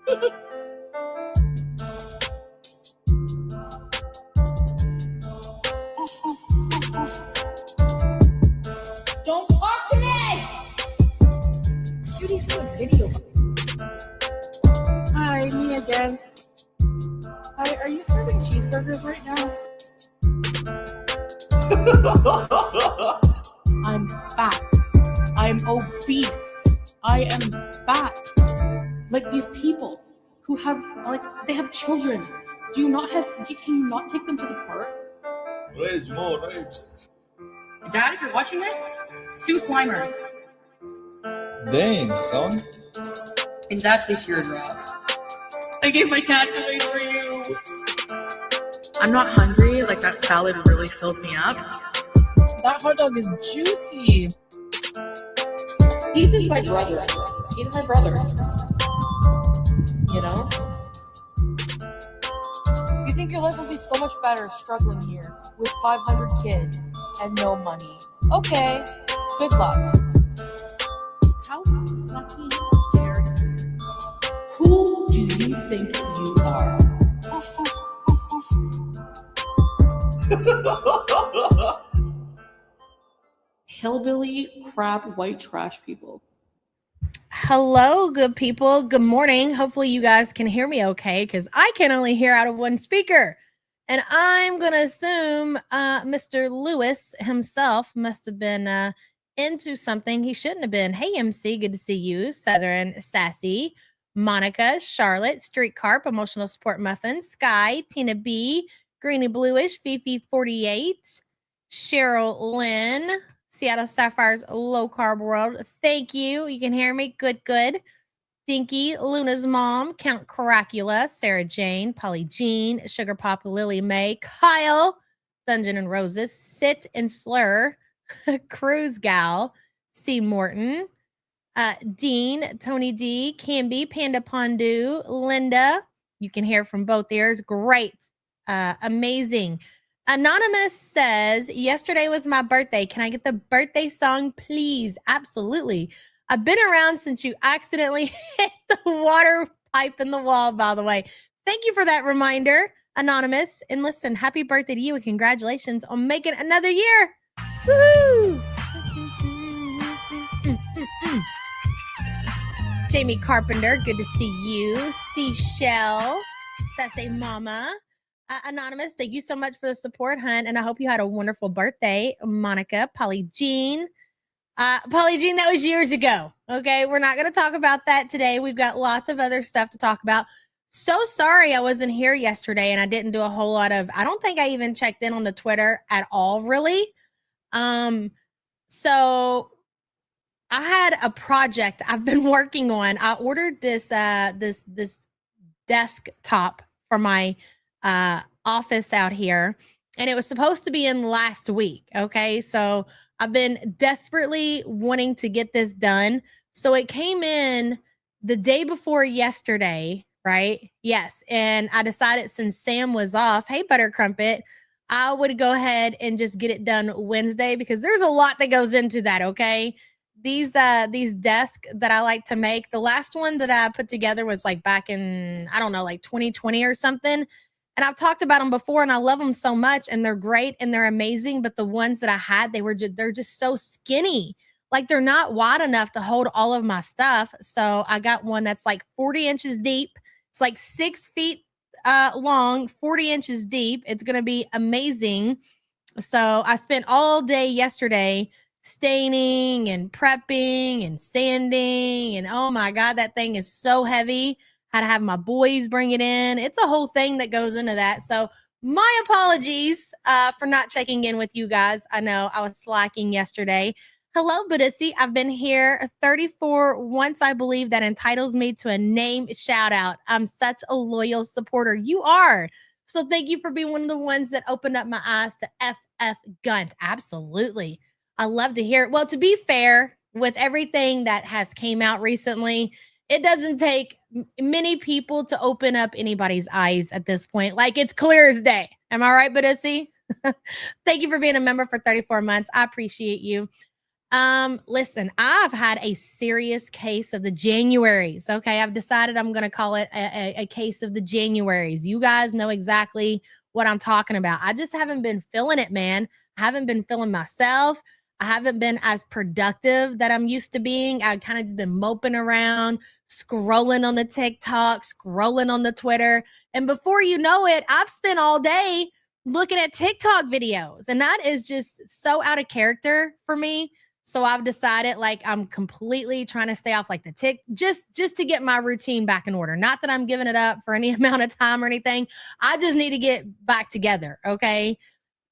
Don't talk to me! Judy's doing a video. Hi, me again. Hi, are you serving cheeseburgers right now? I'm fat. I'm obese. I am fat. Like these people who have, they have children. Can you not take them to the park? Rage, more rage. Dad, if you're watching this, sue Slimer. Damn, son. Exactly, teardrop. I gave my cat food for you. I'm not hungry. Like, that salad really filled me up. That hot dog is juicy. He's my brother. He's my brother. You know? You think your life will be so much better struggling here with 500 kids and no money. Okay, good luck. How fucking dare you? Who do you think you are? Hillbilly, crap, white trash people. Hello, good people. Good morning. Hopefully you guys can hear me okay because I can only hear out of one speaker. And I'm going to assume Mr. Lewis himself must have been into something he shouldn't have been. Hey, MC, good to see you. Southern Sassy, Monica, Charlotte, Street Carp, Emotional Support Muffin, Sky, Tina B, Greeny Bluish, Fifi 48, Cheryl Lynn, Seattle Sapphire's Low Carb World. Thank you. You can hear me. Good, good. Dinky, Luna's mom, Count Caracula, Sarah Jane, Polly Jean, Sugar Pop, Lily Mae, Kyle, Dungeon and Roses, Sit and Slur, Cruise Gal, C. Morton, Dean, Tony D, Camby, Panda Pondu, Linda. You can hear from both ears. Great. Amazing. Anonymous says, yesterday was my birthday. Can I get the birthday song, please? Absolutely. I've been around since you accidentally hit the water pipe in the wall, by the way. Thank you for that reminder, Anonymous. And listen, happy birthday to you and congratulations on making another year. Woohoo! Jamie Carpenter, good to see you. Seashell, Sassy Mama. Anonymous, thank you so much for the support, hun. And I hope you had a wonderful birthday. Monica, Polly Jean. Polly Jean, that was years ago. Okay, we're not going to talk about that today. We've got lots of other stuff to talk about. So sorry I wasn't here yesterday and I didn't do a whole lot of, I don't think I even checked in on the Twitter at all, really. So I had a project I've been working on. I ordered this this desktop for my office out here, and it was supposed to be in last week. Okay, so I've been desperately wanting to get this done. So it came in the day before yesterday, right? Yes. And I decided since Sam was off, hey, Butter Crumpet, I would go ahead and just get it done Wednesday because there's a lot that goes into that. Okay. These desks that I like to make, the last one that I put together was like back in, I don't know, like 2020 or something. And I've talked about them before and I love them so much and they're great and they're amazing. But the ones that I had, they're just so skinny. Like they're not wide enough to hold all of my stuff. So I got one that's like 40 inches deep. It's like 6 feet long, 40 inches deep. It's going to be amazing. So I spent all day yesterday staining and prepping and sanding. And oh my God, that thing is so heavy. Had to have my boys bring it in. It's a whole thing that goes into that. So my apologies for not checking in with you guys. I know I was slacking yesterday. Hello, Budissy. I've been here 34 once, I believe. That entitles me to a name shout out. I'm such a loyal supporter. You are. So thank you for being one of the ones that opened up my eyes to FF Gunt. Absolutely. I love to hear it. Well, to be fair, with everything that has came out recently, it doesn't take many people to open up anybody's eyes at this point. Like it's clear as day. Am I right, Budissy? Thank you for being a member for 34 months. I appreciate you. Listen, I've had a serious case of the Januaries. Okay, I've decided I'm gonna call it a case of the Januaries. You guys know exactly what I'm talking about. I just haven't been feeling it, man. I haven't been feeling myself. I haven't been as productive that I'm used to being. I've kind of just been moping around, scrolling on the TikTok, scrolling on the Twitter. And before you know it, I've spent all day looking at TikTok videos. And that is just so out of character for me. So I've decided like I'm completely trying to stay off like the tick just to get my routine back in order. Not that I'm giving it up for any amount of time or anything. I just need to get back together, okay?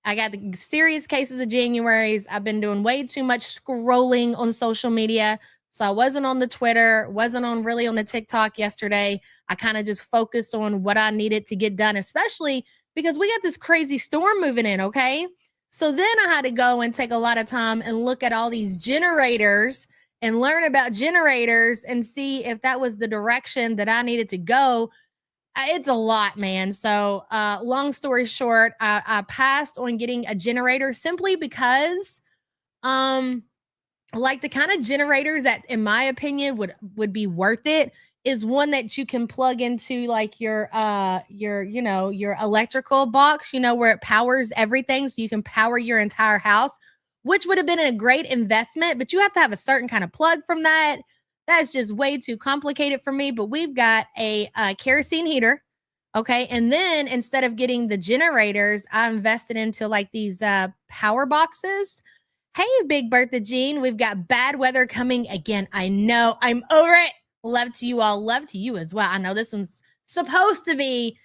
I got the serious cases of Januaries. I've been doing way too much scrolling on social media. So I wasn't on the Twitter, wasn't on really on the TikTok yesterday. I kind of just focused on what I needed to get done, especially because we got this crazy storm moving in, okay? So then I had to go and take a lot of time and look at all these generators and learn about generators and see if that was the direction that I needed to go. It's a lot, man. So long story short, I passed on getting a generator simply because like the kind of generator that in my opinion would be worth it is one that you can plug into like your your electrical box, where it powers everything so you can power your entire house, which would have been a great investment, but you have to have a certain kind of plug from that. That's just way too complicated for me. But we've got a kerosene heater. Okay. And then instead of getting the generators, I invested into like these power boxes. Hey, Big Bertha Jean, we've got bad weather coming again. I know, I'm over it. Love to you all. Love to you as well. I know this one's supposed to be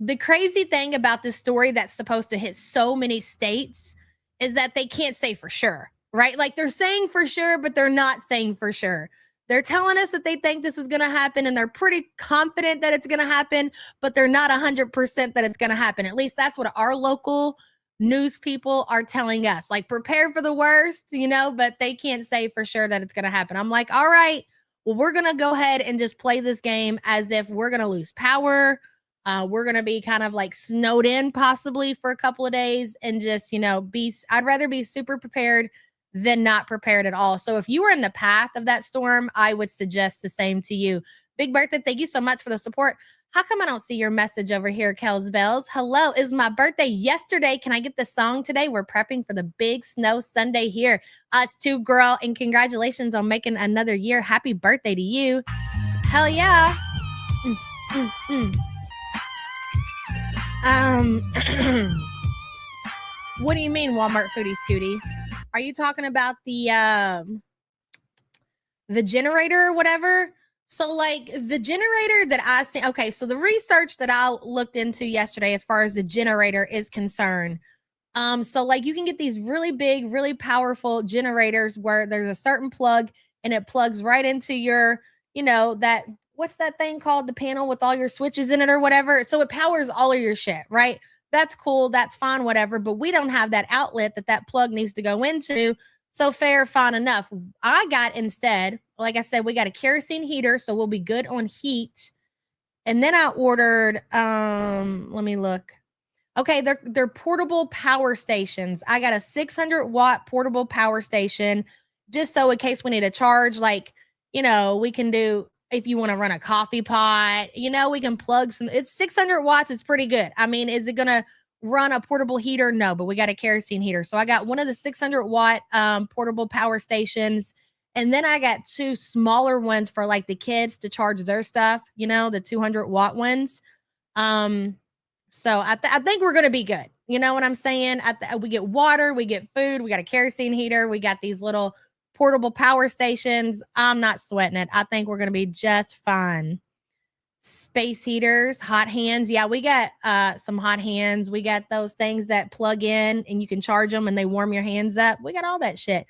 the crazy thing about this story that's supposed to hit so many states is that they can't say for sure, right? Like they're saying for sure, but they're not saying for sure. They're telling us that they think this is going to happen and they're pretty confident that it's going to happen, but they're not 100% that it's going to happen. At least that's what our local news people are telling us. Like prepare for the worst, but they can't say for sure that it's going to happen. I'm like, all right, well, we're going to go ahead and just play this game as if we're going to lose power. We're going to be kind of like snowed in possibly for a couple of days and just, I'd rather be super prepared than not prepared at all. So if you were in the path of that storm, I would suggest the same to you. Big Bertha, thank you so much for the support. How come I don't see your message over here, Kels Bells? Hello, it was my birthday yesterday. Can I get the song today? We're prepping for the big snow Sunday here. Us too, girl, and congratulations on making another year. Happy birthday to you. Hell yeah. What do you mean, Walmart Foodie Scooty? Are you talking about the generator or whatever? So like the generator that I see, okay, so the research that I looked into yesterday as far as the generator is concerned, so like you can get these really big, really powerful generators where there's a certain plug and it plugs right into your, that, what's that thing called? The panel with all your switches in it or whatever. So it powers all of your shit, right? That's cool. That's fine, whatever. But we don't have that outlet that plug needs to go into. So fair, fine enough. I got instead, like I said, we got a kerosene heater, so we'll be good on heat. And then I ordered, let me look. Okay, they're portable power stations. I got a 600-watt portable power station, just so in case we need a charge, like, we can do, if you want to run a coffee pot, we can plug some, it's 600 watts. It's pretty good. I mean, is it going to run a portable heater? No, but we got a kerosene heater. So I got one of the 600-watt portable power stations. And then I got two smaller ones for like the kids to charge their stuff, the 200-watt ones. So I think we're going to be good. You know what I'm saying? We get water, we get food, we got a kerosene heater, we got these little portable power stations. I'm not sweating it. I think we're going to be just fine. Space heaters, hot hands. Yeah, we got some hot hands. We got those things that plug in and you can charge them and they warm your hands up. We got all that shit.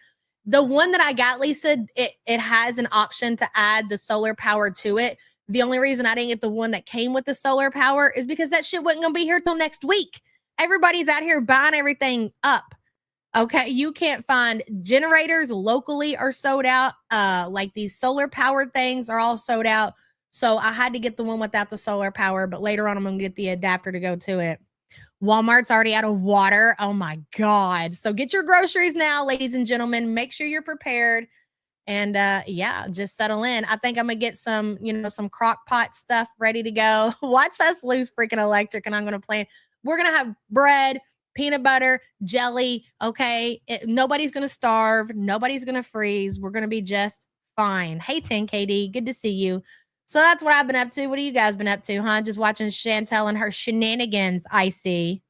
The one that I got, Lisa, it has an option to add the solar power to it. The only reason I didn't get the one that came with the solar power is because that shit wasn't going to be here till next week. Everybody's out here buying everything up. Okay, you can't find generators locally are sold out. Like these solar powered things are all sold out. So I had to get the one without the solar power, but later on I'm going to get the adapter to go to it. Walmart's already out of water. Oh my God. So get your groceries now, ladies and gentlemen. Make sure you're prepared. And yeah, just settle in. I think I'm gonna get some, some crock pot stuff ready to go. Watch us lose freaking electric, and I'm gonna plan. We're gonna have bread, peanut butter, jelly. Okay, nobody's gonna starve. Nobody's gonna freeze. We're gonna be just fine. Hey, 10KD, good to see you. So that's what I've been up to. What have you guys been up to, huh? Just watching Chantel and her shenanigans. I see.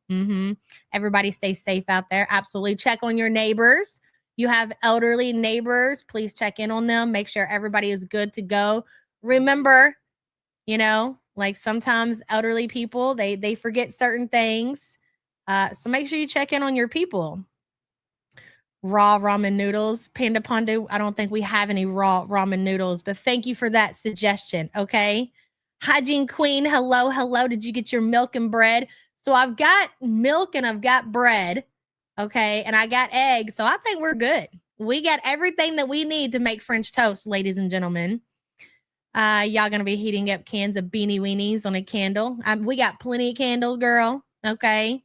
Everybody stay safe out there. Absolutely. Check on your neighbors. You have elderly neighbors, please check in on them. Make sure everybody is good to go. Remember, like sometimes elderly people, they forget certain things. So make sure you check in on your people. Raw ramen noodles. Panda Pandu, I don't think we have any raw ramen noodles, but thank you for that suggestion, okay? Hygiene Queen, hello, hello. Did you get your milk and bread? So I've got milk and I've got bread. Okay, and I got eggs, so I think we're good. We got everything that we need to make French toast, ladies and gentlemen. Y'all gonna be heating up cans of beanie weenies on a candle. We got plenty of candles, girl. Okay,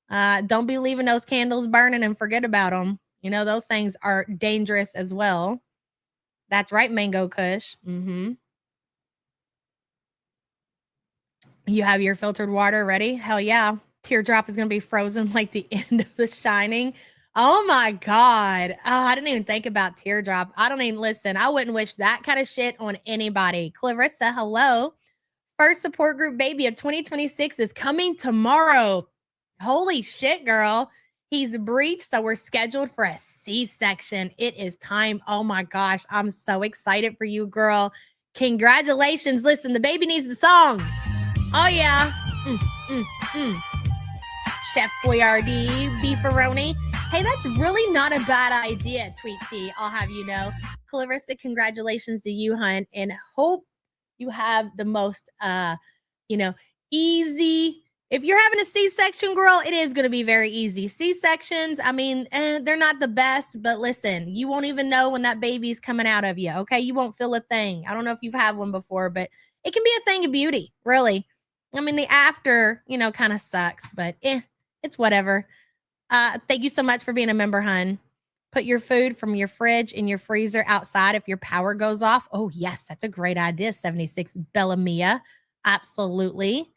don't be leaving those candles burning and forget about them. Those things are dangerous as well. That's right, Mango Kush. You have your filtered water ready? Hell yeah. Teardrop is going to be frozen like the end of The Shining. Oh my God. Oh, I didn't even think about Teardrop. I don't even listen. I wouldn't wish that kind of shit on anybody. Clarissa, hello. First support group baby of 2026 is coming tomorrow. Holy shit, girl. He's breached, so we're scheduled for a C-section. It is time. Oh my gosh. I'm so excited for you, girl. Congratulations. Listen, the baby needs the song. Oh yeah. Chef Boyardee, Beefaroni. Hey, that's really not a bad idea, Tweet T. I'll have you know. Clarissa, congratulations to you, hun, and hope you have the most, easy. If you're having a C-section, girl, it is going to be very easy. C-sections, I mean, they're not the best, but listen, you won't even know when that baby's coming out of you, okay? You won't feel a thing. I don't know if you've had one before, but it can be a thing of beauty, really. I mean, the after, kind of sucks, but it's whatever. Thank you so much for being a member, hun. Put your food from your fridge in your freezer outside if your power goes off. Oh, yes, that's a great idea, 76 Bellamia. Absolutely.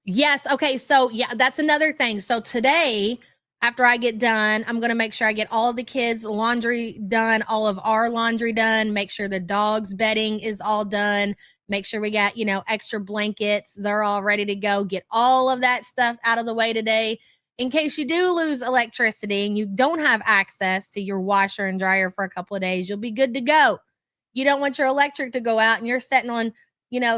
Yes. Okay. So, yeah, that's another thing. So today, after I get done, I'm going to make sure I get all the kids' laundry done, all of our laundry done, make sure the dog's bedding is all done, make sure we got, extra blankets. They're all ready to go. Get all of that stuff out of the way today. In case you do lose electricity and you don't have access to your washer and dryer for a couple of days, you'll be good to go. You don't want your electric to go out and you're sitting on,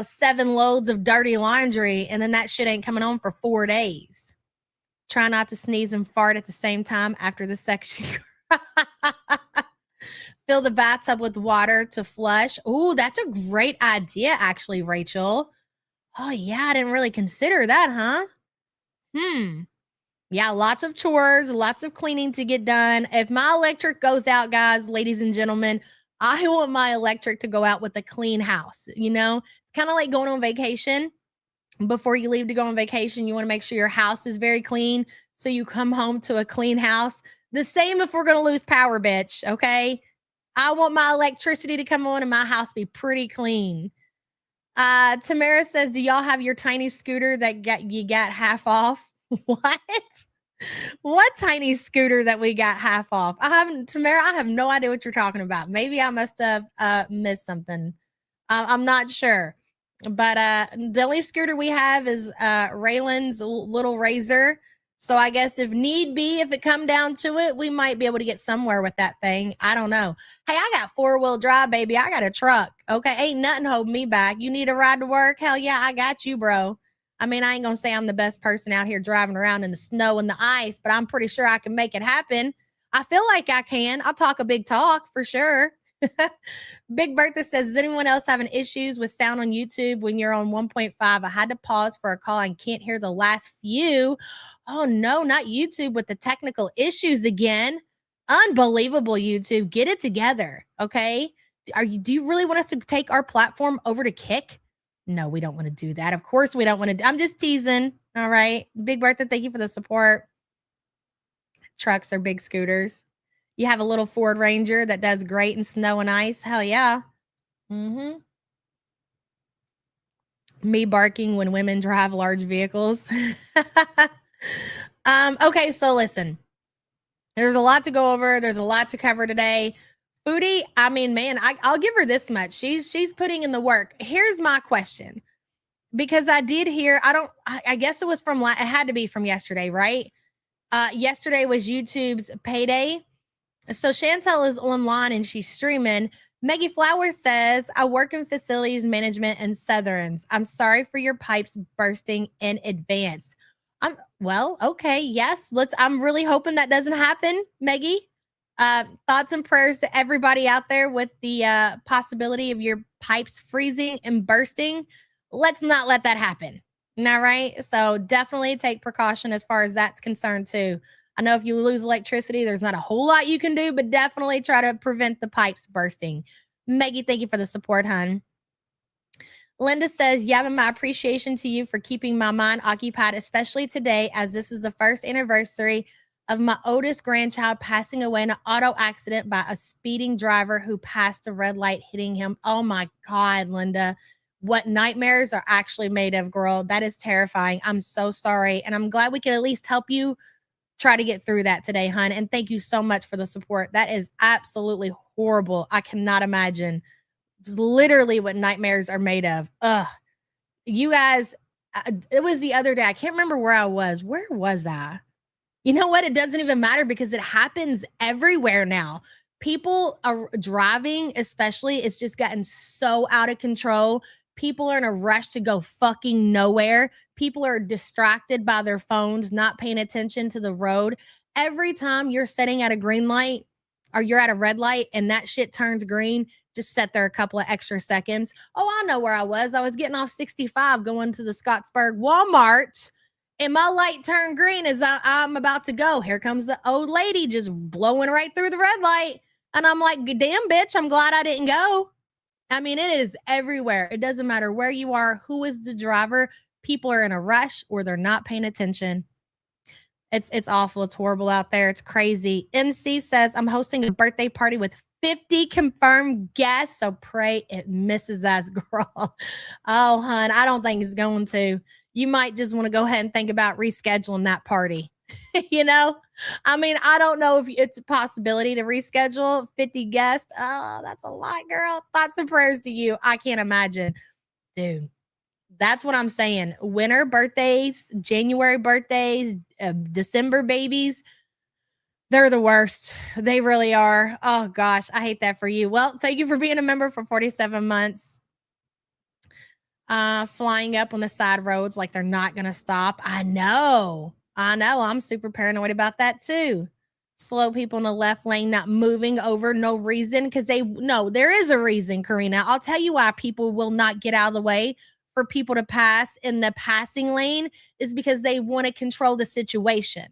7 loads of dirty laundry and then that shit ain't coming on for 4 days. Try not to sneeze and fart at the same time after the section. Fill the bathtub with water to flush. Oh, that's a great idea, actually, Rachel. Oh, yeah, I didn't really consider that, huh? Yeah, lots of chores, lots of cleaning to get done. If my electric goes out, guys, ladies and gentlemen, I want my electric to go out with a clean house, kind of like going on vacation. Before you leave to go on vacation, you want to make sure your house is very clean so you come home to a clean house. The same if we're going to lose power, bitch, okay? I want my electricity to come on and my house be pretty clean. Tamara says, do y'all have your tiny scooter that you got half off? What? What tiny scooter that we got half off? Tamara, I have no idea what you're talking about. Maybe I must have missed something. I'm not sure. But the only scooter we have is Raylan's little Razor. So I guess if need be, if it come down to it, we might be able to get somewhere with that thing. I don't know. Hey, I got 4-wheel drive, baby. I got a truck. Okay, ain't nothing holding me back. You need a ride to work? Hell yeah, I got you, bro. I mean, I ain't going to say I'm the best person out here driving around in the snow and the ice, but I'm pretty sure I can make it happen. I feel like I can. I'll talk a big talk for sure. Big Bertha says, does anyone else having issues with sound on YouTube when you're on 1.5? I had to pause for a call and can't hear the last few. Oh, no, not YouTube with the technical issues again. Unbelievable, YouTube. Get it together, okay? Do you really want us to take our platform over to Kick? No, we don't want to do that. Of course we don't want to. I'm just teasing, All right. Big Bertha, thank you for the support. Trucks are big scooters. You have a little Ford Ranger that does great in snow and ice. Hell yeah. Mm-hmm. Me barking when women drive large vehicles. Okay, so listen. There's a lot to go over. There's a lot to cover today. Foodie, I mean, man, I'll give her this much. She's putting in the work. Here's my question. Because I did hear, I guess it was it had to be from yesterday, right? Yesterday was YouTube's payday. So Chantel is online and she's streaming. Maggie Flowers says, I work in facilities management in Southerns. I'm sorry for your pipes bursting in advance. Well, okay, yes. I'm really hoping that doesn't happen, Maggie. Thoughts and prayers to everybody out there with the possibility of your pipes freezing and bursting. Let's not let that happen. All right. So definitely take precaution as far as that's concerned too. I know if you lose electricity, there's not a whole lot you can do, but definitely try to prevent the pipes bursting. Maggie, thank you for the support, hun. Linda says, Yavin, my appreciation to you for keeping my mind occupied, especially today, as this is the first anniversary of my oldest grandchild passing away in an auto accident by a speeding driver who passed the red light, hitting him. Oh my God, Linda. What nightmares are actually made of, girl. That is terrifying. I'm so sorry. And I'm glad we can at least help you try to get through that today, hun. And thank you so much for the support. That is absolutely horrible. I cannot imagine. It's literally what nightmares are made of. Ugh. You guys, it was the other day. I can't remember where I was. Where was I? You know what? It doesn't even matter because it happens everywhere now. People are driving, especially, it's just gotten so out of control. People are in a rush to go fucking nowhere. People are distracted by their phones, not paying attention to the road. Every time you're sitting at a green light or you're at a red light and that shit turns green, just sit there a couple of extra seconds. Oh, I know where I was. I was getting off 65 going to the Scottsburg Walmart. And my light turned green as I'm about to go. Here comes the old lady just blowing right through the red light. And I'm like, damn, bitch, I'm glad I didn't go. I mean, it is everywhere. It doesn't matter where you are, who is the driver. People are in a rush or they're not paying attention. It's awful. It's horrible out there. It's crazy. MC says, I'm hosting a birthday party with 50 confirmed guests. So pray it misses us, girl. Oh, hun, I don't think it's going to. You might just want to go ahead and think about rescheduling that party. You know, I mean, I don't know if it's a possibility to reschedule 50 guests. Oh, that's a lot, girl. Thoughts and prayers to you. I can't imagine. Dude, that's what I'm saying. Winter birthdays, January birthdays, December babies, they're the worst. They really are. Oh, gosh, I hate that for you. Well, thank you for being a member for 47 months. Flying up on the side roads like they're not going to stop. I know. I'm super paranoid about that too. Slow people in the left lane not moving over no reason because there is a reason, Karina. I'll tell you why people will not get out of the way for people to pass in the passing lane is because they want to control the situation.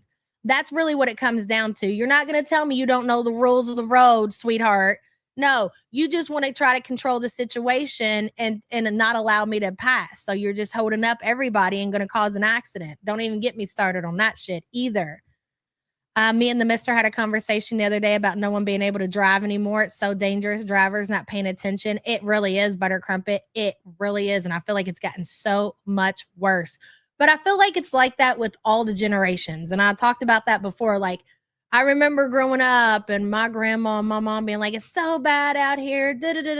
That's really what it comes down to. You're not going to tell me you don't know the rules of the road, sweetheart. No, you just want to try to control the situation and not allow me to pass. So you're just holding up everybody and going to cause an accident. Don't even get me started on that shit either. Me and the mister had a conversation the other day about no one being able to drive anymore. It's so dangerous. Drivers not paying attention. It really is, Butter Crumpet. It really is. And I feel like it's gotten so much worse. But I feel like it's like that with all the generations. And I talked about that before. Like, I remember growing up and my grandma and my mom being like, it's so bad out here.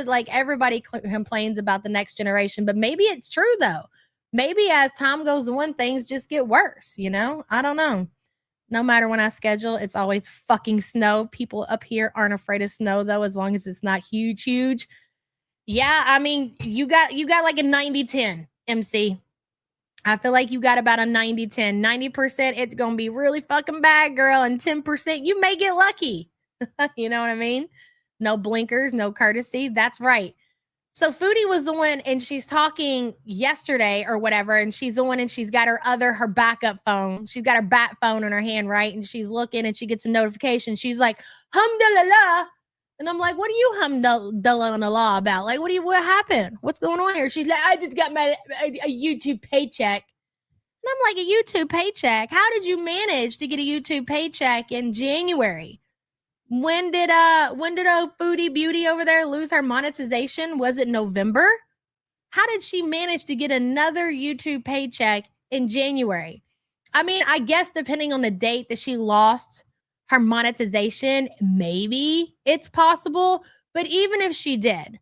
Like everybody complains about the next generation, but maybe it's true though. Maybe as time goes on, things just get worse. You know, I don't know. No matter when I schedule, it's always fucking snow. People up here aren't afraid of snow though, as long as it's not huge. Yeah. I mean, you got like a 90-10 MC. I feel like you got about a 90-10. 90%, it's going to be really fucking bad, girl. And 10%, you may get lucky. You know what I mean? No blinkers, no courtesy. That's right. So Foodie was the one, and she's talking yesterday or whatever, and she's the one, and she's got her backup phone. She's got her bat phone in her hand, right? And she's looking, and she gets a notification. She's like, humdulillah. And I'm like, what are you humdulillah about? Like, what happened? What's going on here? She's like, I just got a YouTube paycheck. And I'm like, a YouTube paycheck? How did you manage to get a YouTube paycheck in January? When did Foodie Beauty over there lose her monetization? Was it November? How did she manage to get another YouTube paycheck in January? I mean, I guess depending on the date that she lost her monetization, maybe it's possible. But even if she did,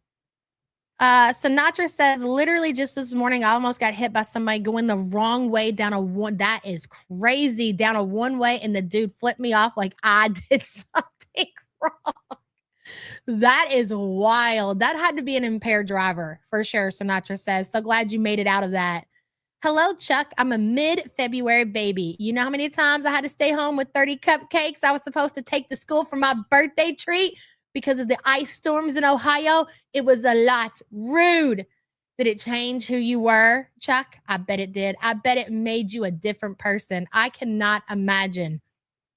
Sinatra says, literally just this morning, I almost got hit by somebody going the wrong way down a one. That is crazy. Down a one way, and the dude flipped me off like I did something wrong. That is wild. That had to be an impaired driver for sure, Sinatra says. So glad you made it out of that. Hello, Chuck. I'm a mid-February baby. You know how many times I had to stay home with 30 cupcakes I was supposed to take to school for my birthday treat? Because of the ice storms in Ohio, it was a lot. Rude. Did it change who you were, Chuck? I bet it did. I bet it made you a different person. I cannot imagine.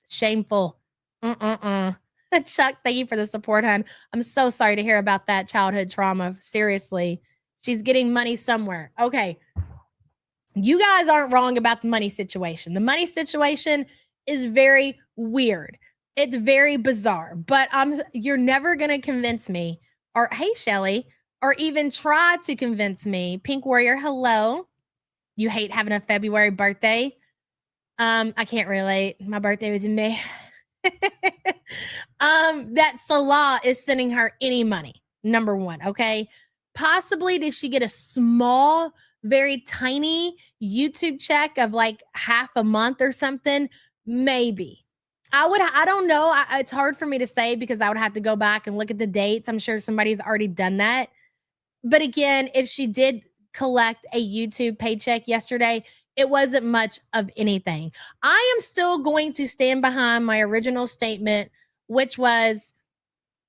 Shameful. Chuck, thank you for the support, hon. I'm so sorry to hear about that childhood trauma. Seriously. She's getting money somewhere. Okay. You guys aren't wrong about the money situation. The money situation is very weird. It's very bizarre, but you're never going to convince me, or hey, Shelly, or even try to convince me. Pink Warrior, hello. You hate having a February birthday. I can't relate. My birthday was in May. That Salah is sending her any money. Number one. Okay. Possibly did she get a small, very tiny YouTube check of like half a month or something? Maybe. I don't know. It's hard for me to say because I would have to go back and look at the dates. I'm sure somebody's already done that. But again, if she did collect a YouTube paycheck yesterday, it wasn't much of anything. I am still going to stand behind my original statement, which was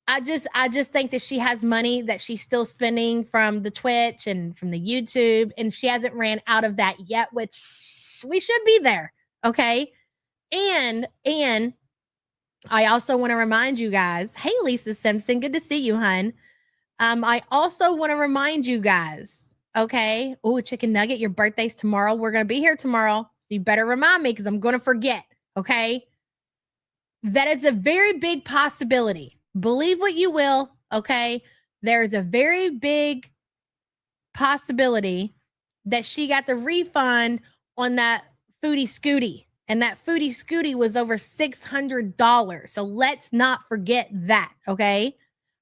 I just think that she has money that she's still spending from the Twitch and from the YouTube, and she hasn't ran out of that yet, which we should be there. Okay. And I also want to remind you guys, hey, Lisa Simpson, good to see you, hun. I also want to remind you guys, okay? Oh, Chicken Nugget, your birthday's tomorrow. We're going to be here tomorrow, so you better remind me because I'm going to forget, okay? That is a very big possibility. Believe what you will, okay? There's a very big possibility that she got the refund on that Foodie Scooty. And that Foodie Scooty was over $600. So let's not forget that, okay?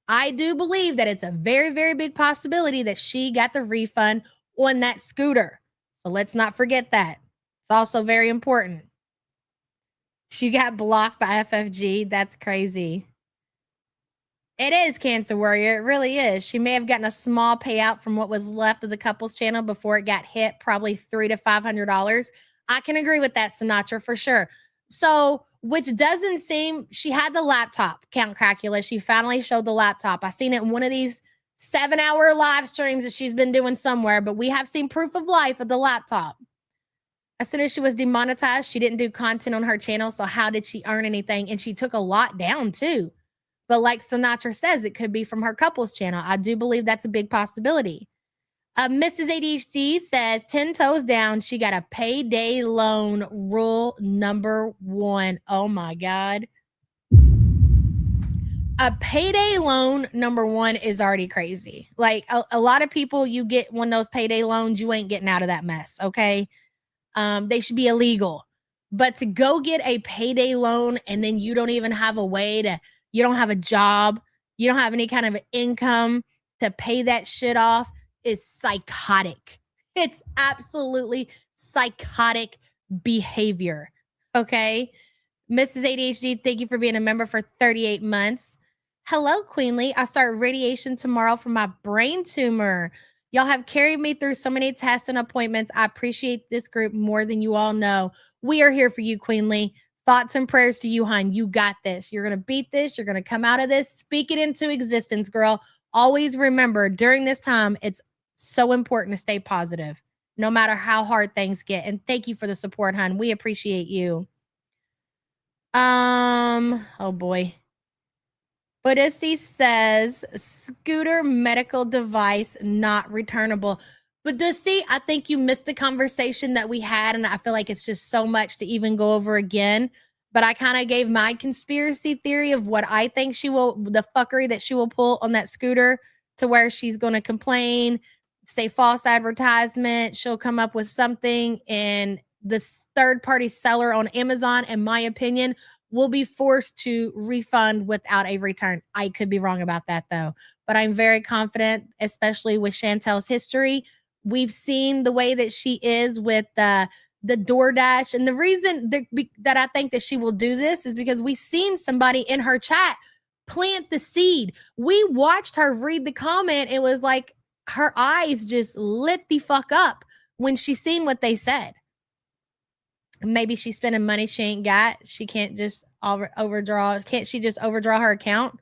I do believe that it's a very, very big possibility that she got the refund on that scooter. So let's not forget that. It's also very important. She got blocked by FFG. That's crazy. It is, Cancer Warrior. It really is. She may have gotten a small payout from what was left of the couples channel before it got hit, probably $300 to $500. I can agree with that, Sinatra, for sure. So, which doesn't seem, she had the laptop, Count Cracula. She finally showed the laptop. I seen it in one of these 7-hour live streams that she's been doing somewhere, but we have seen proof of life of the laptop. As soon as she was demonetized, she didn't do content on her channel. So how did she earn anything? And she took a lot down too. But like Sinatra says, it could be from her couples channel. I do believe that's a big possibility. Mrs. ADHD says 10 toes down. She got a payday loan rule number 1. Oh my God. A payday loan number 1 is already crazy. Like a lot of people, you get one of those payday loans, you ain't getting out of that mess. Okay. They should be illegal, but to go get a payday loan and then you don't even have a way to, you don't have a job, you don't have any kind of income to pay that shit off is psychotic. It's absolutely psychotic behavior. Okay. Mrs. ADHD, thank you for being a member for 38 months. Hello, Queenly. I start radiation tomorrow for my brain tumor. Y'all have carried me through so many tests and appointments. I appreciate this group more than you all know. We are here for you, Queenly. Thoughts and prayers to you, hon. You got this. You're going to beat this. You're going to come out of this. Speak it into existence, girl. Always remember, during this time, it's so important to stay positive, no matter how hard things get. And thank you for the support, hon. We appreciate you. Oh boy. Odyssey says, scooter medical device not returnable. But I think you missed the conversation that we had, and I feel like it's just so much to even go over again. But I kind of gave my conspiracy theory of what I think the fuckery that she will pull on that scooter, to where she's going to complain, say false advertisement. She'll come up with something, and the third-party seller on Amazon, in my opinion, will be forced to refund without a return. I could be wrong about that, though. But I'm very confident, especially with Chantel's history. We've seen the way that she is with the DoorDash. And the reason that I think that she will do this is because we've seen somebody in her chat plant the seed. We watched her read the comment. It was like her eyes just lit the fuck up when she seen what they said. Maybe she's spending money she ain't got. She can't just overdraw. Can't she just overdraw her account?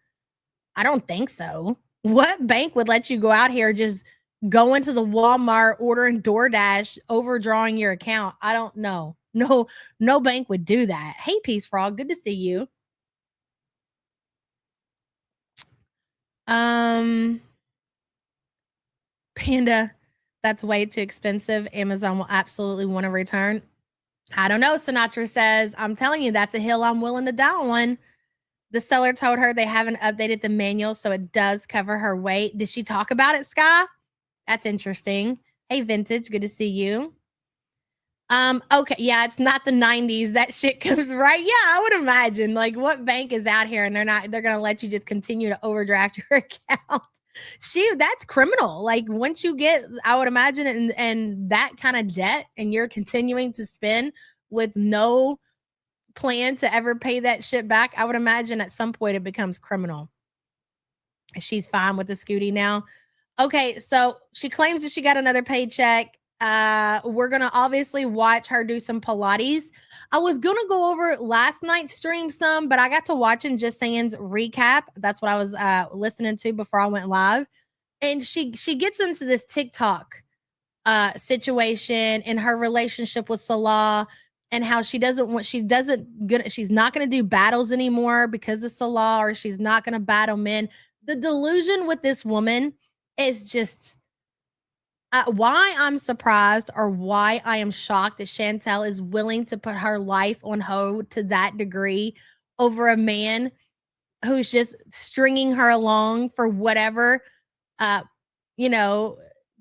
I don't think so. What bank would let you go out here just go into the Walmart, ordering DoorDash, overdrawing your account? I don't know. No bank would do that. Hey, Peace Frog, good to see you. Panda, that's way too expensive. Amazon will absolutely want to return. I don't know. Sinatra says, I'm telling you, that's a hill I'm willing to die on. The seller told her they haven't updated the manual, so it does cover her weight. Did she talk about it, Sky? That's interesting. Hey, Vintage, good to see you. Okay, yeah, it's not the 90s. That shit comes right. Yeah, I would imagine. Like, what bank is out here and they're gonna let you just continue to overdraft your account? That's criminal. Like, once you get, I would imagine, and that kind of debt, and you're continuing to spend with no plan to ever pay that shit back, I would imagine at some point it becomes criminal. She's fine with the Scooty now. Okay, so she claims that she got another paycheck. We're gonna obviously watch her do some Pilates. I was gonna go over last night's stream some, but I got to watching Just Saying's recap. That's what I was listening to before I went live. And she gets into this TikTok situation in her relationship with Salah, and how she's not gonna do battles anymore because of Salah, or she's not gonna battle men. The delusion with this woman is just why I'm surprised, or why I am shocked that Chantel is willing to put her life on hold to that degree over a man who's just stringing her along for whatever,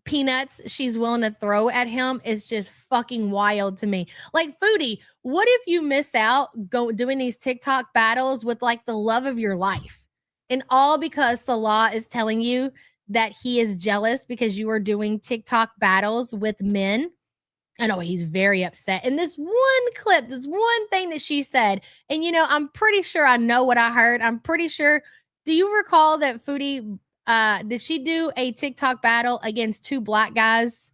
peanuts she's willing to throw at him, is just fucking wild to me. Like, Foodie, what if you miss out doing these TikTok battles with like the love of your life, and all because Salah is telling you that he is jealous because you are doing TikTok battles with men? I know he's very upset. And this one clip, this one thing that she said, and I'm pretty sure I know what I heard. I'm pretty sure. Do you recall that Foodie, did she do a TikTok battle against two black guys?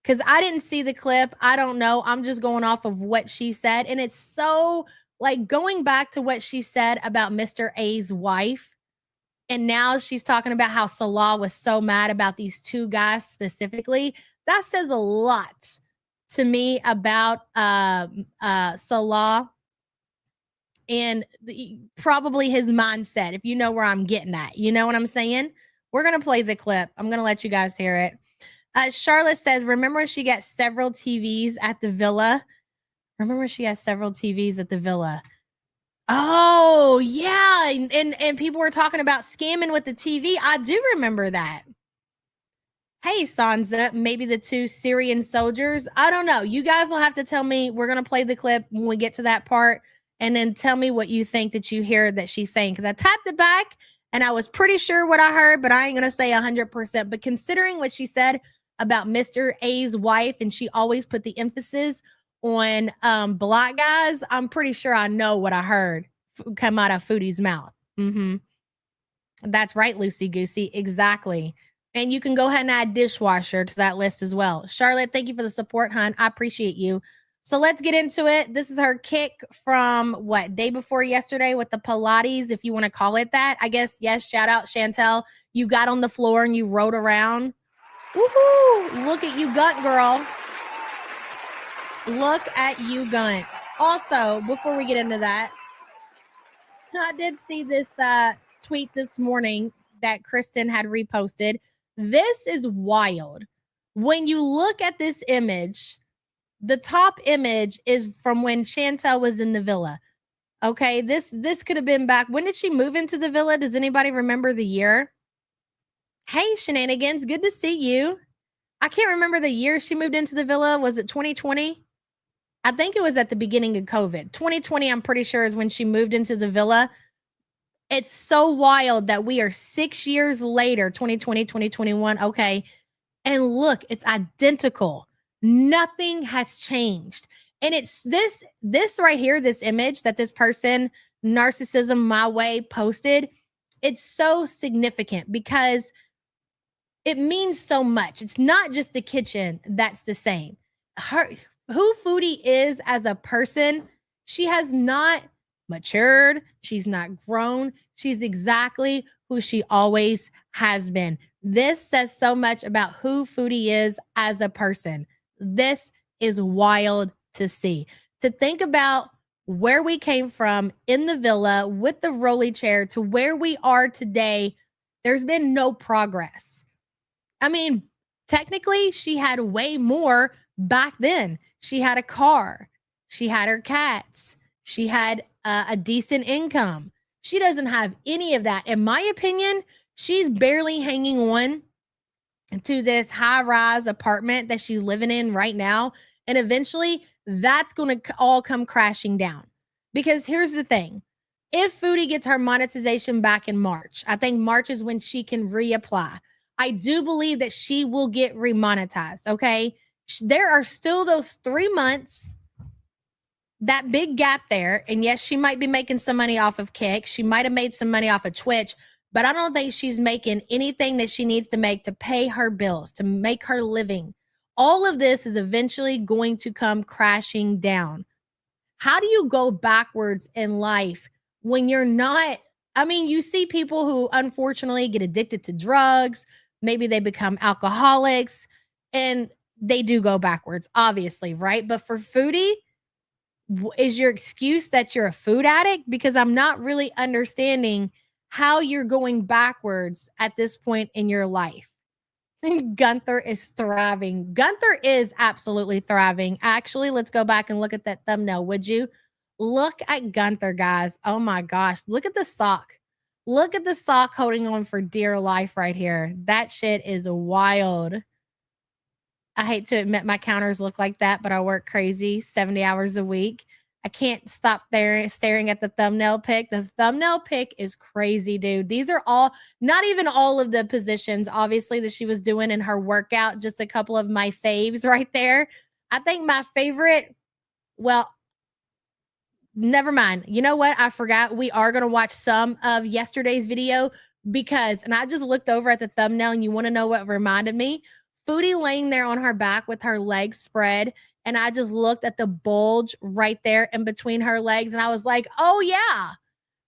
Because I didn't see the clip. I don't know. I'm just going off of what she said. And it's so, like, going back to what she said about Mr. A's wife. And now she's talking about how Salah was so mad about these two guys specifically. That says a lot to me about Salah and probably his mindset, if you know where I'm getting at. You know what I'm saying? We're going to play the clip. I'm going to let you guys hear it. Charlotte says, remember she got several TVs at the villa? Remember she has several TVs at the villa. Oh, yeah. And people were talking about scamming with the TV. I do remember that. Hey, Sansa, maybe the two Syrian soldiers. I don't know. You guys will have to tell me. We're going to play the clip when we get to that part. And then tell me what you think that you hear that she's saying. Because I tapped it back and I was pretty sure what I heard, but I ain't going to say 100%. But considering what she said about Mr. A's wife, and she always put the emphasis on black guys, I'm pretty sure I know what I heard come out of Foodie's mouth. That's right, Lucy Goosey. Exactly. And you can go ahead and add dishwasher to that list as well. Charlotte, thank you for the support, hon. I appreciate you. So let's get into it. This is her kick from day before yesterday with the Pilates, if you want to call it that. I guess, yes, shout out Chantel. You got on the floor and you rode around. Woohoo! Look at you, Gunt girl. Look at you, Gunt. Also, before we get into that, I did see this tweet this morning that Kristen had reposted. This is wild. When you look at this image, the top image is from when Chantel was in the villa. Okay, this could have been back. When did she move into the villa? Does anybody remember the year? Hey, Shenanigans, good to see you. I can't remember the year she moved into the villa. Was it 2020? I think it was at the beginning of COVID. 2020, I'm pretty sure, is when she moved into the villa. It's so wild that we are 6 years later, 2020, 2021. Okay. And look, it's identical. Nothing has changed. And it's this right here, this image that this person, Narcissism My Way, posted. It's so significant because it means so much. It's not just the kitchen that's the same. Who Foodie is as a person, she has not matured. She's not grown. She's exactly who she always has been. This says so much about who Foodie is as a person. This is wild to see. To think about where we came from in the villa with the rolly chair to where we are today, there's been no progress. I mean, technically, she had way more back then. She had a car. She had her cats. She had a decent income. She doesn't have any of that. In my opinion, she's barely hanging on to this high-rise apartment that she's living in right now. And eventually, that's going to all come crashing down. Because here's the thing. If Foodie gets her monetization back in March, I think March is when she can reapply. I do believe that she will get remonetized, okay? There are still those 3 months, that big gap there. And yes, she might be making some money off of Kick. She might have made some money off of Twitch, but I don't think she's making anything that she needs to make to pay her bills, to make her living. All of this is eventually going to come crashing down. How do you go backwards in life when you're not? I mean, you see people who unfortunately get addicted to drugs. Maybe they become alcoholics and they do go backwards, obviously, right? But for Foodie, is your excuse that you're a food addict? Because I'm not really understanding how you're going backwards at this point in your life. Gunther is thriving. Gunther is absolutely thriving. Actually, let's go back and look at that thumbnail, would you? Look at Gunther, guys. Oh my gosh. Look at the sock. Look at the sock holding on for dear life right here. That shit is wild. I hate to admit my counters look like that, but I work crazy 70 hours a week. I can't stop there staring at the thumbnail pic. The thumbnail pic is crazy, dude. These are all, not even all of the positions, obviously, that she was doing in her workout. Just a couple of my faves right there. I think my favorite, well, never mind. You know what? I forgot. We are going to watch some of yesterday's video because, and I just looked over at the thumbnail and you want to know what reminded me? Foodie laying there on her back with her legs spread. And I just looked at the bulge right there in between her legs. And I was like, oh yeah.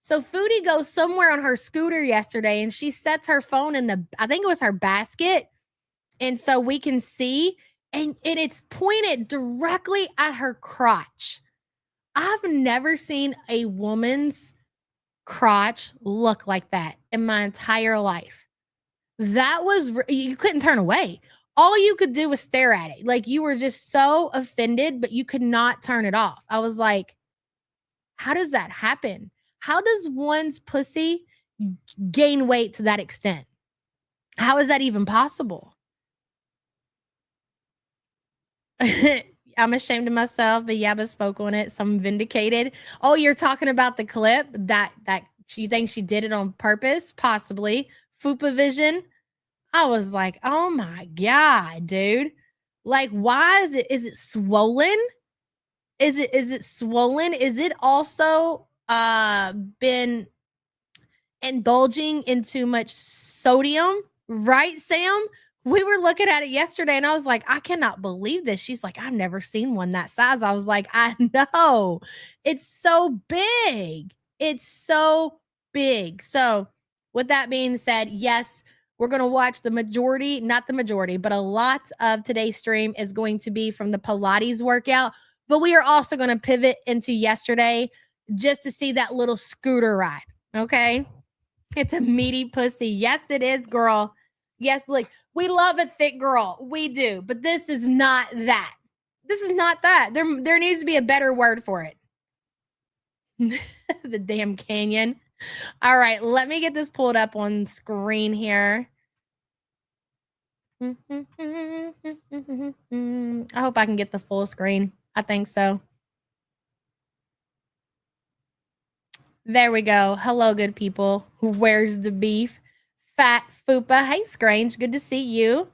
So Foodie goes somewhere on her scooter yesterday and she sets her phone in the, I think it was her basket. And so we can see, and it's pointed directly at her crotch. I've never seen a woman's crotch look like that in my entire life. That was, you couldn't turn away. All you could do was stare at it. Like you were just so offended, but you could not turn it off. I was like, how does that happen? How does one's pussy gain weight to that extent? How is that even possible? I'm ashamed of myself, but Yaba spoke on it. So I'm vindicated. Oh, you're talking about the clip that she thinks she did it on purpose, possibly. Fupa Vision. I was like, oh my God, dude. Like, why is it swollen? Is it swollen? Is it also been indulging in too much sodium? Right, Sam? We were looking at it yesterday and I was like, I cannot believe this. She's like, I've never seen one that size. I was like, I know. It's so big. It's so big. So with that being said, yes, we're going to watch the majority, not the majority, but a lot of today's stream is going to be from the Pilates workout. But we are also going to pivot into yesterday just to see that little scooter ride. Okay. It's a meaty pussy. Yes, it is, girl. Yes, like we love a thick girl. We do, but this is not that. This is not that. There needs to be a better word for it. The damn canyon. All right, let me get this pulled up on screen here. I hope I can get the full screen. I think so. There we go. Hello, good people. Where's the beef? Fat Fupa. Hey, Scrange. Good to see you.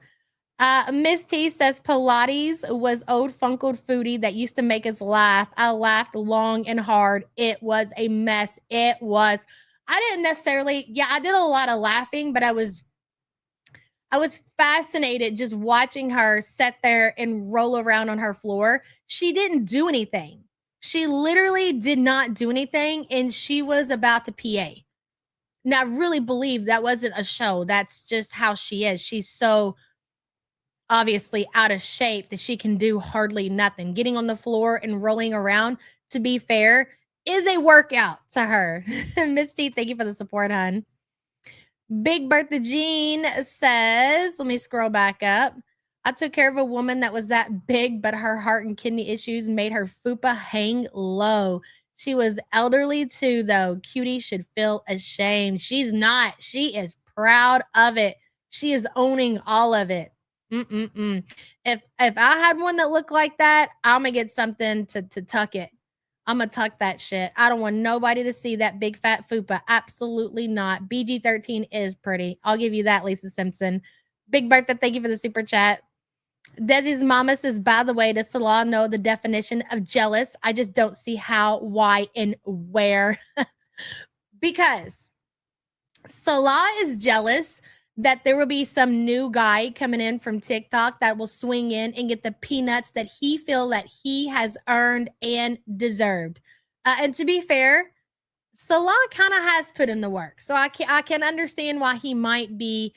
Miss T says Pilates was old funkled foodie that used to make us laugh. I laughed long and hard. It was a mess. It was. I didn't necessarily, I did a lot of laughing, but I was fascinated just watching her sit there and roll around on her floor. She didn't do anything. She literally did not do anything, and she was about to PA. Now, I really believe that wasn't a show. That's just how she is. She's so obviously out of shape that she can do hardly nothing. Getting on the floor and rolling around, to be fair, is a workout to her. Misty, thank you for the support, hon. Big Bertha Jean says, let me scroll back up. I took care of a woman that was that big, but her heart and kidney issues made her fupa hang low. She was elderly too, though. Cutie should feel ashamed. She's not. She is proud of it. She is owning all of it. If I had one that looked like that, I'm gonna get something to tuck it. I'm gonna tuck that shit. I don't want nobody to see that big fat fupa. Absolutely not. BG13 is pretty. I'll give you that, Lisa Simpson. Big Bertha, thank you for the super chat. Desi's mama says, by the way, does Salah know the definition of jealous? I just don't see how, why, and where. Because Salah is jealous that there will be some new guy coming in from TikTok that will swing in and get the peanuts that he feel that he has earned and deserved. And to be fair, Salah kind of has put in the work. So I can understand why he might be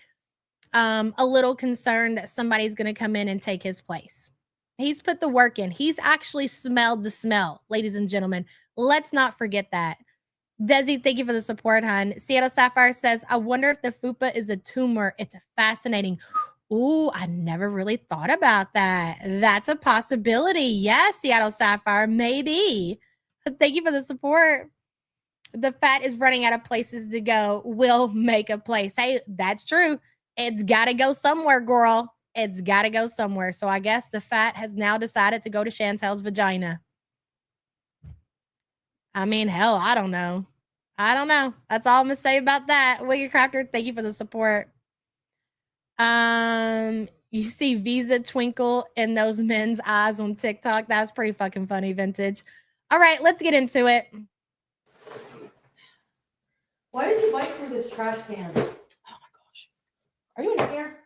a little concerned that somebody's going to come in and take his place. He's put the work in. He's actually smelled the smell, ladies and gentlemen. Let's not forget that. Desi, thank you for the support, hon. Seattle Sapphire says, I wonder if the fupa is a tumor. It's fascinating. Ooh, I never really thought about that. That's a possibility. Yes, Seattle Sapphire, maybe. Thank you for the support. The fat is running out of places to go. We'll make a place. Hey, that's true. It's got to go somewhere, girl. It's got to go somewhere. So I guess the fat has now decided to go to Chantel's vagina. I mean, hell, I don't know. That's all I'm going to say about that. Wiggy Crafter, thank you for the support. You see Visa twinkle in those men's eyes on TikTok. That's pretty fucking funny, Vintage. All right, let's get into it. Why did you bite through this trash can? Oh my gosh. Are you a nightmare?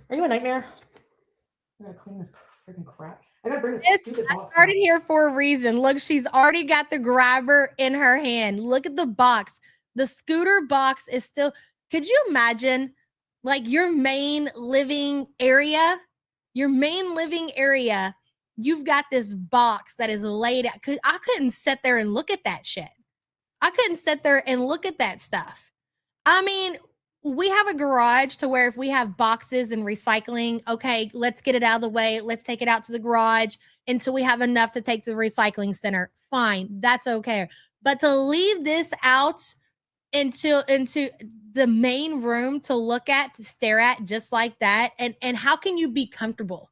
I'm going to clean this freaking crap. I gotta bring this stupid box. I started here for a reason. Look, she's already got the grabber in her hand. Look at the box. The scooter box is still. Could you imagine, like, your main living area? You've got this box that is laid out. Cause I couldn't sit there and look at that shit. I couldn't sit there and look at that stuff. I mean, we have a garage to where if we have boxes and recycling, okay, let's get it out of the way. Let's take it out to the garage until we have enough to take to the recycling center. Fine, that's okay. But to leave this out into the main room to look at, to stare at just like that, and how can you be comfortable?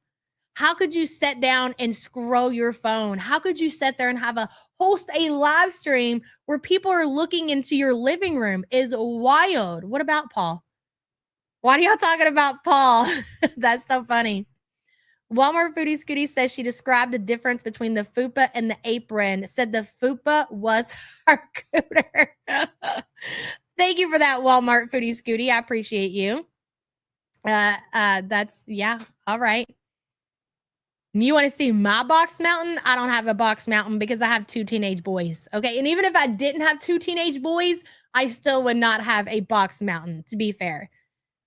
How could you sit down and scroll your phone? How could you sit there and host a live stream where people are looking into your living room? Is wild. What about Paul? Why are y'all talking about Paul? That's so funny. Walmart Foodie Scooty says she described the difference between the fupa and the apron. Said the fupa was her cooter. Thank you for that, Walmart Foodie Scooty. I appreciate you. That's, yeah. All right. You want to see my box mountain? I don't have a box mountain because I have 2 teenage boys. Okay. And even if I didn't have 2 teenage boys, I still would not have a box mountain, to be fair.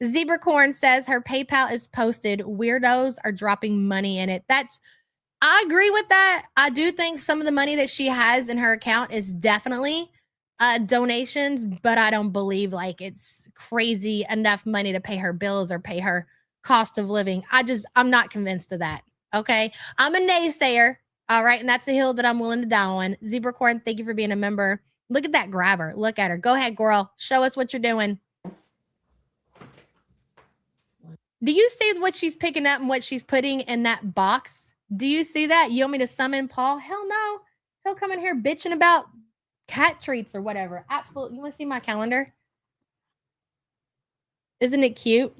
Zebra Corn says her PayPal is posted. Weirdos are dropping money in it. I agree with that. I do think some of the money that she has in her account is definitely donations, but I don't believe like it's crazy enough money to pay her bills or pay her cost of living. I'm not convinced of that. Okay. I'm a naysayer. All right. And that's a hill that I'm willing to die on. Zebracorn, thank you for being a member. Look at that grabber. Look at her. Go ahead, girl. Show us what you're doing. Do you see what she's picking up and what she's putting in that box? Do you see that? You want me to summon Paul? Hell no. He'll come in here bitching about cat treats or whatever. Absolutely. You want to see my calendar? Isn't it cute?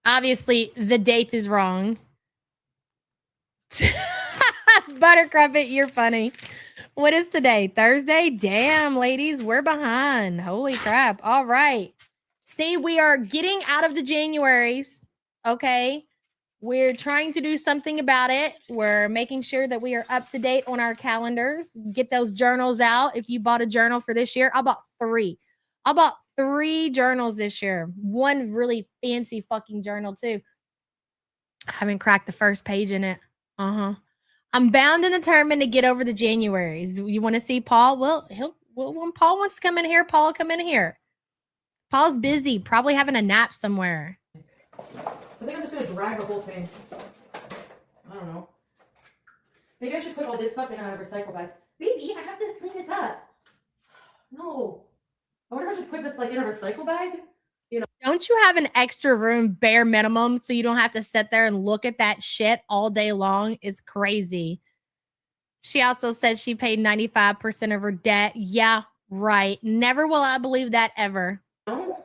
Obviously, the date is wrong. Buttercrumpet, you're funny. What is today? Thursday? Damn, ladies, we're behind. Holy crap. All right. See, we are getting out of the Januaries. Okay. We're trying to do something about it. We're making sure that we are up to date on our calendars. Get those journals out. If you bought a journal for this year, I bought 3. I bought 3 journals this year. One really fancy fucking journal, too. I haven't cracked the first page in it. I'm bound and determined to get over the Januaries. You want to see Paul? Well, when Paul wants to come in here, Paul will come in here. Paul's busy, probably having a nap somewhere. I think I'm just going to drag the whole thing. I don't know. Maybe I should put all this stuff in a recycle bag. Baby, I have to clean this up. No. I wonder if I should put this like in a recycle bag. You know. Don't you have an extra room, bare minimum, so you don't have to sit there and look at that shit all day long? It's crazy. She also said she paid 95% of her debt. Yeah, right. Never will I believe that ever. No.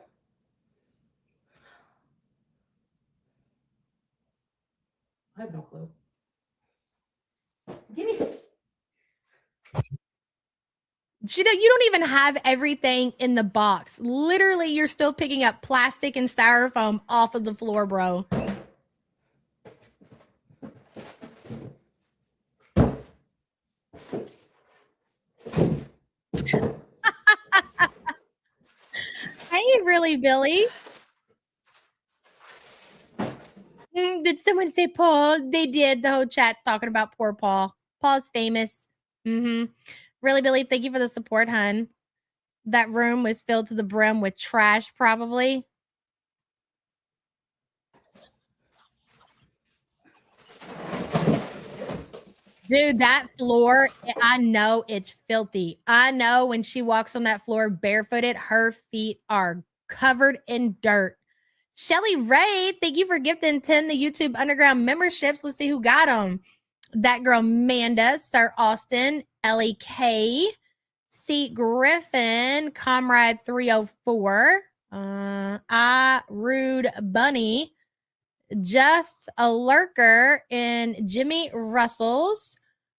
I have no clue. Give me. You don't even have everything in the box. Literally, you're still picking up plastic and styrofoam off of the floor, bro. Hey, really, Billy? Did someone say Paul? They did. The whole chat's talking about poor Paul. Paul's famous. Really, Billy, thank you for the support, hun. That room was filled to the brim with trash, probably. Dude, that floor, I know it's filthy. I know when she walks on that floor barefooted, her feet are covered in dirt. Shelly Ray, thank you for gifting 10 the YouTube Underground memberships. Let's see who got them. That girl, Manda, Sir Austin, Ellie K, C. Griffin, Comrade 304, Rude Bunny, Just a Lurker, and Jimmy Russell's,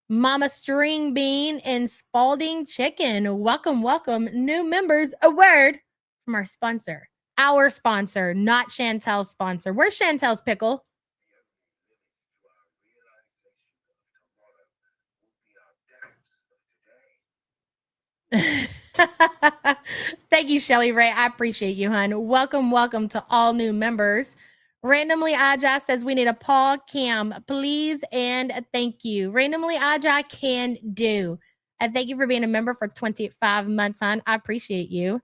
Mama String Bean, and Spalding Chicken. Welcome, welcome, new members. A word from our sponsor. Our sponsor, not Chantel's sponsor. Where's Chantel's pickle? Thank you, Shelly Ray. I appreciate you, hon. Welcome, welcome to all new members. Randomly Aja says we need a Paul Cam, please and thank you. Randomly Aja can do. And thank you for being a member for 25 months, hon. I appreciate you.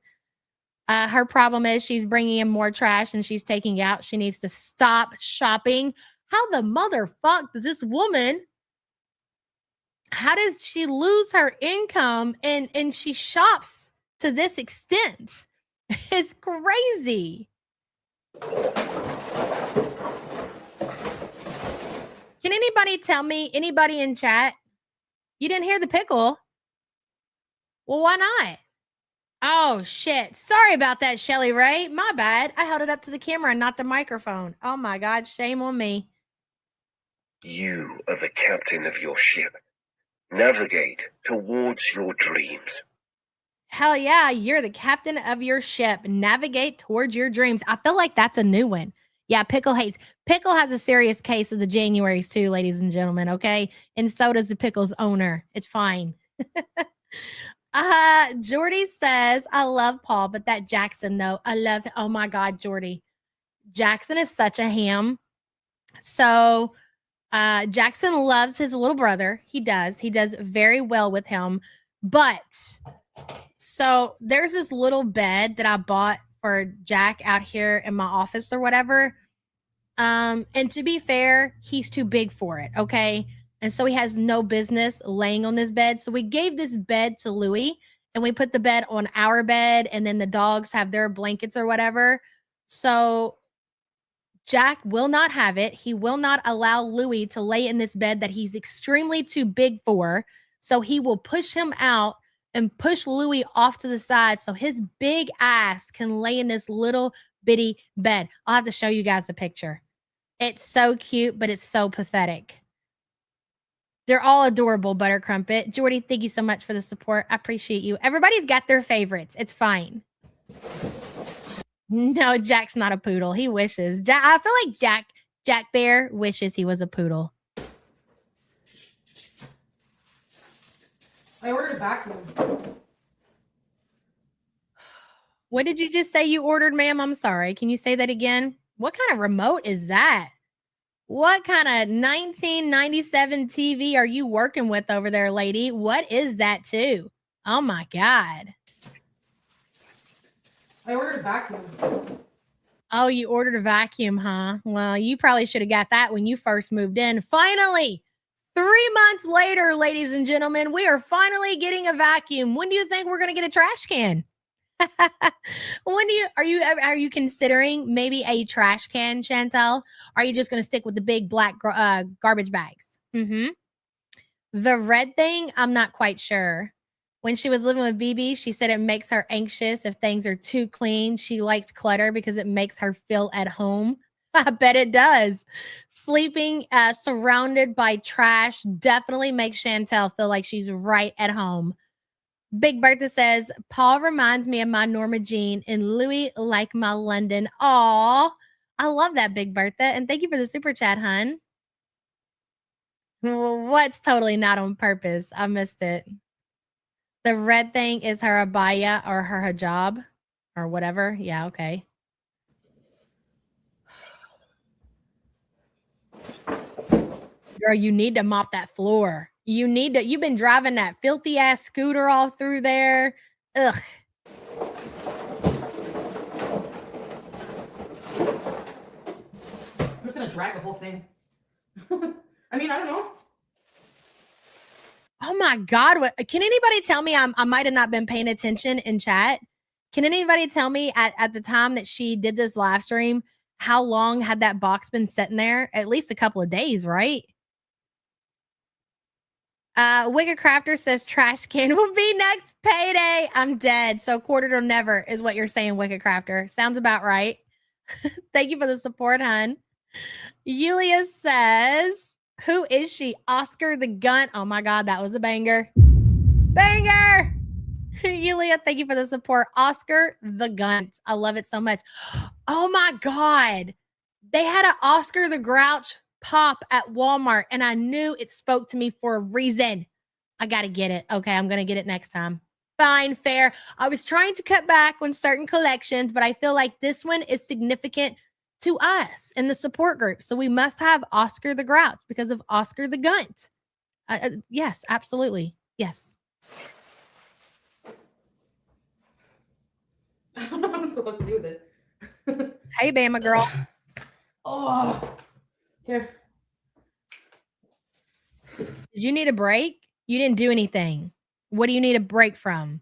Her problem is she's bringing in more trash and she's taking out. She needs to stop shopping. How the motherfuck does this woman, how does she lose her income and she shops to this extent? It's crazy. Can anybody tell me, anybody in chat, you didn't hear the pickle? Well, why not? Oh, shit. Sorry about that, Shelly Ray. My bad. I held it up to the camera and not the microphone. Oh, my God. Shame on me. You are the captain of your ship. Navigate towards your dreams. Hell yeah. You're the captain of your ship. Navigate towards your dreams. I feel like that's a new one. Yeah, Pickle hates. Pickle has a serious case of the Januaries too, ladies and gentlemen, okay? And so does the Pickle's owner. It's fine. Jordy says, I love Paul, but that Jackson, though, I love, oh my God, Jordy. Jackson is such a ham. So Jackson loves his little brother. He does very well with him. But So there's this little bed that I bought for Jack out here in my office or whatever. And to be fair, he's too big for it. Okay. And so he has no business laying on this bed. So we gave this bed to Louis and we put the bed on our bed, and then the dogs have their blankets or whatever. So Jack will not have it. He will not allow Louis to lay in this bed that he's extremely too big for. So he will push him out and push Louis off to the side so his big ass can lay in this little bitty bed. I'll have to show you guys a picture. It's so cute, but it's so pathetic. They're all adorable, Butter Crumpet. Jordy, thank you so much for the support. I appreciate you. Everybody's got their favorites. It's fine. No, Jack's not a poodle. He wishes. I feel like Jack Bear wishes he was a poodle. I ordered a vacuum. What did you just say you ordered, ma'am? I'm sorry. Can you say that again? What kind of remote is that? What kind of 1997 TV are you working with over there, lady? What is that too? Oh my God. I ordered a vacuum. Oh, you ordered a vacuum, huh? Well, you probably should have got that when you first moved in. Finally, 3 months later, ladies and gentlemen, we are finally getting a vacuum. When do you think we're going to get a trash can? When do are you considering maybe a trash can, Chantel? Are you just going to stick with the big black garbage bags? The red thing, I'm not quite sure. When she was living with BB, she said it makes her anxious if things are too clean. She likes clutter because it makes her feel at home. I bet it does. Sleeping surrounded by trash definitely makes Chantel feel like she's right at home. Big Bertha says, Paul reminds me of my Norma Jean and Louis like my London. Aw, I love that, Big Bertha. And thank you for the super chat, hun. What's totally not on purpose? I missed it. The red thing is her abaya or her hijab or whatever. Yeah, okay. Girl, you need to mop that floor. You've been driving that filthy ass scooter all through there. Ugh. I'm just gonna drag the whole thing. I mean, I don't know. Oh my God. Can anybody tell me I might have not been paying attention in chat? Can anybody tell me at the time that she did this live stream, how long had that box been sitting there? At least a couple of days, right? Wicked Crafter says trash can will be next payday. I'm dead. So quarter to never is what you're saying, Wicked Crafter. Sounds about right. Thank you for the support, hun. Yulia says, who is she? Oscar the Gunt. Oh my God, that was a banger. Banger! Yulia, thank you for the support. Oscar the Gunt. I love it so much. Oh my God. They had an Oscar the Grouch pop at Walmart, and I knew it spoke to me for a reason. I got to get it. Okay, I'm going to get it next time. Fine, fair. I was trying to cut back on certain collections, but I feel like this one is significant to us in the support group. So we must have Oscar the Grouch because of Oscar the Gunt. Yes, absolutely. Yes. I don't know what I'm supposed to do with it. Hey, Bama girl. Oh, here. Did you need a break? You didn't do anything. What do you need a break from?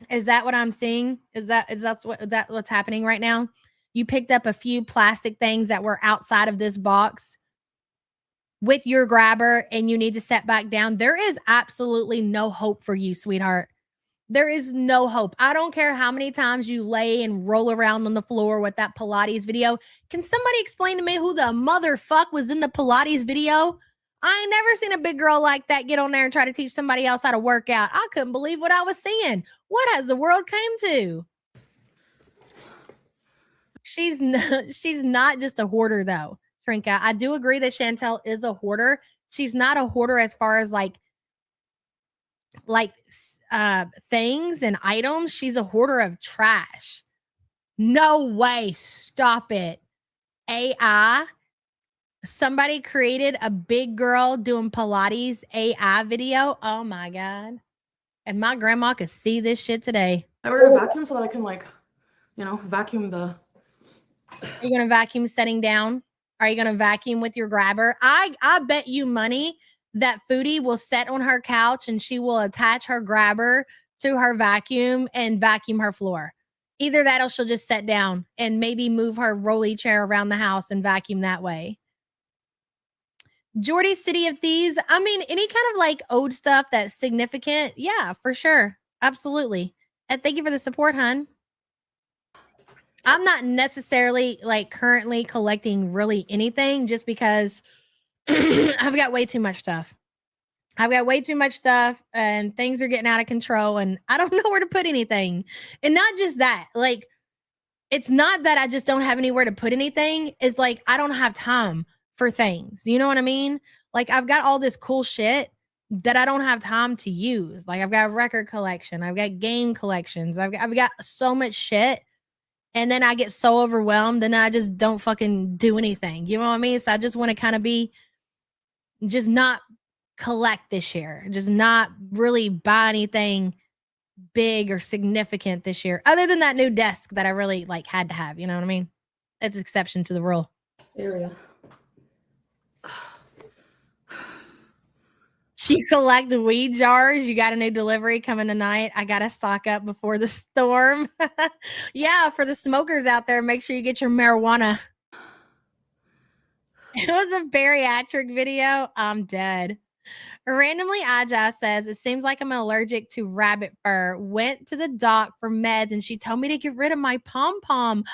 Is that what I'm seeing? Is that what's happening right now? You picked up a few plastic things that were outside of this box with your grabber and you need to set back down. There is absolutely no hope for you, sweetheart. There is no hope. I don't care how many times you lay and roll around on the floor with that Pilates video. Can somebody explain to me who the motherfuck was in the Pilates video? I ain't never seen a big girl like that get on there and try to teach somebody else how to work out. I couldn't believe what I was seeing. What has the world came to? She's not just a hoarder though, Trinka. I do agree that Chantel is a hoarder. She's not a hoarder as far as like things and items. She's a hoarder of trash. No way. Stop it. AI. Somebody created a big girl doing Pilates AI video. Oh my God. And my grandma could see this shit today. I ordered a vacuum so that I can like, vacuum the. Are you gonna vacuum sitting down? Are you gonna vacuum with your grabber? I bet you money that Foodie will sit on her couch and she will attach her grabber to her vacuum and vacuum her floor. Either that or she'll just sit down and maybe move her rolly chair around the house and vacuum that way. Jordy, City of Thieves. I mean, any kind of like old stuff that's significant. Yeah, for sure. Absolutely. And thank you for the support, hun. I'm not necessarily like currently collecting really anything just because I've got way too much stuff. I've got way too much stuff and things are getting out of control and I don't know where to put anything. And not just that, like, it's not that I just don't have anywhere to put anything. It's like, I don't have time for things. You know what I mean? Like, I've got all this cool shit that I don't have time to use. Like, I've got a record collection. I've got game collections. I've got so much shit. And then I get so overwhelmed and I just don't fucking do anything. You know what I mean? So I just want to kind of be just not collect this year, just not really buy anything big or significant this year, other than that new desk that I really like had to have. You know what I mean? That's an exception to the rule. Area. You collect the weed jars. You got a new delivery coming tonight. I got to stock up before the storm. Yeah, for the smokers out there, make sure you get your marijuana. It was a bariatric video. I'm dead. Randomly, Aja says, it seems like I'm allergic to rabbit fur. Went to the doc for meds and she told me to get rid of my pom-pom.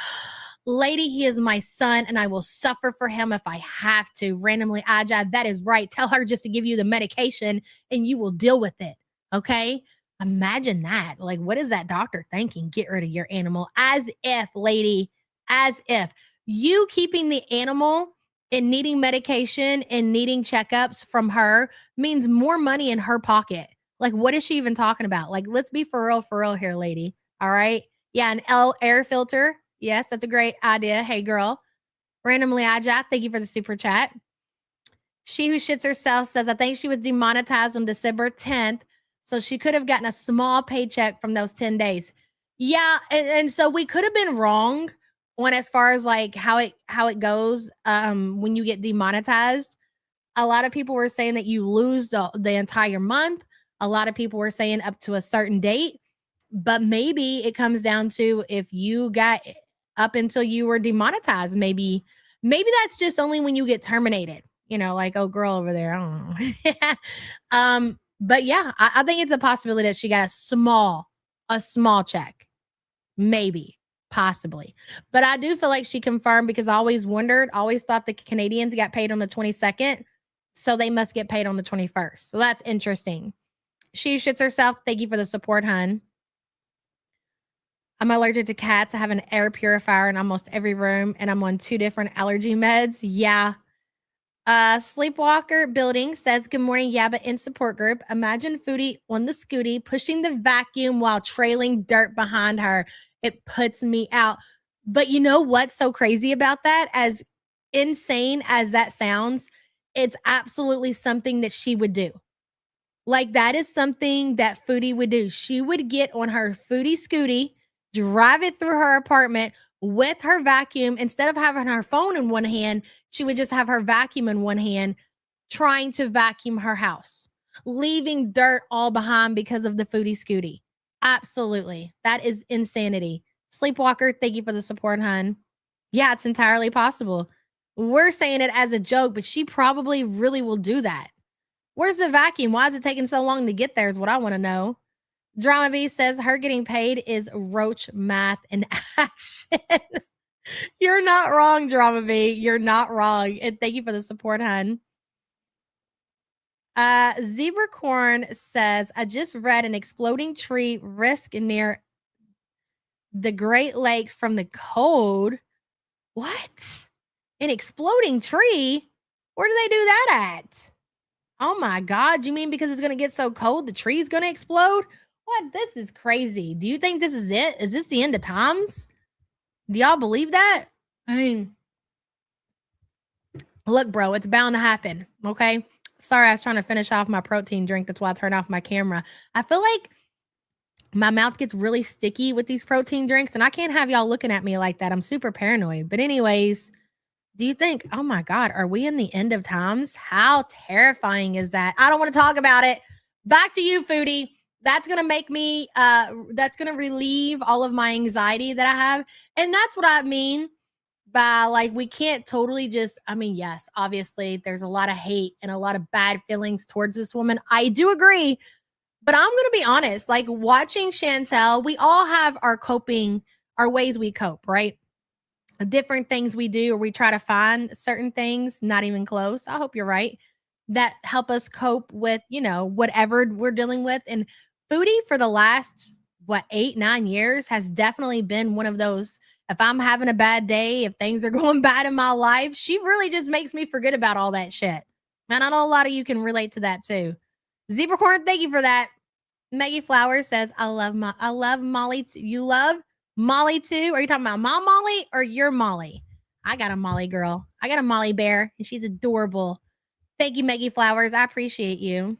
Lady, he is my son and I will suffer for him if I have to. Randomly, Aja, that is right. Tell her just to give you the medication and you will deal with it. Okay? Imagine that. Like, what is that doctor thinking? Get rid of your animal. As if, lady, as if you keeping the animal and needing medication and needing checkups from her means more money in her pocket. Like, what is she even talking about? Like, let's be for real here, lady. All right? Yeah, an air filter. Yes, that's a great idea. Hey, girl. Randomly, Ajat, thank you for the super chat. She who shits herself says, I think she was demonetized on December 10th, so she could have gotten a small paycheck from those 10 days. Yeah, and so we could have been wrong on as far as like how it goes when you get demonetized. A lot of people were saying that you lose the entire month. A lot of people were saying up to a certain date, but maybe it comes down to if you got up until you were demonetized. Maybe that's just only when you get terminated, you know, like, oh, girl over there, I don't know. But yeah, I think it's a possibility that she got a small check, maybe, possibly. But I do feel like she confirmed, because I always thought the Canadians got paid on the 22nd, so they must get paid on the 21st. So that's interesting. She shits herself. Thank you for the support, hun. I'm allergic to cats. I have an air purifier in almost every room, and I'm on 2 different allergy meds. Yeah. Sleepwalker Building says, good morning, Yabba in support group. Imagine Foodie on the scooty pushing the vacuum while trailing dirt behind her. It puts me out. But you know what's so crazy about that? As insane as that sounds, it's absolutely something that she would do. Like, that is something that Foodie would do. She would get on her Foodie scooty, drive it through her apartment with her vacuum. Instead of having her phone in one hand, she would just have her vacuum in one hand, trying to vacuum her house, leaving dirt all behind because of the Foodie scooty. Absolutely. That is insanity. Sleepwalker, thank you for the support, hun. Yeah, it's entirely possible. We're saying it as a joke, but she probably really will do that. Where's the vacuum? Why is it taking so long to get there is what I want to know. Drama V says her getting paid is roach math in action. You're not wrong, Drama V. You're not wrong. And thank you for the support, hun. Zebra Corn says, I just read an exploding tree risk near the Great Lakes from the cold. What? An exploding tree? Where do they do that at? Oh my God. You mean because it's going to get so cold, the tree's going to explode? What? This is crazy. Do you think this is it? Is this the end of times? Do y'all believe that? I mean, look, bro, it's bound to happen. Okay. Sorry, I was trying to finish off my protein drink. That's why I turned off my camera. I feel like my mouth gets really sticky with these protein drinks, and I can't have y'all looking at me like that. I'm super paranoid. But anyways, do you think, oh my God, are we in the end of times? How terrifying is that? I don't want to talk about it. Back to you, Foodie. That's going to make me, that's going to relieve all of my anxiety that I have. And that's what I mean by like, we can't totally just, I mean, yes, obviously there's a lot of hate and a lot of bad feelings towards this woman. I do agree. But I'm going to be honest, like watching Chantel, we all have our ways we cope, right? Different things we do, or we try to find certain things, not even close. I hope you're right, that help us cope with, whatever we're dealing with. And Foodie for the last, 8-9 years has definitely been one of those. If I'm having a bad day, if things are going bad in my life, she really just makes me forget about all that shit. And I know a lot of you can relate to that too. Zebracorn, thank you for that. Maggie Flowers says, I love Molly. You love Molly too? Are you talking about my Molly or your Molly? I got a Molly girl. I got a Molly bear, and she's adorable. Thank you, Maggie Flowers. I appreciate you.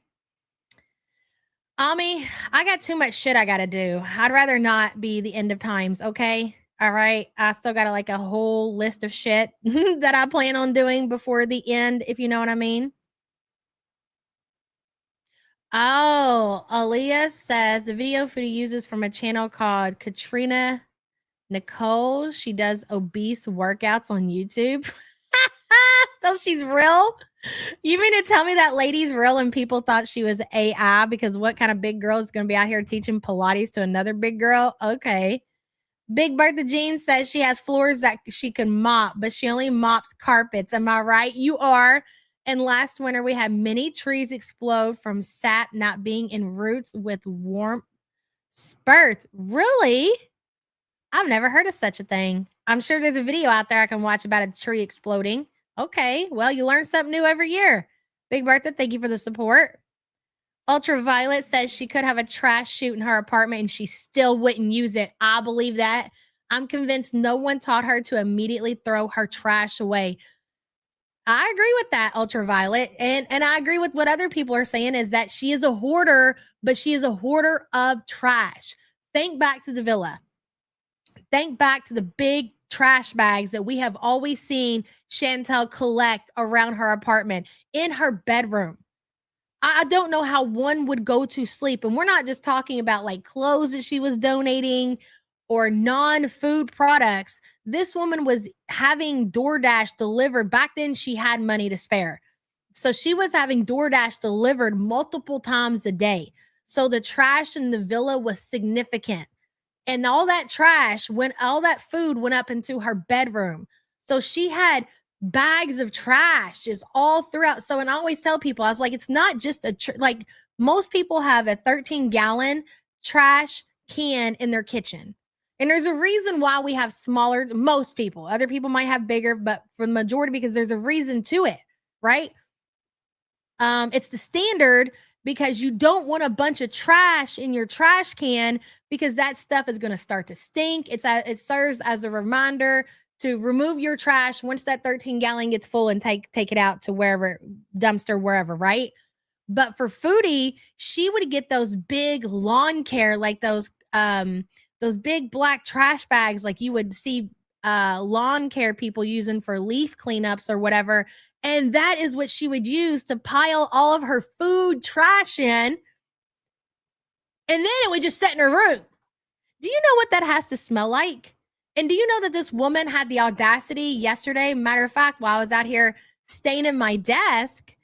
Ami, I got too much shit I got to do. I'd rather not be the end of times, okay? All right. I still got a whole list of shit that I plan on doing before the end, if you know what I mean. Oh, Aaliyah says the video Foodie uses from a channel called Katrina Nicole. She does obese workouts on YouTube. So she's real. You mean to tell me that lady's real and people thought she was AI? Because what kind of big girl is going to be out here teaching Pilates to another big girl? Okay. Big Bertha Jean says she has floors that she can mop, but she only mops carpets. Am I right? You are. And last winter, we had many trees explode from sap not being in roots with warm spurts. Really? I've never heard of such a thing. I'm sure there's a video out there I can watch about a tree exploding. Okay, well, you learn something new every year. Big Bertha, thank you for the support. Ultraviolet says she could have a trash chute in her apartment and she still wouldn't use it. I believe that. I'm convinced no one taught her to immediately throw her trash away. I agree with that, Ultraviolet. And I agree with what other people are saying is that she is a hoarder, but she is a hoarder of trash. Think back to the villa. Think back to the big trash bags that we have always seen Chantel collect around her apartment, in her bedroom. I don't know how one would go to sleep. And we're not just talking about like clothes that she was donating or non-food products. This woman was having DoorDash delivered. Back then, she had money to spare. So she was having DoorDash delivered multiple times a day. So the trash in the villa was significant. And all that all that food went up into her bedroom. So she had bags of trash just all throughout. So, and I always tell people, I was like, it's not just like most people have a 13-gallon trash can in their kitchen. And there's a reason why we have smaller, most people. Other people might have bigger, but for the majority, because there's a reason to it, right? It's the standard because you don't want a bunch of trash in your trash can because that stuff is going to start to stink. It serves as a reminder to remove your trash once that 13-gallon gets full and take it out to wherever, dumpster, wherever, right? But for Foodie, she would get those big lawn care, like those big black trash bags like you would see lawn care people using for leaf cleanups or whatever. And that is what she would use to pile all of her food trash in. And then it would just sit in her room. Do you know what that has to smell like? And do you know that this woman had the audacity yesterday? Matter of fact, while I was out here staying in my desk,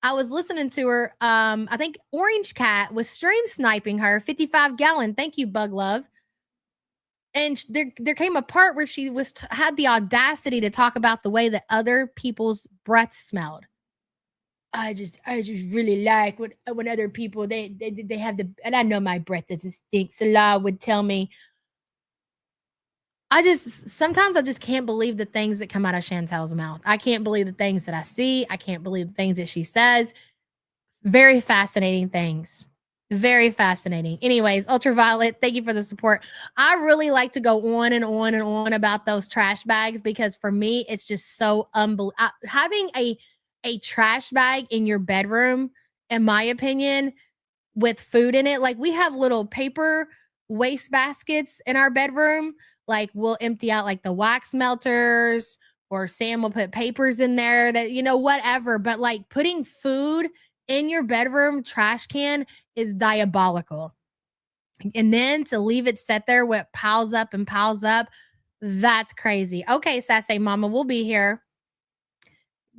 I was listening to her. I think Orange Cat was stream sniping her 55-gallon. Thank you, Bug Love. And there came a part where she had the audacity to talk about the way that other people's breath smelled. I just really like when other people they have and I know my breath doesn't stink. Salah would tell me. Sometimes I just can't believe the things that come out of Chantel's mouth. I can't believe the things that I see. I can't believe the things that she says. Very fascinating things. Very fascinating. Anyways, Ultraviolet, thank you for the support. I really like to go on and on and on about those trash bags because for me, it's just so unbelievable. Having a trash bag in your bedroom, in my opinion, with food in it, like we have little paper waste baskets in our bedroom. Like we'll empty out like the wax melters, or Sam will put papers in there that, whatever. But like putting food in your bedroom trash can is diabolical. And then to leave it set there where it piles up and piles up, that's crazy. Okay, Sassy Mama, we'll be here.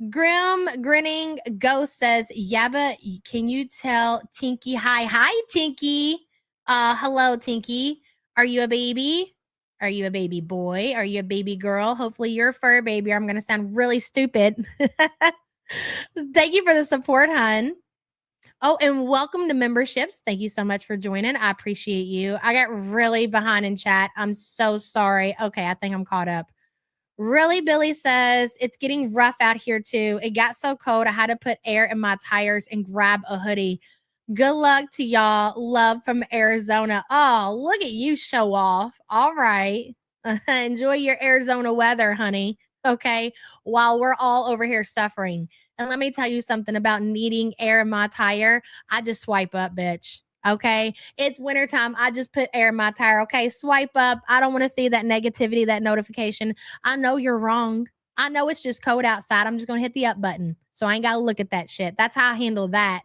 Grim Grinning Ghost says, Yabba, can you tell Tinky hi? Hi, Tinky. Hello, Tinky. Are you a baby? Are you a baby boy? Are you a baby girl? Hopefully you're a fur baby, or I'm going to sound really stupid. Thank you for the support, hun. Oh, and welcome to memberships. Thank you so much for joining. I appreciate you. I got really behind in chat. I'm so sorry. Okay, I think I'm caught up. Really, Billy says, it's getting rough out here too. It got so cold, I had to put air in my tires and grab a hoodie. Good luck to y'all. Love from Arizona. Oh, look at you show off. All right. Enjoy your Arizona weather, honey. Okay. While we're all over here suffering. And let me tell you something about needing air in my tire. I just swipe up, bitch. Okay. It's wintertime. I just put air in my tire. Okay. Swipe up. I don't want to see that negativity, that notification. I know you're wrong. I know it's just cold outside. I'm just going to hit the up button. So I ain't got to look at that shit. That's how I handle that.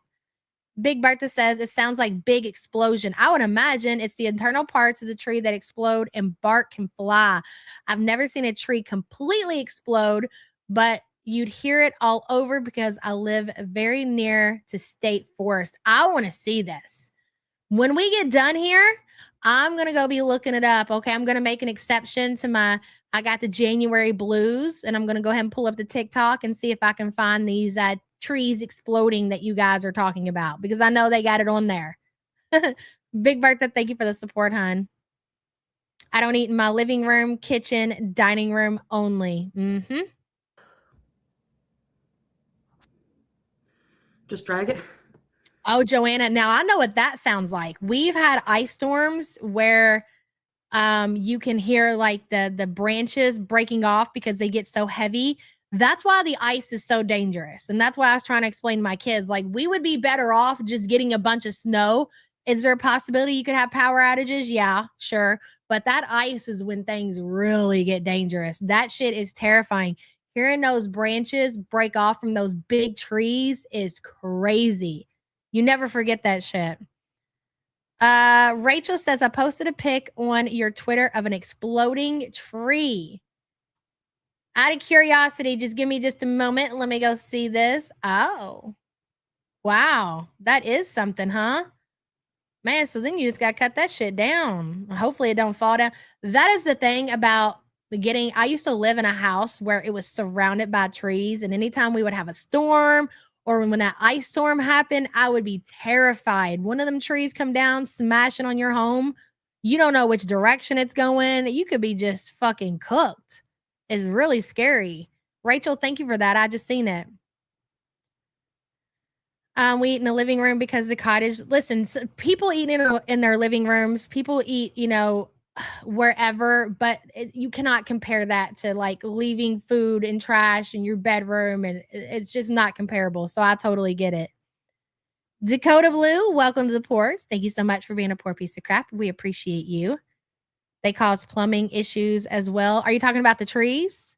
Big Bertha says, it sounds like big explosion. I would imagine it's the internal parts of the tree that explode and bark can fly. I've never seen a tree completely explode, but you'd hear it all over because I live very near to state forest. I want to see this. When we get done here, I'm going to go be looking it up. Okay. I'm going to make an exception to I got the January blues, and I'm going to go ahead and pull up the TikTok and see if I can find these trees exploding that you guys are talking about, because I know they got it on there. Big Bertha, thank you for the support, hun. I don't eat in my living room, kitchen, dining room only. Mm-hmm. Just drag it. Oh, Joanna, now I know what that sounds like. We've had ice storms where you can hear like the branches breaking off because they get so heavy. That's why the ice is so dangerous. And that's why I was trying to explain to my kids, like, we would be better off just getting a bunch of snow. Is there a possibility you could have power outages? Yeah, sure. But that ice is when things really get dangerous. That shit is terrifying. Hearing those branches break off from those big trees is crazy. You never forget that shit. Rachel says, I posted a pic on your Twitter of an exploding tree. Out of curiosity, just give me just a moment. Let me go see this. Oh, wow. That is something, huh? Man, so then you just got to cut that shit down. Hopefully it don't fall down. That is the thing about I used to live in a house where it was surrounded by trees. And anytime we would have a storm, or when that ice storm happened, I would be terrified. One of them trees come down, smashing on your home. You don't know which direction it's going. You could be just fucking cooked. It's really scary. Rachel, thank you for that. I just seen it. We eat in the living room because the cottage. Listen, people eat in their living rooms. People eat, wherever, but you cannot compare that to like leaving food and trash in your bedroom, and it's just not comparable. So I totally get it. Dakota Blue, welcome to the Poors. Thank you so much for being a poor piece of crap. We appreciate you. They cause plumbing issues as well. Are you talking about the trees?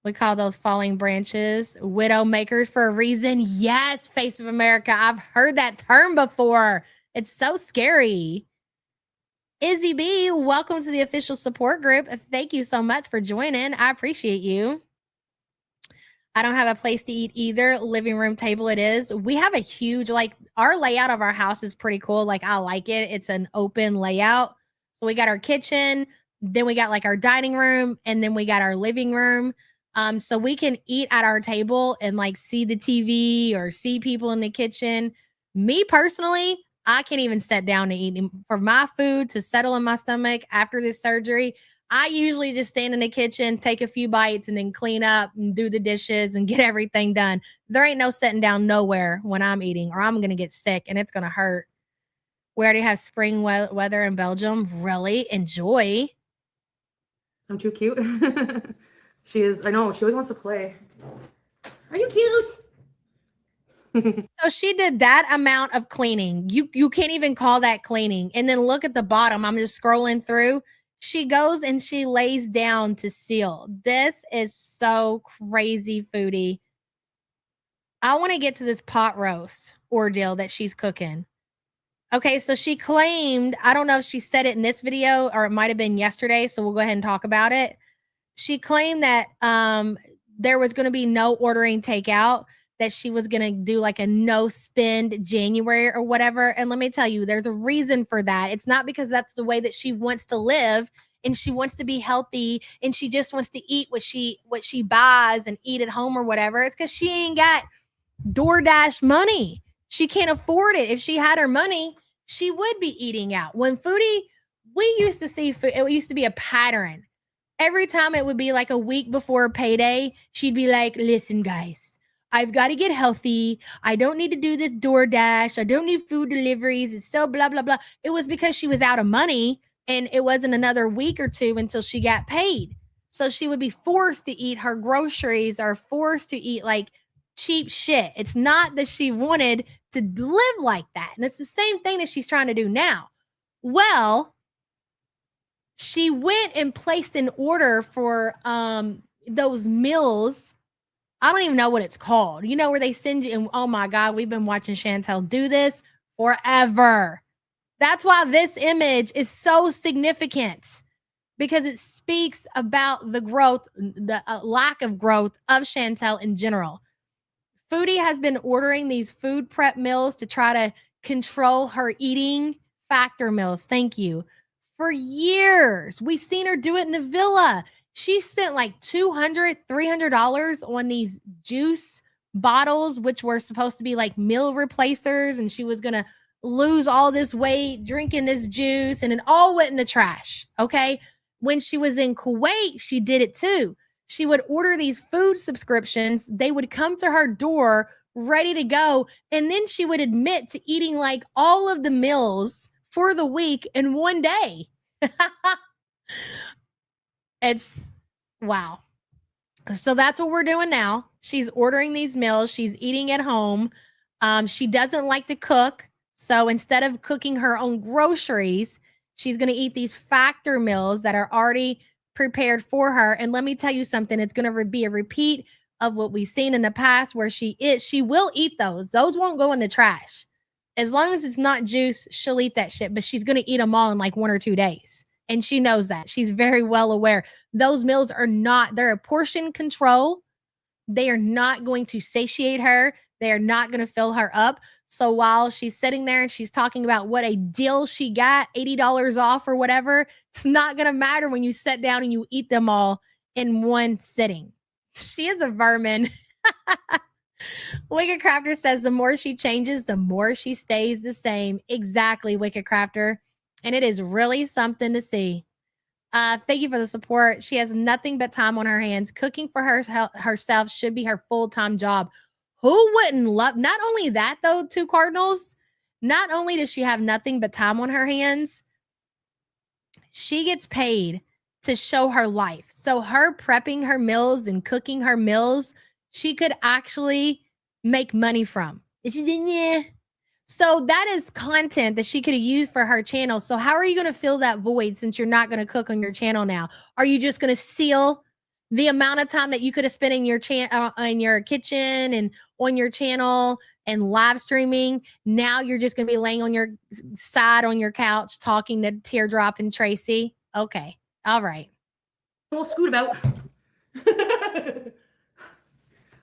We call those falling branches widow makers for a reason. Yes, Face of America. I've heard that term before. It's so scary. Izzy B, welcome to the official support group. Thank you so much for joining. I appreciate you. I don't have a place to eat either. Living room table it is. We have a huge, our layout of our house is pretty cool. Like, I like it. It's an open layout. So we got our kitchen, then we got like our dining room, and then we got our living room. So we can eat at our table and like see the TV or see people in the kitchen. Me personally, I can't even sit down to eat. For my food to settle in my stomach after this surgery, I usually just stand in the kitchen, take a few bites, and then clean up and do the dishes and get everything done. There ain't no sitting down nowhere when I'm eating, or I'm going to get sick and it's going to hurt. We already have spring weather in Belgium. Really? Enjoy. I'm too cute. She is. I know. She always wants to play. Are you cute? So she did that amount of cleaning. You can't even call that cleaning. And then look at the bottom. I'm just scrolling through. She goes and she lays down to seal. This is so crazy, Foodie. I want to get to this pot roast ordeal that she's cooking. Okay, so she claimed, I don't know if she said it in this video or it might have been yesterday, so we'll go ahead and talk about it. She claimed that there was going to be no ordering takeout, that she was going to do like a no spend January or whatever. And let me tell you, there's a reason for that. It's not because that's the way that she wants to live and she wants to be healthy and she just wants to eat what she buys and eat at home or whatever. It's because she ain't got DoorDash money. She can't afford it. If she had her money, she would be eating out. When Foodie, we used to see food, it used to be a pattern. Every time it would be like a week before payday, she'd be like, listen, guys, I've got to get healthy. I don't need to do this DoorDash. I don't need food deliveries. It's so blah, blah, blah. It was because she was out of money and it wasn't another week or two until she got paid. So she would be forced to eat her groceries or forced to eat like cheap shit. It's not that she wanted to live like that. And it's the same thing that she's trying to do now. Well, she went and placed an order for those meals. I don't even know what it's called. You know, where they send you, and oh my God, we've been watching Chantel do this forever. That's why this image is so significant, because it speaks about the growth, the lack of growth of Chantel in general. Foodie has been ordering these food prep meals to try to control her eating, factor meals. Thank you. For years. We've seen her do it in the villa. She spent like $200, $300 on these juice bottles, which were supposed to be like meal replacers. And she was going to lose all this weight drinking this juice, and it all went in the trash. Okay. When she was in Kuwait, she did it too. She would order these food subscriptions. They would come to her door ready to go. And then she would admit to eating like all of the meals for the week in one day. It's wow. So that's what we're doing now. She's ordering these meals. She's eating at home. She doesn't like to cook. So instead of cooking her own groceries, she's going to eat these factor meals that are already prepared for her. And let me tell you something, it's going to be a repeat of what we've seen in the past, where she will eat those. Those won't go in the trash. As long as it's not juice, she'll eat that shit, but she's going to eat them all in like 1 or 2 days. And she knows that. She's very well aware. Those meals they're a portion control. They are not going to satiate her. They are not going to fill her up. So while she's sitting there and she's talking about what a deal she got, $80 off or whatever, it's not going to matter when you sit down and you eat them all in one sitting. She is a vermin. Wicked Crafter says the more she changes, the more she stays the same. Exactly, Wicked Crafter. And it is really something to see. Thank you for the support. She has nothing but time on her hands. Cooking for herself should be her full-time job. Who wouldn't love? Not only that, though, Two Cardinals, not only does she have nothing but time on her hands, she gets paid to show her life. So her prepping her meals and cooking her meals, she could actually make money from. So that is content that she could have used for her channel. So how are you going to fill that void since you're not going to cook on your channel now? Are you just going to seal the amount of time that you could have spent in your in your kitchen and on your channel and live streaming? Now you're just going to be laying on your side on your couch talking to Teardrop and Tracy. Okay. All right. We'll scoot about.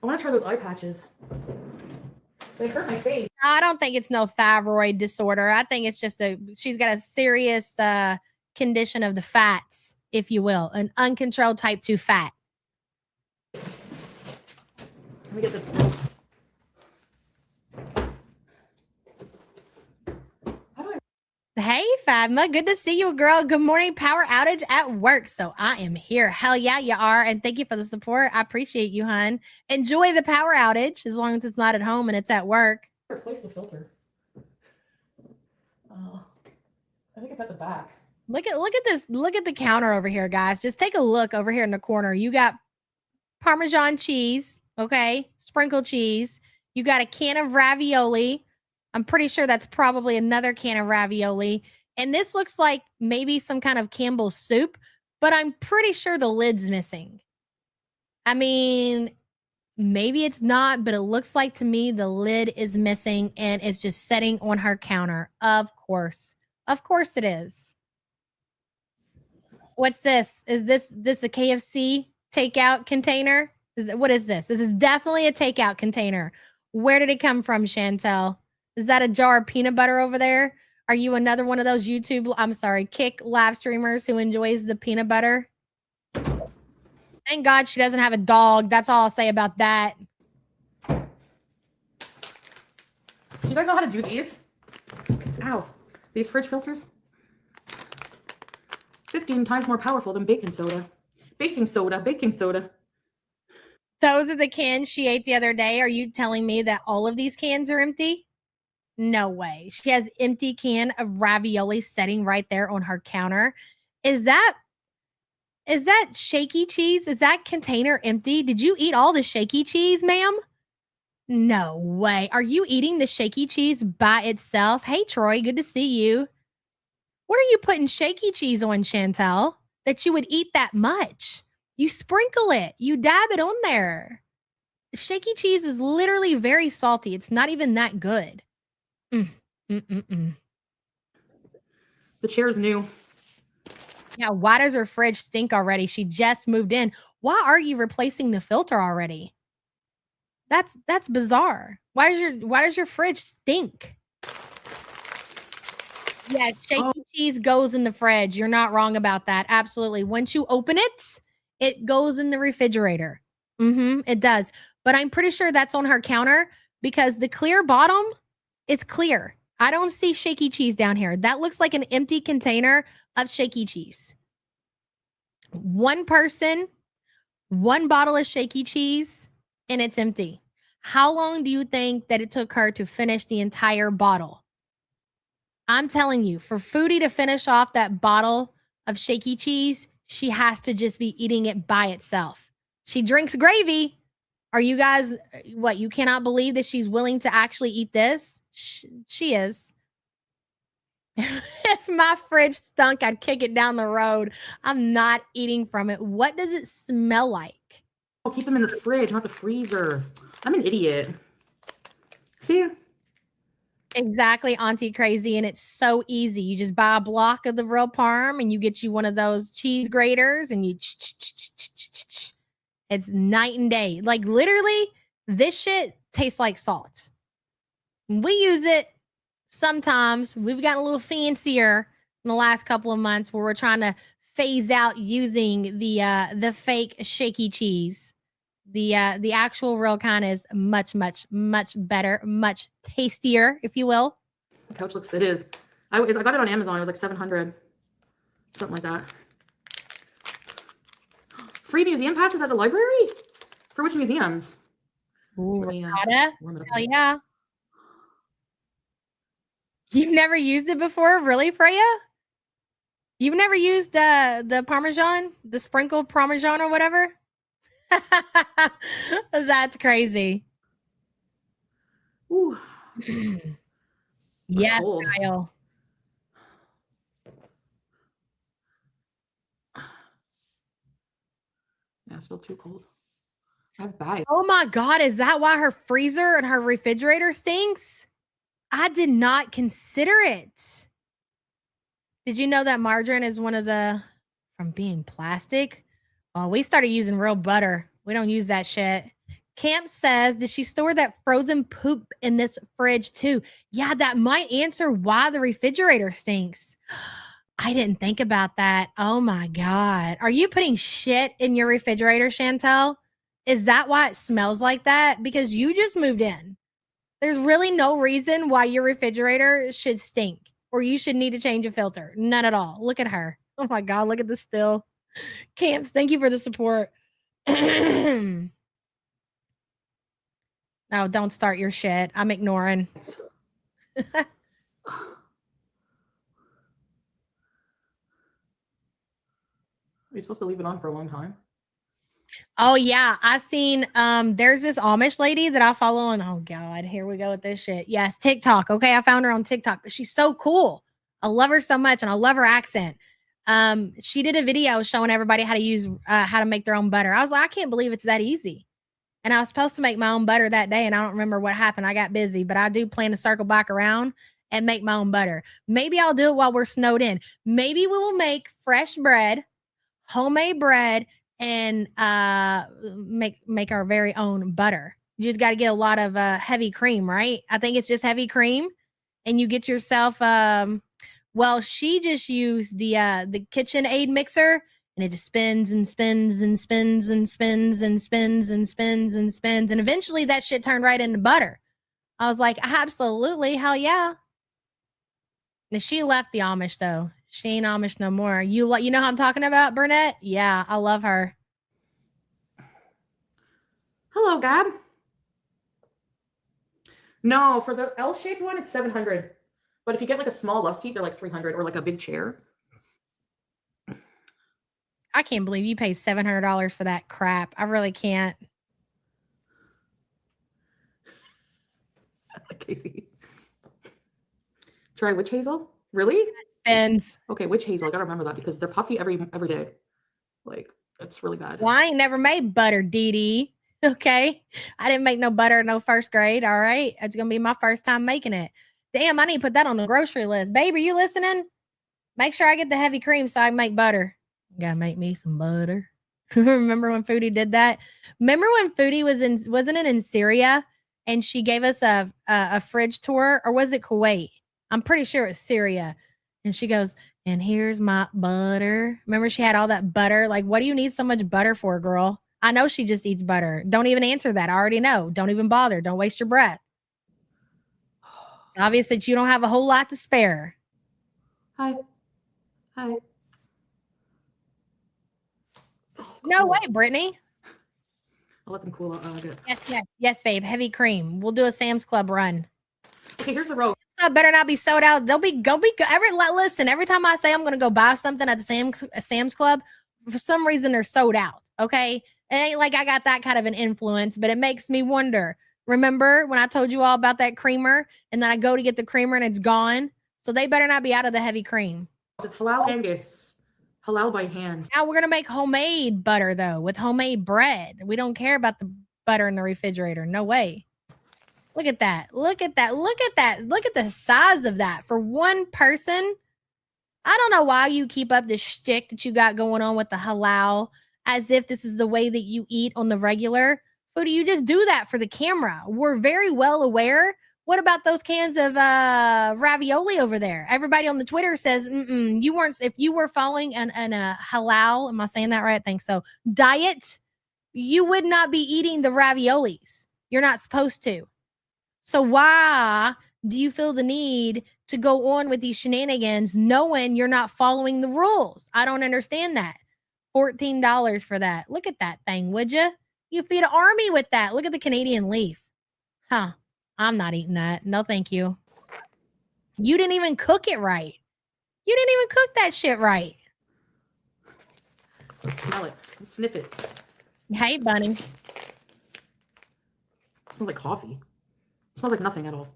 I want to try those eye patches. They hurt my face. I don't think it's no thyroid disorder. I think it's just she's got a serious condition of the fats, if you will, an uncontrolled type 2 fat. Let me get the. Hey, Fatma, good to see you, girl. Good morning, power outage at work. So I am here. Hell yeah, you are. And thank you for the support. I appreciate you, hun. Enjoy the power outage as long as it's not at home and it's at work. Replace the filter. Oh, I think it's at the back. Look at this. Look at the counter over here, guys. Just take a look over here in the corner. You got Parmesan cheese, okay? Sprinkled cheese. You got a can of ravioli. I'm pretty sure that's probably another can of ravioli. And this looks like maybe some kind of Campbell's soup, but I'm pretty sure the lid's missing. I mean, maybe it's not, but it looks like to me the lid is missing and it's just sitting on her counter. Of course. Of course it is. What's this? Is this a KFC takeout container? What is this? This is definitely a takeout container. Where did it come from, Chantel? Is that a jar of peanut butter over there? Are you another one of those Kick live streamers who enjoys the peanut butter? Thank God she doesn't have a dog. That's all I'll say about that. Do you guys know how to do these? Ow. These fridge filters? 15 times more powerful than baking soda. Baking soda. Those are the cans she ate the other day. Are you telling me that all of these cans are empty? No way. She has empty can of ravioli sitting right there on her counter. Is that shaky cheese? Is that container empty? Did you eat all the shaky cheese, ma'am? No way. Are you eating the shaky cheese by itself? Hey, Troy, good to see you. What are you putting shaky cheese on, Chantel, that you would eat that much? You sprinkle it. You dab it on there. The shaky cheese is literally very salty. It's not even that good. The chair's new. Yeah, why does her fridge stink already? She just moved in. Why are you replacing the filter already? That's bizarre. Why does your fridge stink? Yeah, shaky cheese goes in the fridge. You're not wrong about that. Absolutely. Once you open it, it goes in the refrigerator. It does. But I'm pretty sure that's on her counter because the clear bottom is clear. I don't see shaky cheese down here. That looks like an empty container of shaky cheese. One person, one bottle of shaky cheese, and it's empty. How long do you think that it took her to finish the entire bottle? I'm telling you, for Foodie to finish off that bottle of shaky cheese, she has to just be eating it by itself. She drinks gravy. Are you guys, what, you cannot believe that she's willing to actually eat this? She is. If my fridge stunk, I'd kick it down the road. I'm not eating from it. What does it smell like? Oh, keep them in the fridge, not the freezer. I'm an idiot. See? Exactly, Auntie Crazy. And it's so easy. You just buy a block of the real parm and you get you one of those cheese graters and you it's night and day. Like literally, this shit tastes like salt. We use it sometimes. We've gotten a little fancier in the last couple of months where we're trying to phase out using the fake shaky cheese. The actual real kind is much better, much tastier, if you will. The couch looks, it is. I got it on Amazon. It was like $700, something like that. Free museum passes at the library? For which museums? Ooh, Ricotta. Hell yeah. You've never used it before? Really, Freya? You've never used the Parmesan? The sprinkled Parmesan or whatever? That's crazy. Ooh. Yes, Kyle. Yeah, still too cold. I have bags. Oh my God, is that why her freezer and her refrigerator stinks? I did not consider it. Did you know that margarine is one of the, from being plastic? Oh, we started using real butter. We don't use that shit. Camp says, did she store that frozen poop in this fridge too? Yeah, that might answer why the refrigerator stinks. I didn't think about that. Oh my God. Are you putting shit in your refrigerator, Chantel? Is that why it smells like that? Because you just moved in. There's really no reason why your refrigerator should stink or you should need to change a filter. None at all. Look at her. Oh my God, look at this still. Camps, thank you for the support. No, don't start your shit. I'm ignoring. Are you supposed to leave it on for a long time? Oh yeah, I seen there's this Amish lady that I follow on, oh god, here we go with this shit. Yes, TikTok. Okay, I found her on TikTok, but she's so cool. I love her so much and I love her accent. She did a video showing everybody how to use how to make their own butter. I was like, I can't believe it's that easy. And I was supposed to make my own butter that day and I don't remember what happened. I got busy, but I do plan to circle back around and make my own butter. Maybe I'll do it while we're snowed in. Maybe we will make fresh bread, homemade bread, and make our very own butter. You just got to get a lot of heavy cream, right? I think it's just heavy cream, and you get yourself well, she just used the KitchenAid mixer, and it just spins and spins and spins and spins and spins and spins and spins, and eventually that shit turned right into butter. I was like, absolutely, hell yeah. And she left the Amish though. She ain't Amish no more. You know how I'm talking about, Burnett? Yeah, I love her. Hello, Gab. No, for the L-shaped one, it's 700. But if you get like a small love seat, they're like 300, or like a big chair. I can't believe you paid $700 for that crap. I really can't. Casey. Try witch hazel? Really? Spins. Okay, witch hazel. I gotta remember that because they're puffy every day. Like, it's really bad. Well, I ain't never made butter, Dee Dee. Okay. I didn't make no butter in no first grade. All right. It's gonna be my first time making it. Damn, I need to put that on the grocery list. Babe, are you listening? Make sure I get the heavy cream so I can make butter. Gotta make me some butter. Remember when Foodie did that? Remember when Foodie wasn't it in Syria and she gave us a fridge tour, or was it Kuwait? I'm pretty sure it's Syria. And she goes, and here's my butter. Remember she had all that butter? Like, what do you need so much butter for, girl? I know she just eats butter. Don't even answer that. I already know. Don't even bother. Don't waste your breath. It's obvious that you don't have a whole lot to spare. Hi. Hi. No way, Brittany. I'll let them cool out. Yes, babe. Heavy cream. We'll do a Sam's Club run. Okay, here's the road. Better not be sold out. Listen, every time I say I'm gonna go buy something at the Sam's Club, for some reason they're sold out. Okay. It ain't like I got that kind of an influence, but it makes me wonder. Remember when I told you all about that creamer and then I go to get the creamer and it's gone? So they better not be out of the heavy cream. It's halal Angus. Halal by hand. Now we're going to make homemade butter though, with homemade bread. We don't care about the butter in the refrigerator. No way. Look at that. Look at that. Look at that. Look at the size of that for one person. I don't know why you keep up this shtick that you got going on with the halal as if this is the way that you eat on the regular. Foodie, you just do that for the camera. We're very well aware. What about those cans of ravioli over there? Everybody on the Twitter says, you weren't, if you were following an halal, am I saying that right? I think so, diet, you would not be eating the raviolis. You're not supposed to. So why do you feel the need to go on with these shenanigans knowing you're not following the rules? I don't understand that. $14 for that. Look at that thing, would you? You feed an army with that. Look at the Canadian leaf. Huh. I'm not eating that. No, thank you. You didn't even cook it right. You didn't even cook that shit right. Let's smell it. Let's sniff it. Hey, bunny. It smells like coffee. It smells like nothing at all.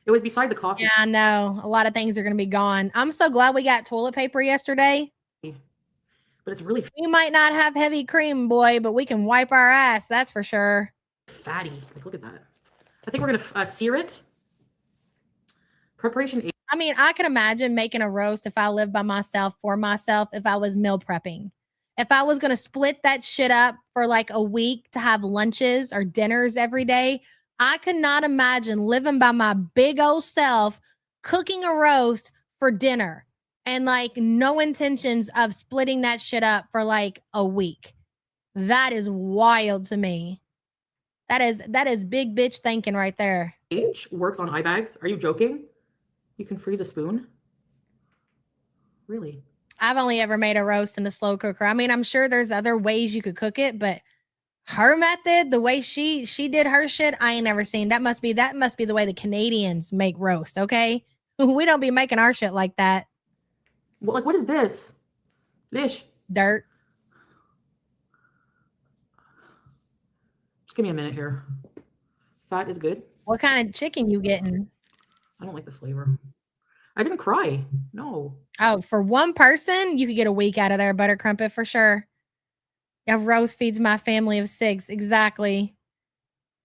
It was beside the coffee. Yeah, I know. A lot of things are going to be gone. I'm so glad we got toilet paper yesterday. But it's really We might not have heavy cream, boy, but we can wipe our ass. That's for sure. fatty. Like, look at that. I think we're going to sear it. Preparation. I mean, I can imagine making a roast if I lived by myself, for myself, if I was meal prepping. If I was going to split that shit up for like a week to have lunches or dinners every day, I could not imagine living by my big old self, cooking a roast for dinner and like no intentions of splitting that shit up for like a week. That is wild to me. That is big bitch thinking right there. Age works on eye bags. Are you joking? You can freeze a spoon? Really? I've only ever made a roast in a slow cooker. I mean, I'm sure there's other ways you could cook it, but her method, the way she did her shit, I ain't never seen. That must be the way the Canadians make roast, okay? We don't be making our shit like that. Well, like, what is this? Lish. Dirt. Just give me a minute here. Fat is good. What kind of chicken you getting? I don't like the flavor. I didn't cry. No. Oh, for one person, you could get a week out of there, Butter Crumpet, for sure. Yeah, Rose feeds my family of 6. Exactly.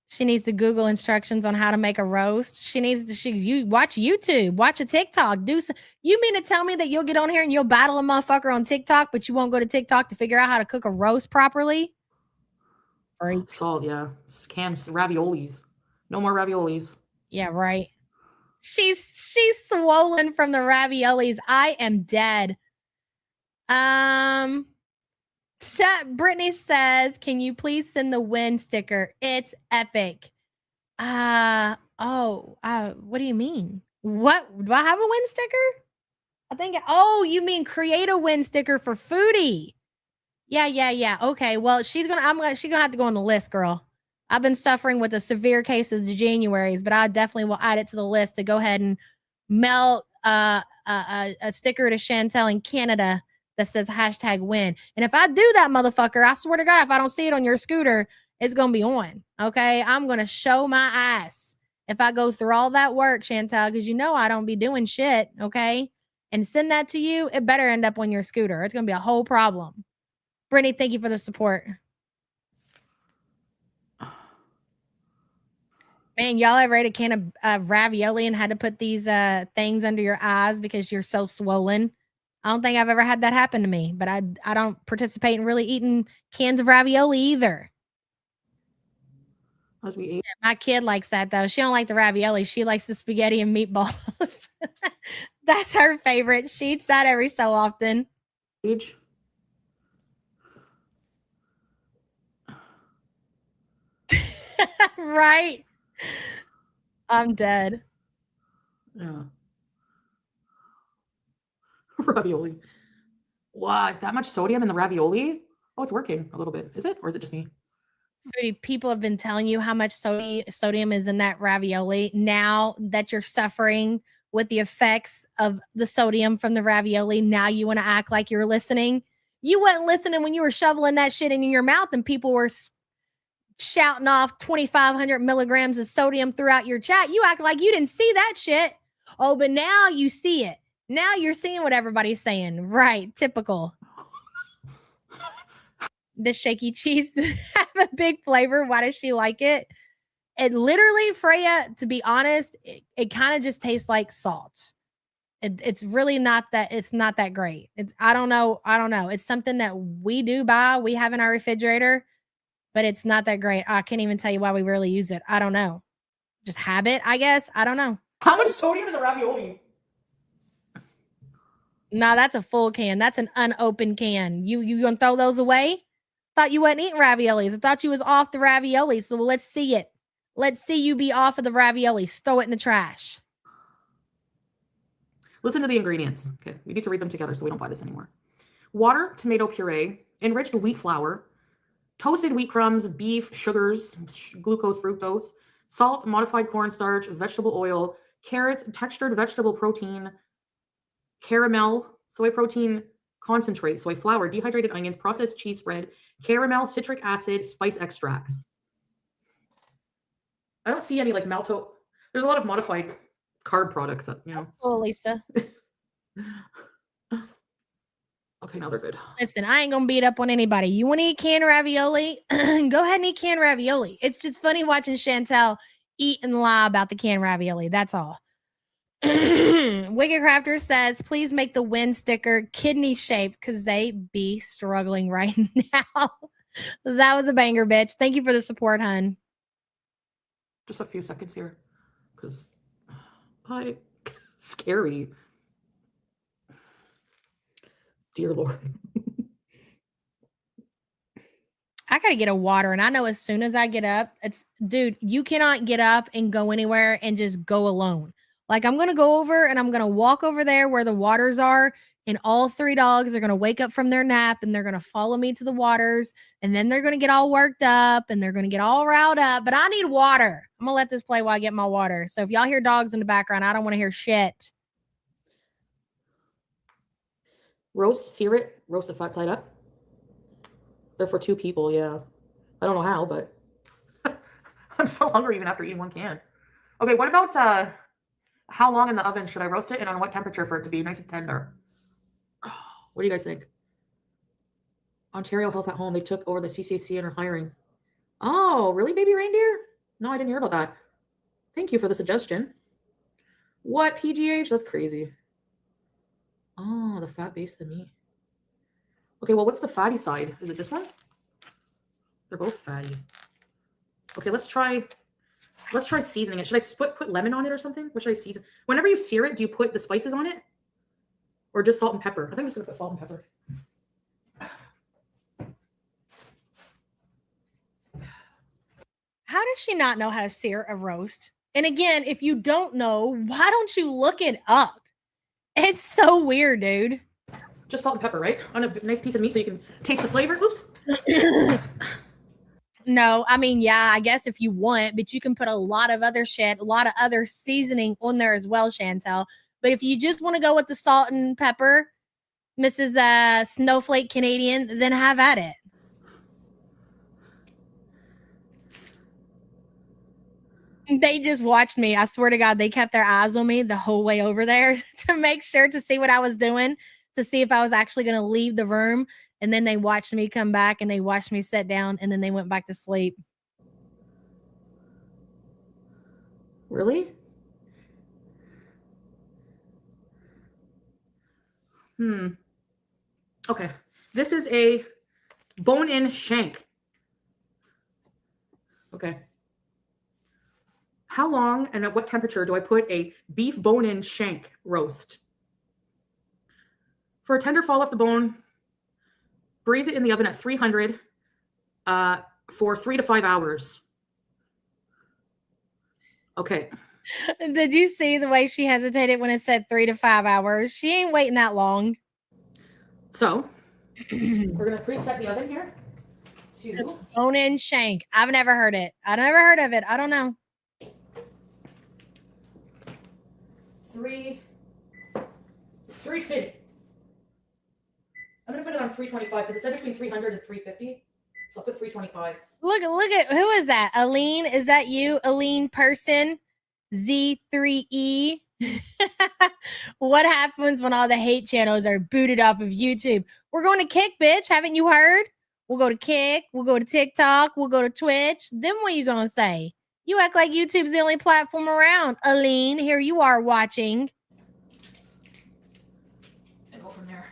She needs to Google instructions on how to make a roast. She needs to you watch YouTube, watch a TikTok. You mean to tell me that you'll get on here and you'll battle a motherfucker on TikTok, but you won't go to TikTok to figure out how to cook a roast properly? Freak. Salt, yeah. Canned raviolis. No more raviolis. Yeah, right. She's swollen from the raviolis. I am dead. Brittany says, "Can you please send the win sticker? It's epic." What do you mean? What do I have a win sticker? I think. Oh, you mean create a win sticker for Foodie? Yeah. Okay. Well, she's gonna have to go on the list, girl. I've been suffering with a severe case of the Januaries, but I definitely will add it to the list to go ahead and melt a sticker to Chantel in Canada that says #win. And if I do that, motherfucker, I swear to God, if I don't see it on your scooter, it's going to be on. Okay. I'm going to show my ass if I go through all that work, Chantel, because you know I don't be doing shit. Okay. And send that to you. It better end up on your scooter. It's going to be a whole problem. Brittany, thank you for the support. Man, y'all ever ate a can of ravioli and had to put these things under your eyes because you're so swollen? I don't think I've ever had that happen to me, but I don't participate in really eating cans of ravioli either. As we ate. My kid likes that though. She don't like the ravioli. She likes the spaghetti and meatballs. That's her favorite. She eats that every so often. Age. Right. I'm dead. Yeah. Ravioli. What? That much sodium in the ravioli? Oh, it's working a little bit. Is it? Or is it just me? Foodie, people have been telling you how much sodium is in that ravioli. Now that you're suffering with the effects of the sodium from the ravioli, now you want to act like you're listening. You weren't listening when you were shoveling that shit in your mouth and people were shouting off 2,500 milligrams of sodium throughout your chat. You act like you didn't see that shit. Oh, but now you see it. Now you're seeing what everybody's saying. Right. Typical. The shaky cheese have a big flavor. Why does she like it? It literally, Freya, to be honest, it kind of just tastes like salt. It's really not that. It's not that great. I don't know. It's something that we do buy. We have in our refrigerator, but it's not that great. I can't even tell you why we really use it. I don't know. Just habit, I guess. I don't know. How much sodium in the ravioli? No, that's a full can. That's an unopened can. You gonna throw those away? Thought you wasn't eating raviolis. I thought you was off the raviolis. So let's see it. Let's see you be off of the raviolis. Throw it in the trash. Listen to the ingredients. Okay, we need to read them together so we don't buy this anymore. Water, tomato puree, enriched wheat flour, toasted wheat crumbs, beef, sugars, glucose, fructose, salt, modified cornstarch, vegetable oil, carrots, textured vegetable protein, caramel, soy protein concentrate, soy flour, dehydrated onions, processed cheese spread, caramel, citric acid, spice extracts. I don't see any like malto. There's a lot of modified carb products that, you know. Oh, Lisa. Okay, now they're good. Listen, I ain't gonna beat up on anybody. You want to eat canned ravioli? Go ahead and eat canned ravioli. It's just funny watching Chantel eat and lie about the canned ravioli. That's all. Wicked Crafter says, please make the win sticker kidney shaped because they be struggling right now. That was a banger, bitch. Thank you for the support, hun. Just a few seconds here because scary. Dear Lord. I gotta get a water, and I know as soon as I get up, dude, you cannot get up and go anywhere and just go alone. Like, I'm gonna go over and I'm gonna walk over there where the waters are, and all 3 dogs are gonna wake up from their nap and they're gonna follow me to the waters, and then they're gonna get all worked up and they're gonna get all riled up. But I need water. I'm gonna let this play while I get my water. So if y'all hear dogs in the background, I don't want to hear shit. Sear it, roast the fat side up. They're for 2 people, yeah. I don't know how, but I'm still hungry even after eating one can. Okay, what about how long in the oven should I roast it and on what temperature for it to be nice and tender? What do you guys think? Ontario Health at Home, they took over the CCAC and are hiring. Oh, really, baby reindeer? No, I didn't hear about that. Thank you for the suggestion. What, PGH? That's crazy. Oh, the fat base of the meat. Okay, well, what's the fatty side? Is it this one? They're both fatty. Okay, let's try seasoning it. Should I put lemon on it or something? What should I season? Whenever you sear it, do you put the spices on it? Or just salt and pepper? I think I'm just going to put salt and pepper. How does she not know how to sear a roast? And again, if you don't know, why don't you look it up? It's so weird, dude. Just salt and pepper, right? On a nice piece of meat so you can taste the flavor. Oops. No, I mean, yeah, I guess if you want, but you can put a lot of other shit, a lot of other seasoning on there as well, Chantel. But if you just want to go with the salt and pepper, Mrs. Snowflake Canadian, then have at it. They just watched me. I swear to God, they kept their eyes on me the whole way over there to make sure to see what I was doing, to see if I was actually going to leave the room. And then they watched me come back and they watched me sit down and then they went back to sleep. Really? Okay. This is a bone-in shank. Okay. How long and at what temperature do I put a beef bone-in shank roast? For a tender fall off the bone, braise it in the oven at 300 for 3 to 5 hours. Okay. Did you see the way she hesitated when it said 3 to 5 hours? She ain't waiting that long. So we're going to preset the oven here to bone-in shank. I've never heard it. I've never heard of it. I don't know. 350. I'm going to put it on 325 because it said between 300 and 350. So I'll put 325. Look at who is that? Aline? Is that you, Aline Person? Z3E? What happens when all the hate channels are booted off of YouTube? We're going to Kick, bitch. Haven't you heard? We'll go to Kick. We'll go to TikTok. We'll go to Twitch. Then what are you going to say? You act like YouTube's the only platform around. Aline, here you are watching. And go from there.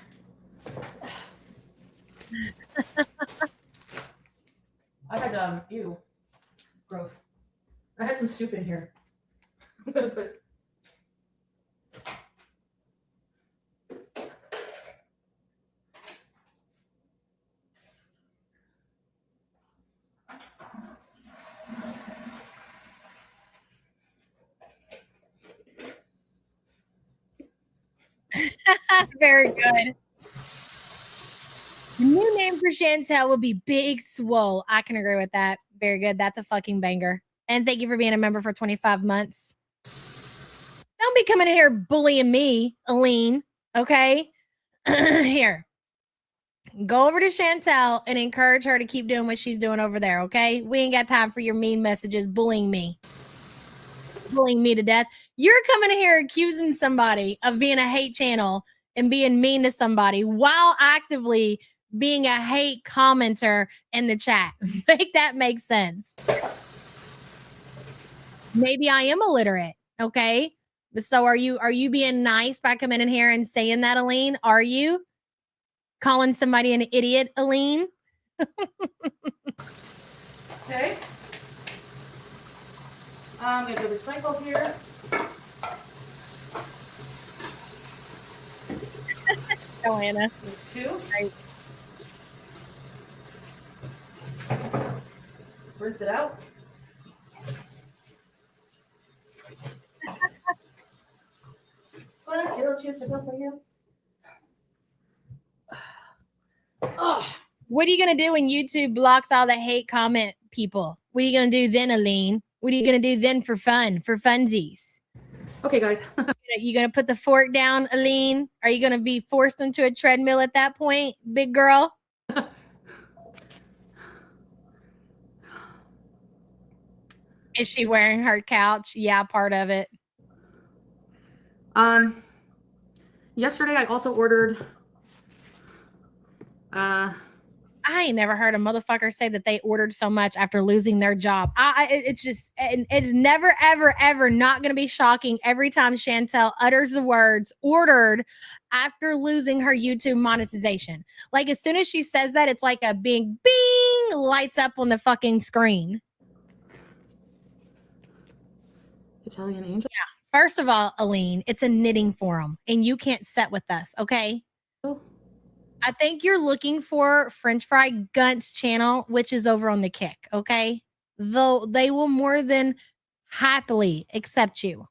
I had, ew. Gross. I had some soup in here. I'm going to put Very good. The new name for Chantel will be Big Swole. I can agree with that. Very good. That's a fucking banger. And thank you for being a member for 25 months. Don't be coming in here bullying me, Aline. Okay? Here. Go over to Chantel and encourage her to keep doing what she's doing over there, okay? We ain't got time for your mean messages bullying me. Bullying me to death. You're coming in here accusing somebody of being a hate channel and being mean to somebody while actively being a hate commenter in the chat. Make that make sense. Maybe I am illiterate, okay? So are you being nice by coming in here and saying that, Aline? Are you calling somebody an idiot, Aline? okay. We have the recycle here. Joanna. There's two. Right. Rinse it out. What else? You'll choose to go for you. What are you going to do when YouTube blocks all the hate comment people? What are you going to do then, Aline? What are you going to do then for fun, for funsies? Okay, guys. You going to put the fork down, Aline? Are you going to be forced into a treadmill at that point, big girl? Is she wearing her couch? Yeah, part of it. Yesterday I also ordered I ain't never heard a motherfucker say that they ordered so much after losing their job. It's just, and it's never, ever, ever not going to be shocking every time Chantel utters the words ordered after losing her YouTube monetization. Like, as soon as she says that, it's like a big bing lights up on the fucking screen. Italian Angel. First of all, Aline, it's a knitting forum and you can't set with us, okay? Oh. I think you're looking for French Fry Gunt's channel, which is over on the Kick, okay? Though they will more than happily accept you.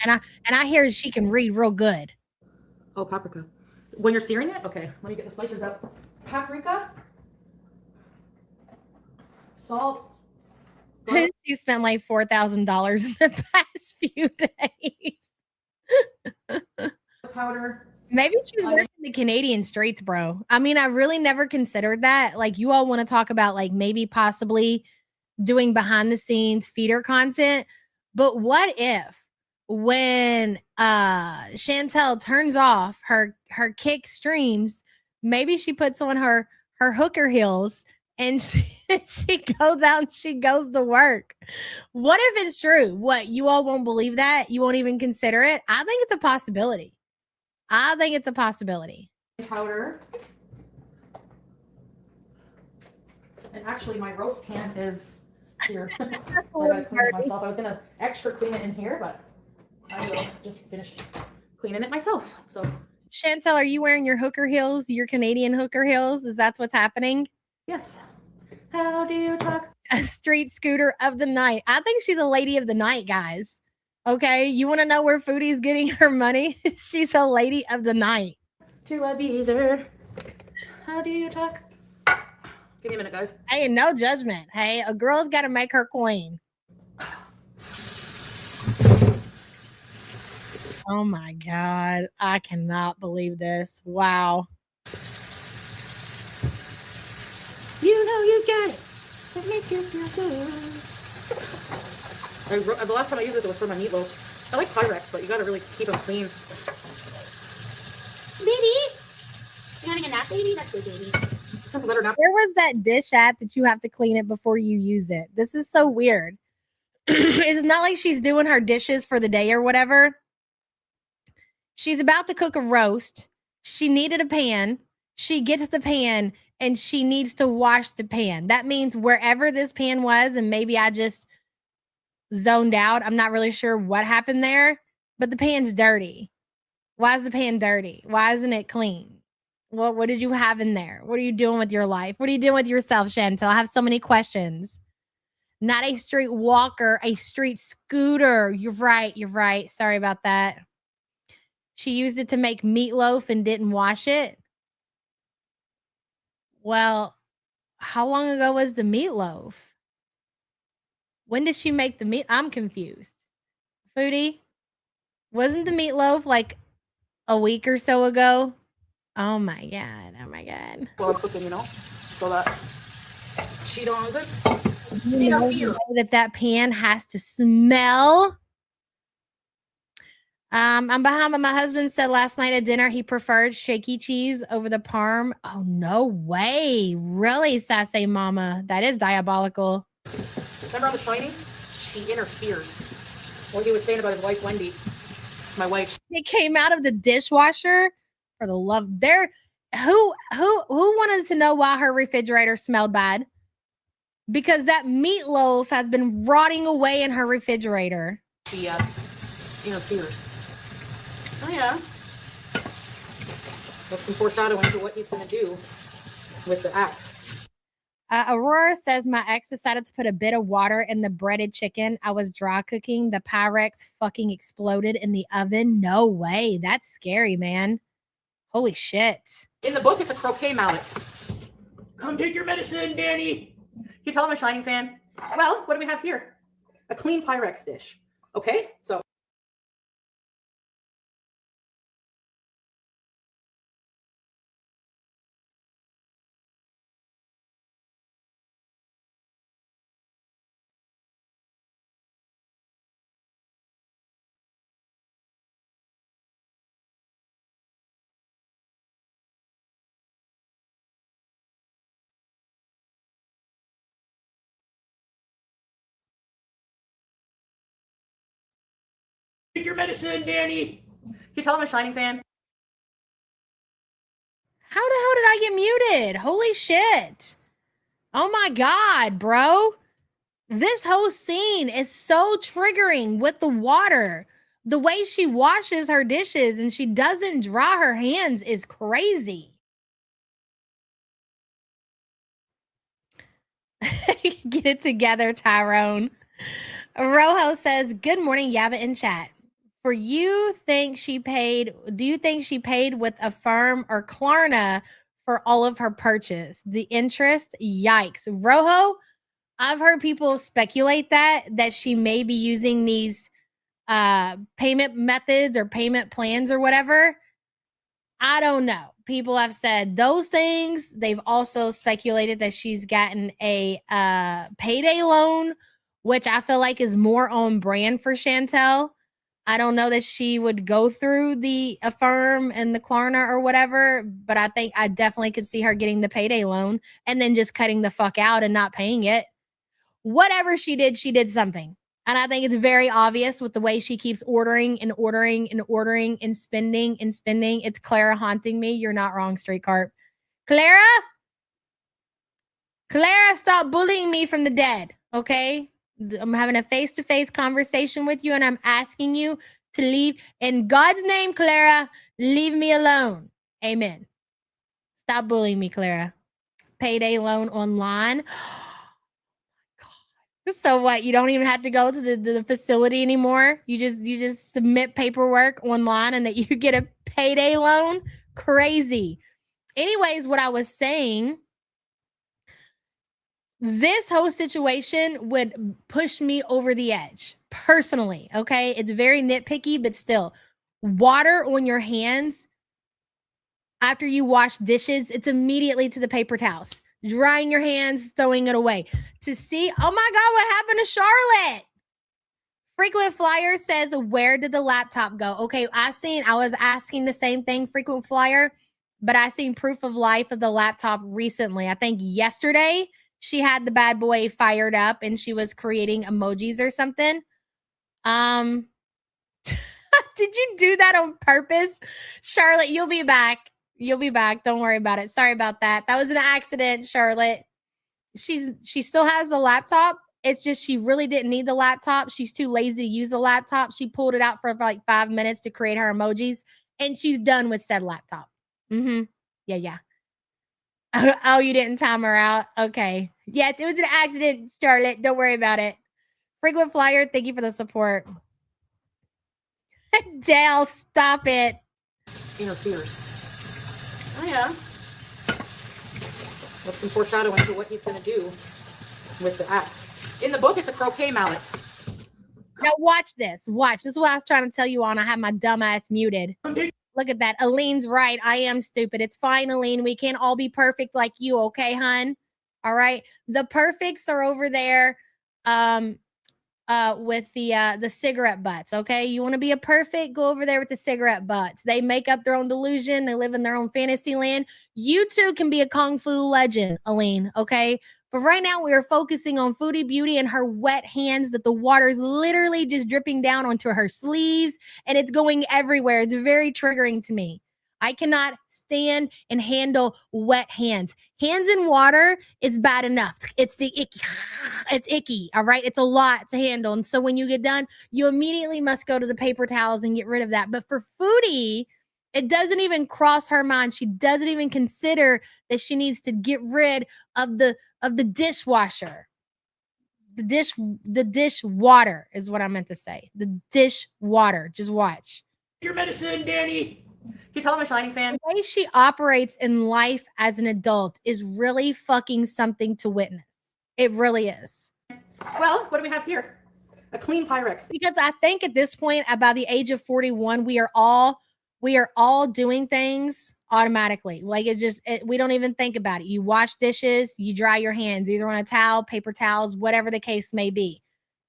And I hear she can read real good. Oh, paprika. When you're searing it? Okay, let me get the slices up. Paprika. Salt. She spent like $4,000 in the past few days. Powder. Maybe she's working the Canadian streets, bro. I mean, I really never considered that. Like, you all want to talk about like maybe possibly doing behind the scenes feeder content. But what if when Chantel turns off her Kick streams, maybe she puts on her hooker heels and she goes out and she goes to work. What if it's true? What, you all won't believe that? You won't even consider it? I think it's a possibility. I think it's a possibility. Powder. And actually, my roast pan is here. So I gotta clean it myself. I was gonna extra clean it in here, but I will just finish cleaning it myself. So, Chantel, are you wearing your hooker heels, your Canadian hooker heels? Is that what's happening? yes. How do you talk? A street scooter of the night. I think she's a lady of the night, guys. Okay, you want to know where Foodie's getting her money? She's a lady of the night. To a Beezer. How do you talk? Give me a minute, guys. Hey, no judgment. Hey, a girl's got to make her coin. Oh my God. I cannot believe this. Wow. You know you get it. It makes you feel good. The last time I used this, it was for my meatloaf. I like Pyrex, but you gotta really keep them clean. Baby, you want to get a nap, baby? That's good, baby. Let her nap. Where was that dish at that you have to clean it before you use it? This is so weird. It's not like she's doing her dishes for the day or whatever. She's about to cook a roast. She needed a pan. She gets the pan and she needs to wash the pan. That means wherever this pan was, and maybe I just zoned out. I'm not really sure what happened there, but the pan's dirty. Why is the pan dirty? Why isn't it clean? What did you have in there? What are you doing with your life? What are you doing with yourself, Chantel? I have so many questions. Not a street walker, a street scooter. You're right. You're right. Sorry about that. She used it to make meatloaf and didn't wash it. Well, how long ago was the meatloaf? When did she make the meat? I'm confused. Foodie, wasn't the meatloaf like a week or so ago? Oh my God. Oh my God. While I'm cooking, you know, so that she don't good. You know that pan has to smell. I'm behind, but my husband said last night at dinner he preferred shaky cheese over the parm. Oh, no way. Really, Sassy Mama? That is diabolical. Remember on The Shining? She interferes. What he was saying about his wife, Wendy. My wife. It came out of the dishwasher. For the love there. Who wanted to know why her refrigerator smelled bad? Because that meatloaf has been rotting away in her refrigerator. She interferes. Oh yeah. That's some foreshadowing to what he's gonna do with the axe. Aurora says my ex decided to put a bit of water in the breaded chicken I was dry cooking. The Pyrex fucking exploded in the oven. No way. That's scary, man. Holy shit. In the book, it's a croquet mallet. Come take your medicine, Danny. You tell I'm a Shining fan. Well, what do we have here? A clean Pyrex dish. Okay, so Take your medicine, Danny. Can you tell I'm a Shining fan? How the hell did I get muted? Holy shit. Oh my God, bro. This whole scene is so triggering with the water. The way she washes her dishes and she doesn't dry her hands is crazy. Get it together, Tyrone. Rojo says, good morning, Yava in chat. Do you think she paid with Affirm or Klarna for all of her purchase? The interest? Yikes. Rojo, I've heard people speculate that she may be using these payment methods or payment plans or whatever. I don't know. People have said those things. They've also speculated that she's gotten a payday loan, which I feel like is more on brand for Chantel. I don't know that she would go through the Affirm and the Klarna or whatever, but I think I definitely could see her getting the payday loan and then just cutting the fuck out and not paying it. Whatever she did something. And I think it's very obvious with the way she keeps ordering and ordering and ordering and spending and spending. It's Clara haunting me. You're not wrong, Straight Carp. Clara, stop bullying me from the dead, okay? I'm having a face-to-face conversation with you and I'm asking you to leave. In God's name, Clara, leave me alone. Amen. Stop bullying me, Clara. Payday loan online. So what? You don't even have to go to the facility anymore. You just submit paperwork online and that you get a payday loan. Crazy. Anyways, what I was saying, this whole situation would push me over the edge personally. Okay. It's very nitpicky, but still, water on your hands after you wash dishes, it's immediately to the paper towels. Drying your hands, throwing it away. To see, oh my God, what happened to Charlotte? Frequent Flyer says, where did the laptop go? Okay, I was asking the same thing, Frequent Flyer, but I seen proof of life of the laptop recently. I think yesterday she had the bad boy fired up and she was creating emojis or something. Did you do that on purpose? Charlotte, you'll be back. You'll be back. Don't worry about it. Sorry about that. That was an accident, Charlotte. She still has the laptop. It's just she really didn't need the laptop. She's too lazy to use the laptop. She pulled it out for like 5 minutes to create her emojis, and she's done with said laptop. Yeah. Oh, you didn't time her out? Okay. Yes, it was an accident, Charlotte. Don't worry about it. Frequent Flyer, thank you for the support. Dale, stop it. Interferes. Oh, yeah. That's some foreshadowing to what he's going to do with the axe. In the book, it's a croquet mallet. Now watch this. Watch. This is what I was trying to tell you on. I have my dumb ass muted. Look at that. Aleen's right. I am stupid. It's fine, Aleen. We can't all be perfect like you, okay, hun? All right. The perfects are over there. With the cigarette butts. Okay, you want to be a perfect, go over there with the cigarette butts. They make up their own delusion. They live in their own fantasy land. You too can be a kung fu legend, Aleen. Okay, but right now we are focusing on Foodie Beauty and her wet hands that the water is literally just dripping down onto her sleeves and it's going everywhere. It's very triggering to me. I cannot stand and handle wet hands. Hands in water is bad enough. It's icky. All right. It's a lot to handle. And so when you get done, you immediately must go to the paper towels and get rid of that. But for Foodie, it doesn't even cross her mind. She doesn't even consider that she needs to get rid of the dishwasher. The dish water is what I meant to say. The dish water. Just watch. Your medicine, Danny. Can you tell I'm a Shining fan? The way she operates in life as an adult is really fucking something to witness. It really is. Well, what do we have here? A clean Pyrex. Because I think at this point, about the age of 41, we are all doing things automatically. Like we don't even think about it. You wash dishes, you dry your hands, either on a towel, paper towels, whatever the case may be.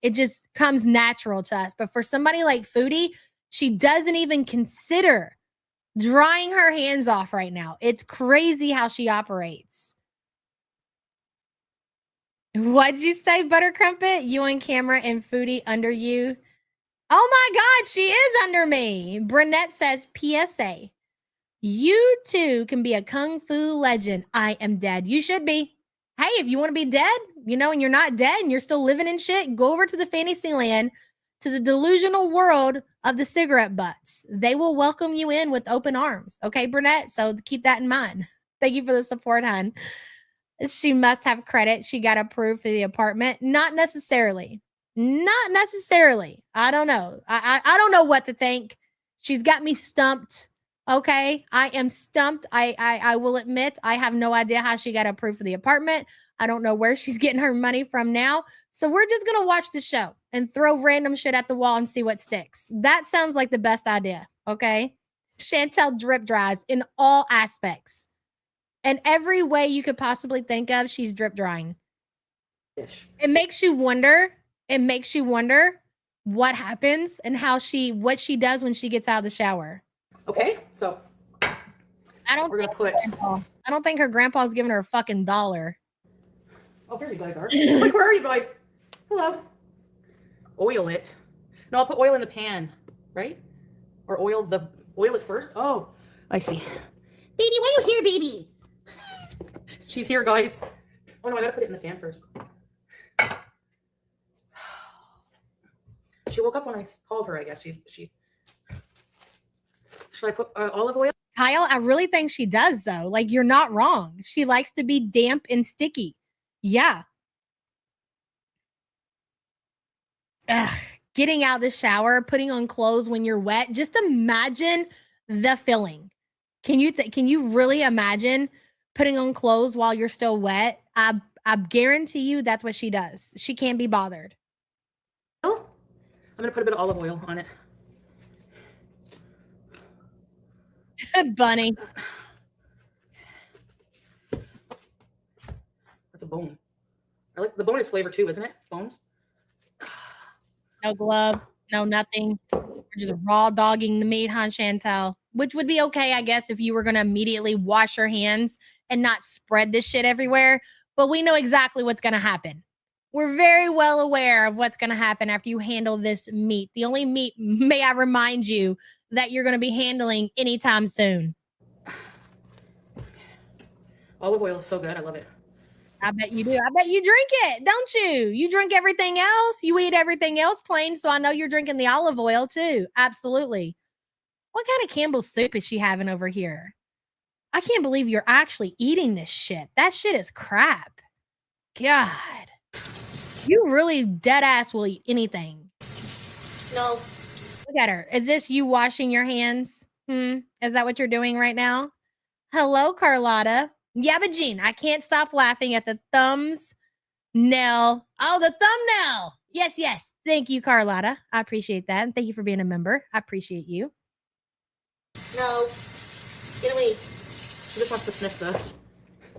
It just comes natural to us. But for somebody like Foodie, she doesn't even consider drying her hands off right now. It's crazy how she operates. What'd you say, Butter Crumpet? You and Camera and Foodie under you. Oh my God, she is under me. Brunette says, PSA, you too can be a kung fu legend. I am dead. You should be. Hey, if you want to be dead, you know, and you're not dead and you're still living in shit, go over to the fantasy land, to the delusional world of the cigarette butts. They will welcome you in with open arms. Okay, Brunette? So keep that in mind. Thank you for the support, hon. She must have credit. She got approved for the apartment. Not necessarily. Not necessarily. I don't know. I don't know what to think. She's got me stumped. Okay. I am stumped. I will admit I have no idea how she got approved for the apartment. I don't know where she's getting her money from now. So we're just gonna watch the show and throw random shit at the wall and see what sticks. That sounds like the best idea. Okay. Chantel drip dries in all aspects. And every way you could possibly think of, she's drip drying. It makes you wonder. It makes you wonder what happens and what she does when she gets out of the shower. Okay, so I don't we're gonna put. I don't think her grandpa's giving her a fucking dollar. Oh, here you guys are. Like, where are you guys? Hello. Oil it. No, I'll put oil in the pan, right? Or oil it first. Oh, I see. Baby, why are you here, baby? She's here, guys. Oh no, I gotta put it in the fan first. She woke up when I called her, I guess. She should I put olive oil? Kyle, I really think she does though. Like, you're not wrong. She likes to be damp and sticky. Yeah. Ugh. Getting out of the shower, putting on clothes when you're wet. Just imagine the feeling. Can you really imagine putting on clothes while you're still wet? I guarantee you that's what she does. She can't be bothered. Oh, I'm gonna put a bit of olive oil on it. Bunny. That's a bone. I like the bone is flavor too, isn't it? Bones. No glove, no nothing. We're just raw dogging the meat, huh, Chantel? Which would be okay, I guess, if you were gonna immediately wash your hands and not spread this shit everywhere. But we know exactly what's gonna happen. We're very well aware of what's gonna happen after you handle this meat. The only meat, may I remind you, that you're gonna be handling anytime soon. Olive oil is so good. I love it. I bet you do. I bet you drink it, don't you? You drink everything else. You eat everything else plain. So I know you're drinking the olive oil too. Absolutely. What kind of Campbell's soup is she having over here? I can't believe you're actually eating this shit. That shit is crap. God. You really dead ass will eat anything. No. Look at her. Is this you washing your hands? Is that what you're doing right now? Hello, Carlotta. Yeah, but Jean, I can't stop laughing at the thumbs nail. Oh, the thumbnail. Yes, yes. Thank you, Carlotta. I appreciate that. And thank you for being a member. I appreciate you. No. Get away. She just wants to sniff the.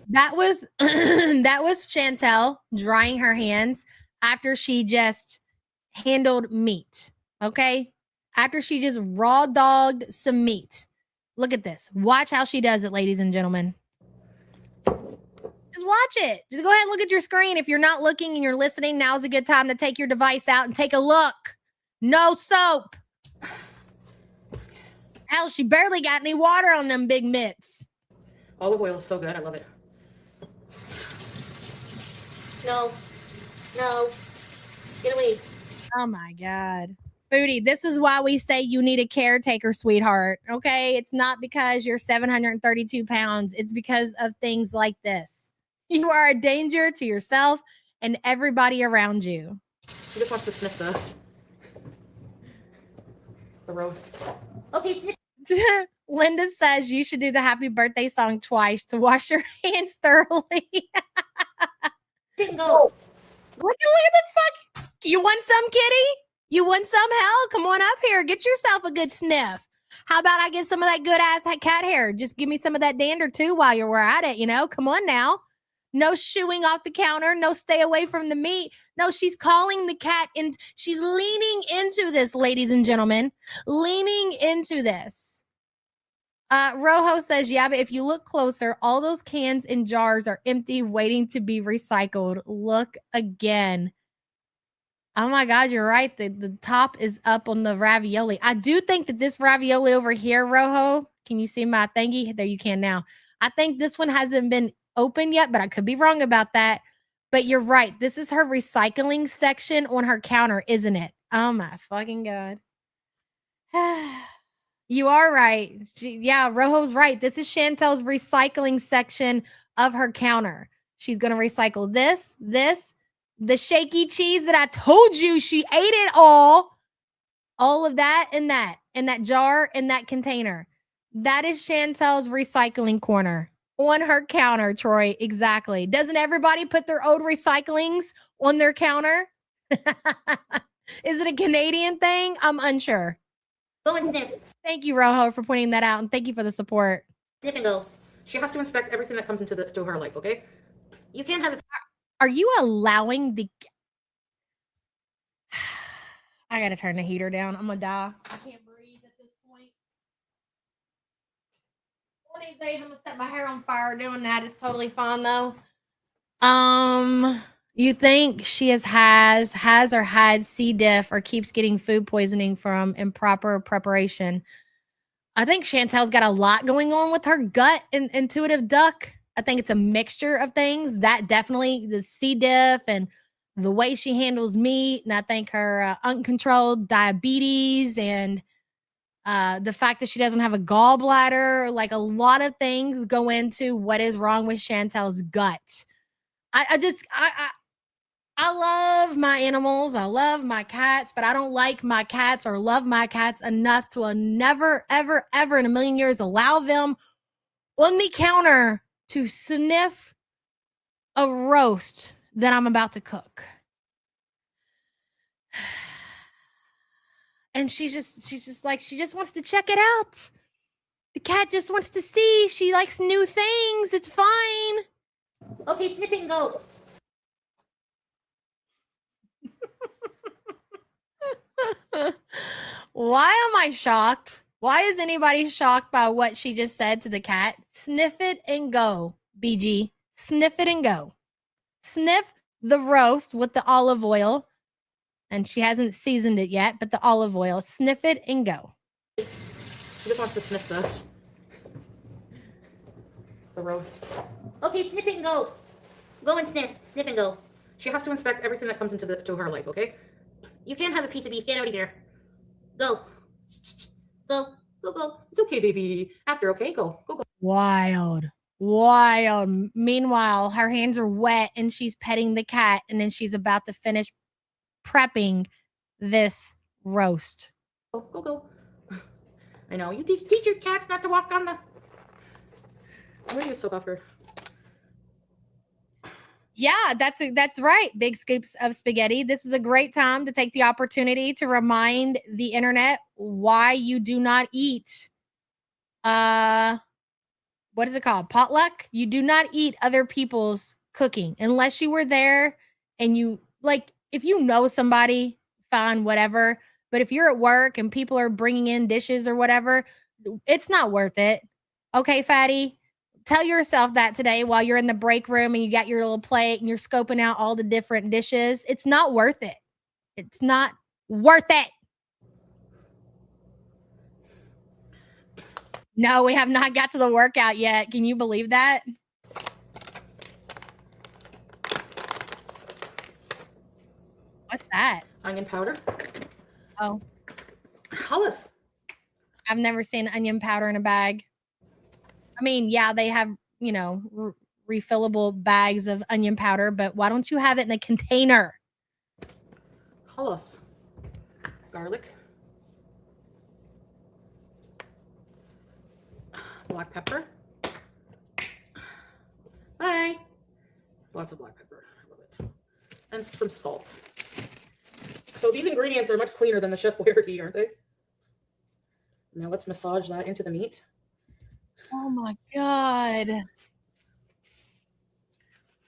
That was that was Chantel drying her hands after she just handled meat. Okay? After she just raw dogged some meat. Look at this. Watch how she does it, ladies and gentlemen. Just watch it. Just go ahead and look at your screen. If you're not looking and you're listening, now's a good time to take your device out and take a look. No soap. Hell, she barely got any water on them big mitts. Olive oil is so good. I love it. No. No. Get away. Oh my God. Foodie, this is why we say you need a caretaker, sweetheart. Okay? It's not because you're 732 pounds. It's because of things like this. You are a danger to yourself and everybody around you. She just wants to sniff the roast. Okay, sniff. Linda says you should do the happy birthday song twice to wash your hands thoroughly. Didn't go. Look at the fuck. You want some, kitty? You want some? Hell, come on up here. Get yourself a good sniff. How about I get some of that good ass cat hair? Just give me some of that dander too while we're at it, you know? Come on now. No shooing off the counter. No stay away from the meat. No, she's calling the cat and she's leaning into this, ladies and gentlemen. Leaning into this. Rojo says, yeah, but if you look closer, all those cans and jars are empty, waiting to be recycled. Look again. Oh my God, you're right. The top is up on the ravioli. I do think that this ravioli over here, Rojo, can you see my thingy? There you can now. I think this one hasn't been open yet, but I could be wrong about that. But you're right. This is her recycling section on her counter, isn't it? Oh my fucking God. You are right. Yeah, Rojo's right. This is Chantel's recycling section of her counter. She's going to recycle this, the shaky cheese that I told you she ate it all of that in that jar, in that container. That is Chantel's recycling corner on her counter, Troy. Exactly. Doesn't everybody put their old recyclings on their counter? Is it a Canadian thing? I'm unsure. Go and sniff. Thank you, Rojo, for pointing that out, and thank you for the support. Sniff and go. She has to inspect everything that comes into her life, okay? You can't have it. Are you allowing the... I gotta turn the heater down. I'm gonna die. I can't breathe at this point. One of these days, I'm gonna set my hair on fire doing that. It's totally fine, though. You think she has or had C. diff or keeps getting food poisoning from improper preparation? I think Chantel's got a lot going on with her gut and intuitive duck. I think it's a mixture of things. That definitely, the C. diff and the way she handles meat, and I think her uncontrolled diabetes and the fact that she doesn't have a gallbladder, like a lot of things go into what is wrong with Chantel's gut. I love my animals. I love my cats, but I don't like my cats or love my cats enough to never, ever, ever in a million years allow them on the counter to sniff a roast that I'm about to cook. And she just wants to check it out. The cat just wants to see. She likes new things. It's fine. Okay, sniff it and go. Why am I shocked? Why is anybody shocked by what she just said to the cat? Sniff it and go, BG. Sniff it and go. Sniff the roast with the olive oil. And she hasn't seasoned it yet, but the olive oil. Sniff it and go. She just wants to sniff the roast. Okay, sniff it and go. Go and sniff. Sniff and go. She has to inspect everything that comes into her life, okay? You can't have a piece of beef. Get out of here. Go. Go. Go, go. It's okay, baby. After, okay? Go. Go, go. Wild. Meanwhile, her hands are wet and she's petting the cat, and then she's about to finish prepping this roast. Go, go, go. I know. You teach your cats not to walk on the... I'm gonna get soap after. Yeah, that's right. Big scoops of spaghetti. This is a great time to take the opportunity to remind the internet why you do not eat what is it called? Potluck. You do not eat other people's cooking unless you were there and you like, if you know somebody, fine, whatever. But if you're at work and people are bringing in dishes or whatever, it's not worth it. Okay, fatty? Tell yourself that today while you're in the break room and you got your little plate and you're scoping out all the different dishes. It's not worth it. It's not worth it. No, we have not got to the workout yet. Can you believe that? What's that? Onion powder. Oh, Hollis. I've never seen onion powder in a bag. I mean, yeah, they have, you know, refillable bags of onion powder, but why don't you have it in a container? Hollis. Garlic. Black pepper. Bye. Lots of black pepper. I love it. And some salt. So these ingredients are much cleaner than the Chef Boyardee, aren't they? Now let's massage that into the meat. Oh my God.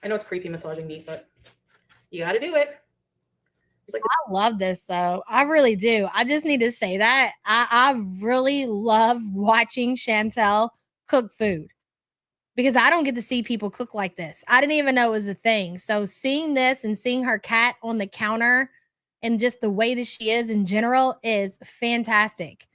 I know it's creepy massaging meat, but you got to do it. Like I love this though. I really do. I just need to say that. I really love watching Chantel cook food because I don't get to see people cook like this. I didn't even know it was a thing. So seeing this and seeing her cat on the counter and just the way that she is in general is fantastic.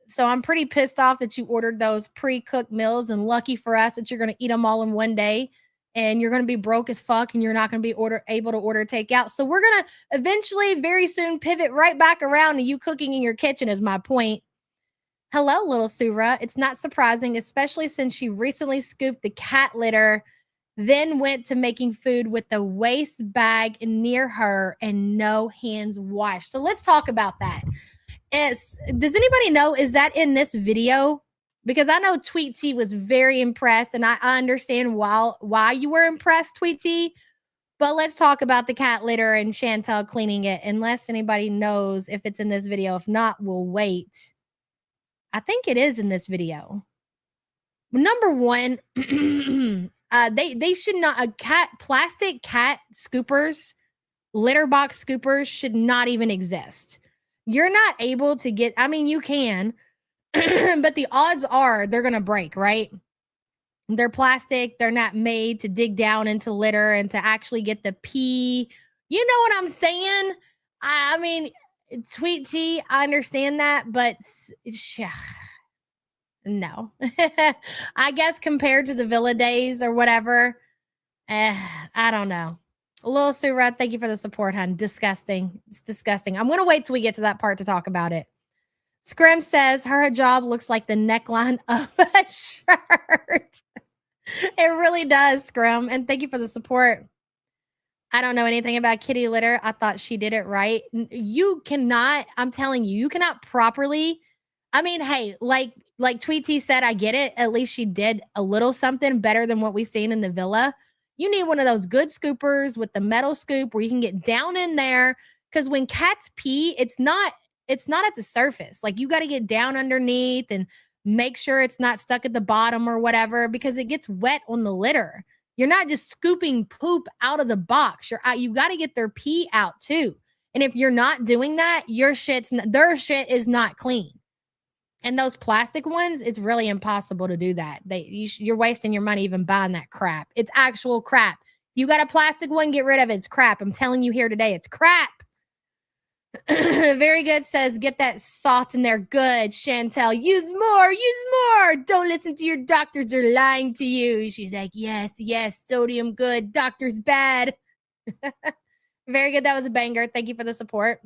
So I'm pretty pissed off that you ordered those pre-cooked meals, and lucky for us that you're going to eat them all in one day, and you're going to be broke as fuck, and you're not going to be able to order takeout. So we're going to eventually very soon pivot right back around to you cooking in your kitchen is my point. Hello, little Sura. It's not surprising, especially since she recently scooped the cat litter, then went to making food with the waste bag near her and no hands washed. So let's talk about that. Does anybody know, is that in this video? Because I know Tweet T was very impressed, and I understand why you were impressed, Tweet T. But let's talk about the cat litter and Chantel cleaning it, unless anybody knows if it's in this video. If not, we'll wait. I think it is in this video. Number one, they should not, plastic cat scoopers, litter box scoopers should not even exist. You're not able to get, I mean, you can, but the odds are they're going to break, right? They're plastic. They're not made to dig down into litter and to actually get the pee. You know what I'm saying? I mean, Tweet T, I understand that, but no. I guess compared to the Villa days or whatever, I don't know. Lil Surah, thank you for the support, hun. Disgusting. It's disgusting. I'm going to wait till we get to that part to talk about it. Scrim says her hijab looks like the neckline of a shirt. It really does, Scrim. And thank you for the support. I don't know anything about kitty litter. I thought she did it right. You cannot, I'm telling you, you cannot properly. I mean, hey, like Tweet T said, I get it. At least she did a little something better than what we've seen in the Villa. You need one of those good scoopers with the metal scoop where you can get down in there. Because when cats pee, it's not at the surface. Like, you got to get down underneath and make sure it's not stuck at the bottom or whatever, because it gets wet on the litter. You're not just scooping poop out of the box. You got to get their pee out too. And if you're not doing that, their shit is not clean. And those plastic ones, it's really impossible to do that. You're wasting your money even buying that crap. It's actual crap. You got a plastic one, get rid of it. It's crap. I'm telling you here today, it's crap. Very good says, get that salt in there. Good, Chantel. Use more. Don't listen to your doctors. They're lying to you. She's like, yes, sodium good. Doctor's bad. Very good. That was a banger. Thank you for the support.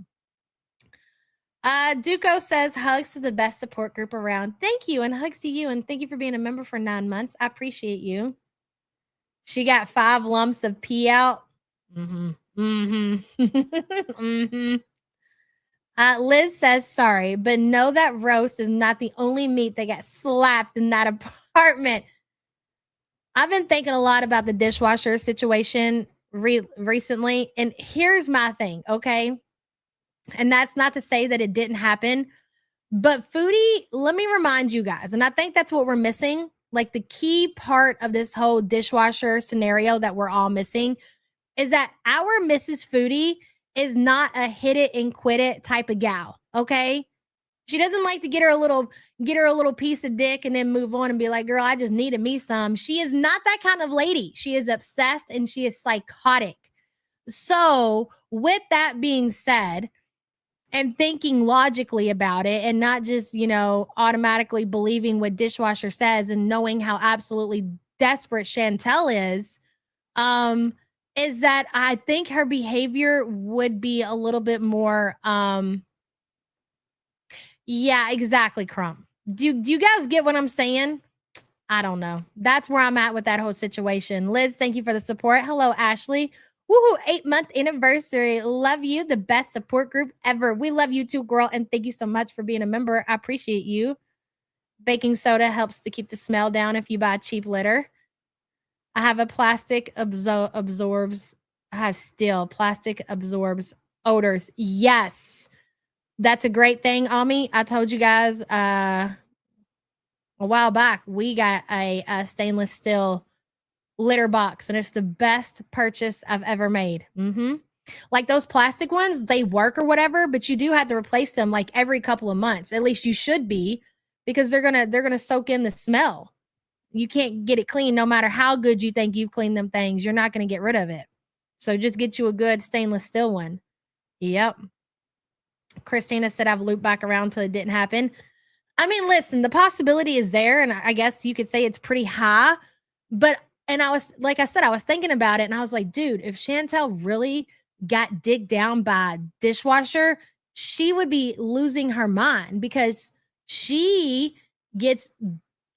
Duco says, hugs to the best support group around. Thank you, and hugs to you, and thank you for being a member for 9 months. I appreciate you. She got 5 lumps of pee out. Liz says, sorry, but know that roast is not the only meat that got slapped in that apartment. I've been thinking a lot about the dishwasher situation recently, and here's my thing, okay? And that's not to say that it didn't happen, but Foodie, let me remind you guys, and I think that's what we're missing. Like, the key part of this whole dishwasher scenario that we're all missing is that our Mrs. Foodie is not a hit it and quit it type of gal, okay? She doesn't like to get her a little piece of dick and then move on and be like, girl, I just needed me some. She is not that kind of lady. She is obsessed and she is psychotic. So with that being said, and thinking logically about it and not just, automatically believing what dishwasher says and knowing how absolutely desperate Chantel is that I think her behavior would be a little bit more, yeah, exactly, Crumb. Do you guys get what I'm saying? I don't know. That's where I'm at with that whole situation. Liz, thank you for the support. Hello, Ashley. Woohoo, 8-month anniversary. Love you. The best support group ever. We love you too, girl. And thank you so much for being a member. I appreciate you. Baking soda helps to keep the smell down if you buy cheap litter. I have a plastic absorbs. I have steel. Plastic absorbs odors. Yes. That's a great thing, Ami. I told you guys a while back, we got a stainless steel litter box, and it's the best purchase I've ever made. Like those plastic ones, they work or whatever, but you do have to replace them like every couple of months. At least you should be, because they're gonna soak in the smell. You can't get it clean no matter how good you think you've cleaned them things. You're not gonna get rid of it. So just get you a good stainless steel one. Yep. Christina said I've looped back around till it didn't happen. I mean, listen, the possibility is there, and I guess you could say it's pretty high. But and I was like I said, I was thinking about it, and I was like, dude, if Chantel really got digged down by a dishwasher, she would be losing her mind because she gets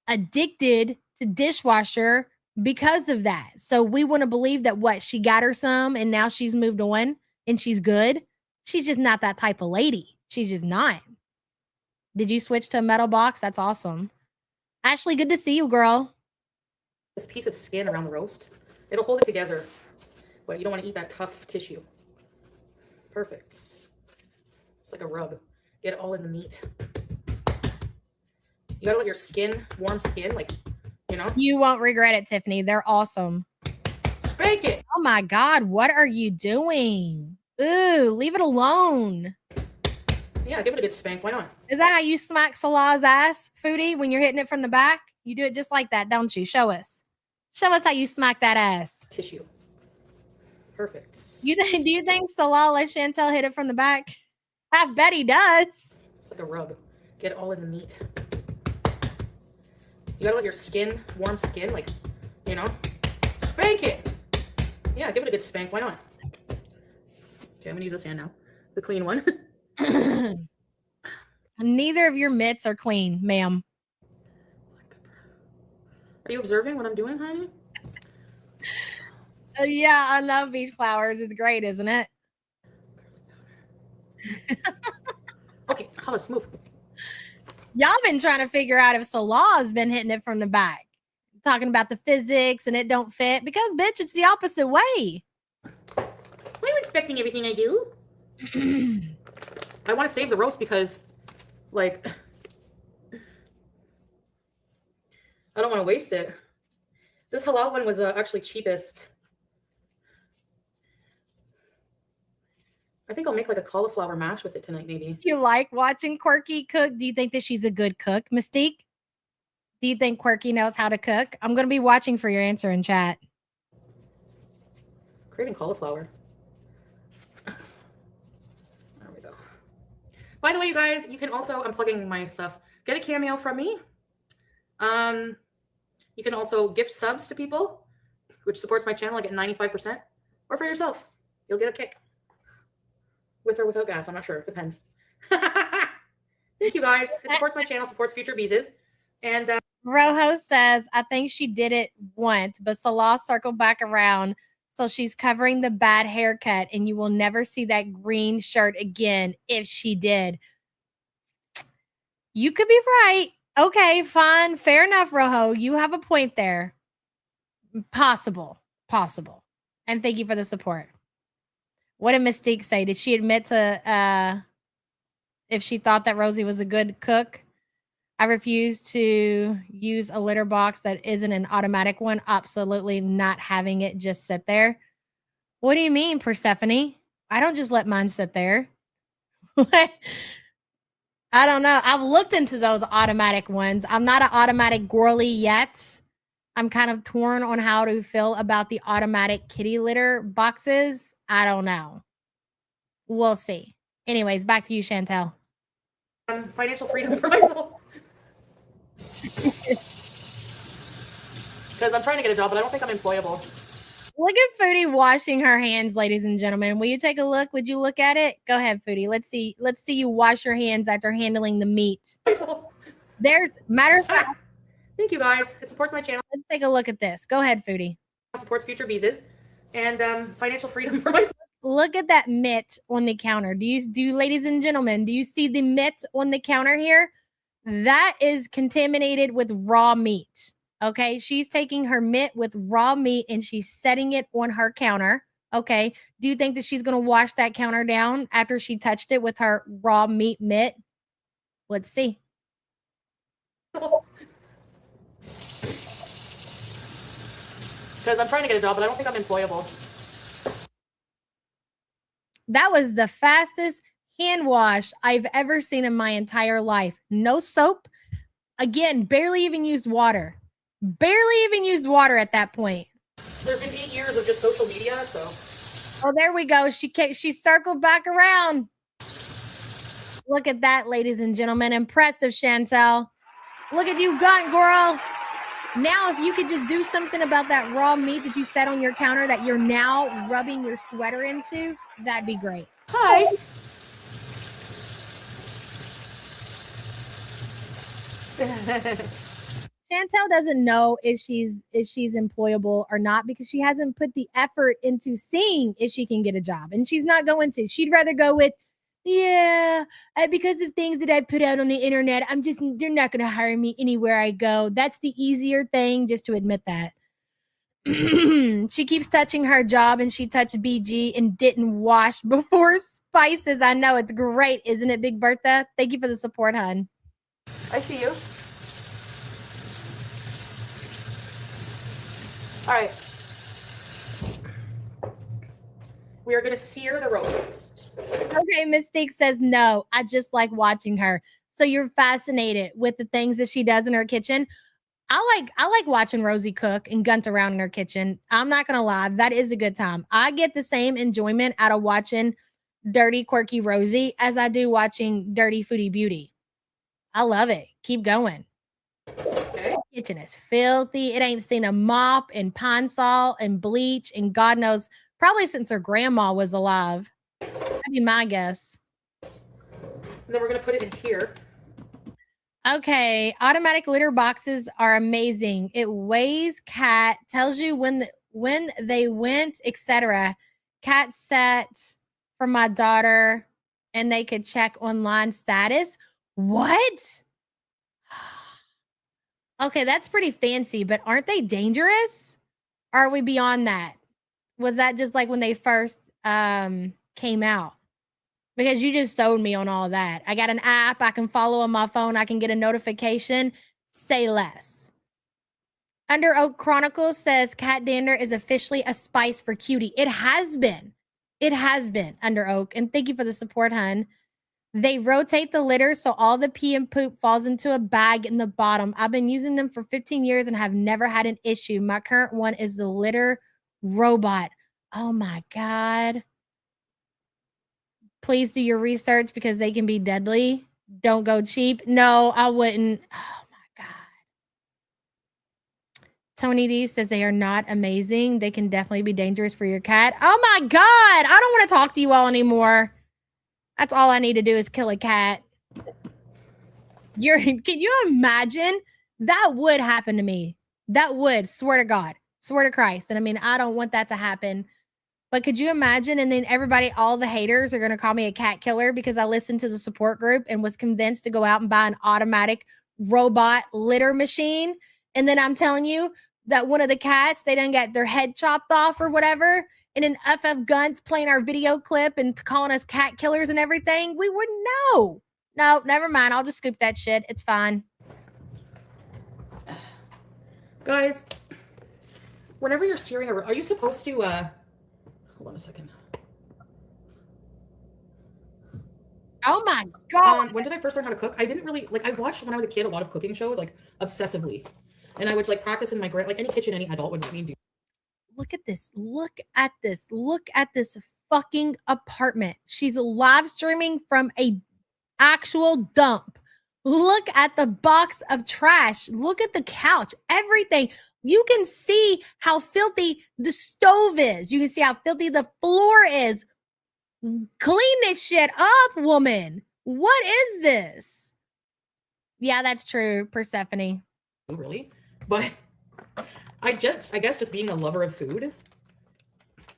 addicted to dishwasher because of that. So we want to believe that what she got her some and now she's moved on and she's good. She's just not that type of lady. She's just not. Did you switch to a metal box? That's awesome. Ashley, good to see you, girl. This piece of skin around the roast, it'll hold it together, but you don't want to eat that tough tissue. Perfect. It's like a rub. Get it all in the meat. You gotta let your skin, warm skin, like, you know. You won't regret it, Tiffany. They're awesome. Spank it. Oh my God, what are you doing? Ooh, leave it alone. Yeah, give it a good spank. Why not? Is that how you smack Salah's ass, Foodie, when you're hitting it from the back? You do it just like that, don't you? Show us. Show us how you smack that ass. Tissue. Perfect. Do you think Salah let Chantel hit it from the back? I bet he does. It's like a rub. Get it all in the meat. You gotta let your skin, warm skin, like, you know. Spank it. Yeah, give it a good spank. Why not? Okay, I'm gonna use this hand now. The clean one. Neither of your mitts are clean, ma'am. Are you observing what I'm doing, honey? Yeah, I love beach flowers. It's great, isn't it? Okay, Hollis, move. Y'all been trying to figure out if Salah's been hitting it from the back. Talking about the physics and it don't fit. Because, bitch, it's the opposite way. Why are you inspecting everything I do? I want to save the roast because, like, I don't want to waste it. This halal one was actually cheapest. I think I'll make like a cauliflower mash with it tonight, maybe. You like watching Quirky cook? Do you think that she's a good cook, Mystique? Do you think Quirky knows how to cook? I'm going to be watching for your answer in chat. Craving cauliflower. There we go. By the way, you guys, you can also, I'm plugging my stuff, get a cameo from me. You can also gift subs to people, which supports my channel. I get 95%. Or for yourself, you'll get a kick. With or without gas, I'm not sure. It depends. Thank you, guys. It supports my channel, supports future Beezes. And Rojo says, I think she did it once, but Salah circled back around. So she's covering the bad haircut, and you will never see that green shirt again if she did. You could be right. Okay, fine. Fair enough, Rojo. You have a point there. Possible. And thank you for the support. What did Mystique say? Did she admit to if she thought that Rosie was a good cook? I refuse to use a litter box that isn't an automatic one. Absolutely not having it just sit there. What do you mean, Persephone? I don't just let mine sit there. I don't know. I've looked into those automatic ones. I'm not an automatic girly yet. I'm kind of torn on how to feel about the automatic kitty litter boxes. I don't know. We'll see. Anyways, back to you, Chantel. Financial freedom for myself. Because I'm trying to get a job, but I don't think I'm employable. Look at Foodie washing her hands, ladies and gentlemen. Will you take a look? Would you look at it? Go ahead, Foodie. Let's see you wash your hands after handling the meat. There's matter of fact. Thank you, guys. It supports my channel. Let's take a look at this. Go ahead, Foodie. Supports future Beezes. And financial freedom for myself. Look at that mitt on the counter. Ladies and gentlemen, do you see the mitt on the counter here? That is contaminated with raw meat. Okay, she's taking her mitt with raw meat and she's setting it on her counter. Okay, do you think that she's going to wash that counter down after she touched it with her raw meat mitt? Let's see. Because I'm trying to get a job, but I don't think I'm employable. That was the fastest hand wash I've ever seen in my entire life. No soap. Again, barely even used water. Barely even used water at that point. There's been 8 years of just social media, so Oh, there we go. She circled back around. Look at that, ladies and gentlemen. Impressive, Chantel. Look at you, gun girl. Now, if you could just do something about that raw meat that you set on your counter that you're now rubbing your sweater into, that'd be great. Hi. Chantel doesn't know if she's employable or not because she hasn't put the effort into seeing if she can get a job, and she's not going to. She'd rather go with, because of things that I put out on the internet, they're not going to hire me anywhere I go. That's the easier thing, just to admit that. She keeps touching her job, and she touched BG and didn't wash before spices. I know, it's great, isn't it, Big Bertha? Thank you for the support, hun. I see you. All right. We are going to sear the roast. Okay, Mystique says no. I just like watching her. So you're fascinated with the things that she does in her kitchen. I like watching Rosie cook and gunt around in her kitchen. I'm not gonna lie, that is a good time. I get the same enjoyment out of watching Dirty Quirky Rosie as I do watching Dirty Foodie Beauty. I love it. Keep going. Okay. Kitchen is filthy. It ain't seen a mop and pine sol and bleach and God knows, probably since her grandma was alive. That'd be my guess. And then we're going to put it in here. Okay, automatic litter boxes are amazing. It weighs cat, tells you when they went, etc. Cat set for my daughter, and they could check online status. What? Okay, that's pretty fancy, but aren't they dangerous? Or are we beyond that? Was that just like when they first came out? Because you just sold me on all that. I got an app. I can follow on my phone. I can get a notification. Say less. Under Oak Chronicles says cat dander is officially a spice for cutie. It has been. It has been, Under Oak. And thank you for the support, hun. They rotate the litter so all the pee and poop falls into a bag in the bottom. I've been using them for 15 years and have never had an issue. My current one is the litter robot. Oh my God. Please do your research because they can be deadly. Don't go cheap. No, I wouldn't. Oh my God. Tony D says they are not amazing. They can definitely be dangerous for your cat. Oh my God. I don't want to talk to you all anymore. That's all I need to do is kill a cat. Can you imagine? That would happen to me. That would, swear to God, swear to Christ. And I mean, I don't want that to happen. But could you imagine? And then everybody, all the haters are going to call me a cat killer because I listened to the support group and was convinced to go out and buy an automatic robot litter machine. And then I'm telling you that one of the cats, they done got their head chopped off or whatever. And then FF Guns playing our video clip and calling us cat killers and everything. We wouldn't know. No, never mind. I'll just scoop that shit. It's fine. Guys, whenever you're searing are you supposed to, hold on a second. Oh my God. When did I first learn how to cook? I didn't really, I watched when I was a kid a lot of cooking shows, obsessively. And I would, practice in my any kitchen any adult would make me do. Look at this. Look at this. Look at this fucking apartment. She's live streaming from a actual dump. Look at the box of trash. Look at the couch. Everything. You can see how filthy the stove is. You can see how filthy the floor is. Clean this shit up, woman. What is this? Yeah, that's true, Persephone. Really? But I guess just being a lover of food,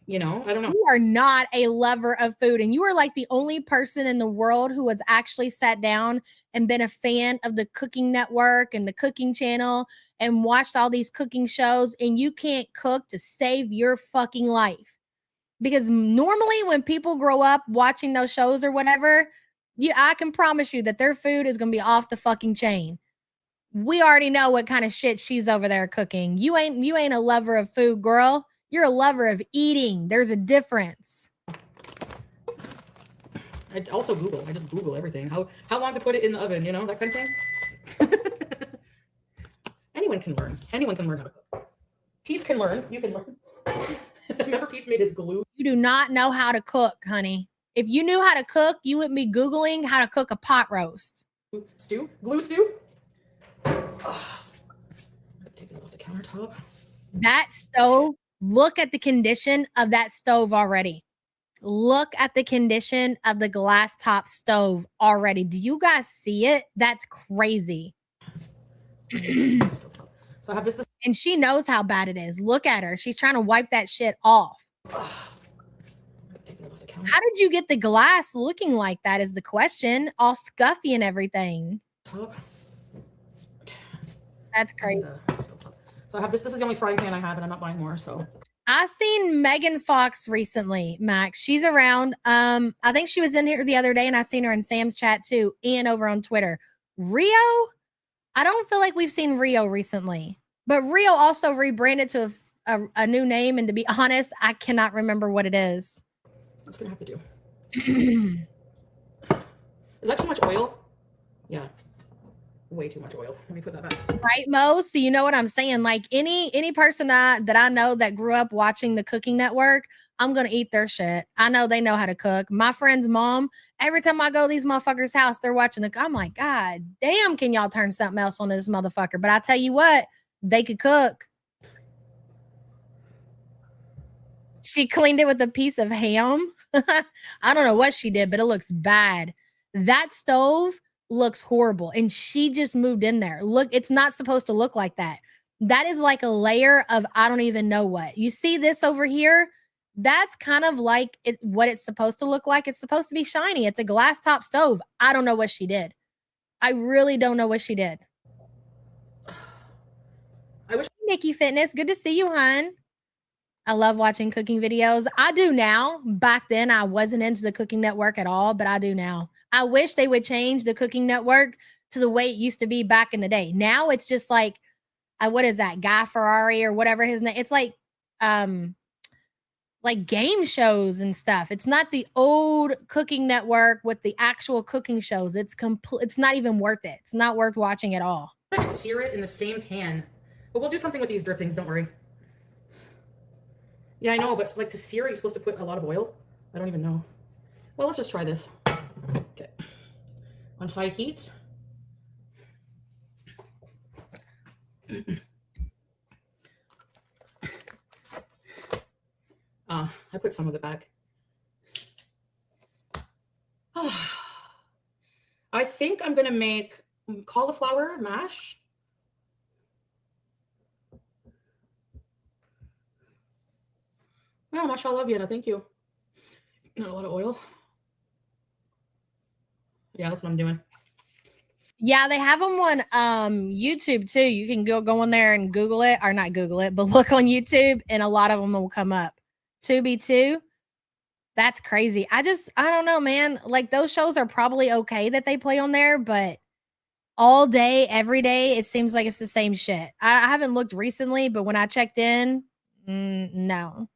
I don't know. You are not a lover of food, and you are like the only person in the world who has actually sat down and been a fan of the Cooking Network and the Cooking Channel and watched all these cooking shows, and you can't cook to save your fucking life. Because normally when people grow up watching those shows or whatever, I can promise you that their food is going to be off the fucking chain. We already know what kind of shit she's over there cooking. You ain't a lover of food, girl. You're a lover of eating. There's a difference. I also Google. I just Google everything. How long to put it in the oven, that kind of thing. Anyone can learn. Anyone can learn how to cook. Peace can learn. You can learn. Remember Pete's made his glue? You do not know how to cook, honey. If you knew how to cook, you would be Googling how to cook a pot roast. Stew? Glue stew? Oh, taking it off the countertop. That stove, look at the condition of that stove already. Look at the condition of the glass top stove already. Do you guys see it? That's crazy. So I have this. And she knows how bad it is. Look at her. She's trying to wipe that shit off. Taking it off the counter. How did you get the glass looking like that is the question. All scuffy and everything. Top. That's crazy. So I have this. This is the only frying pan I have, and I'm not buying more. So I seen Megan Fox recently, Max. She's around. I think she was in here the other day, and I seen her in Sam's chat too. Ian over on Twitter. Rio? I don't feel like we've seen Rio recently, but Rio also rebranded to a new name. And to be honest, I cannot remember what it is. that's gonna have to do. Is that too much oil? Yeah, way too much oil. Let me put that back. Right, Mo? So you know what I'm saying? Like any person that I know that grew up watching the Cooking Network, I'm gonna eat their shit. I know they know how to cook. My friend's mom, every time I go to these motherfuckers' house, they're watching the. I'm like, God damn, can y'all turn something else on this motherfucker? But I tell you what, they could cook. She cleaned it with a piece of ham. I don't know what she did, but it looks bad. That stove looks horrible. And she just moved in there. Look, it's not supposed to look like that. That is like a layer of I don't even know what. You see this over here? That's kind of like what it's supposed to look like. It's supposed to be shiny. It's a glass top stove. I don't know what she did. I really don't know what she did. I wish Nikki Fitness, good to see you, hon. I love watching cooking videos. I do now. Back then, I wasn't into the Cooking Network at all, but I do now. I wish they would change the Cooking Network to the way it used to be back in the day. Now it's just like, what is that? Guy Ferrari or whatever his name. It's like game shows and stuff. It's not the old Cooking Network with the actual cooking shows. It's not even worth it. It's not worth watching at all. I could sear it in the same pan, but we'll do something with these drippings. Don't worry. Yeah, I know, but like to sear it, you're supposed to put a lot of oil. I don't even know. Well, let's just try this. Okay. On high heat. I put some of it back. I think I'm gonna make cauliflower mash. Oh, mashallah, Vienna, thank you. Not a lot of oil. Yeah, that's what I'm doing. Yeah, they have them on YouTube too. You can go on there and Google it, or not Google it, but look on YouTube, and a lot of them will come up. Tubi too. That's crazy. I don't know, man. Like those shows are probably okay that they play on there, but all day, every day, it seems like it's the same shit. I haven't looked recently, but when I checked in, no.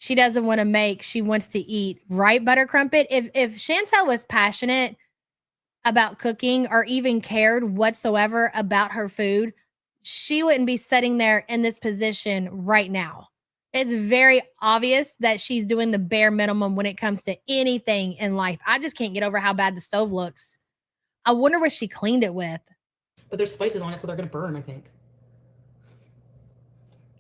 She doesn't want to make, she wants to eat. Right, Butter Crumpet? If Chantel was passionate about cooking or even cared whatsoever about her food, she wouldn't be sitting there in this position right now. It's very obvious that she's doing the bare minimum when it comes to anything in life. I just can't get over how bad the stove looks. I wonder what she cleaned it with. But there's spices on it, so they're gonna burn, I think.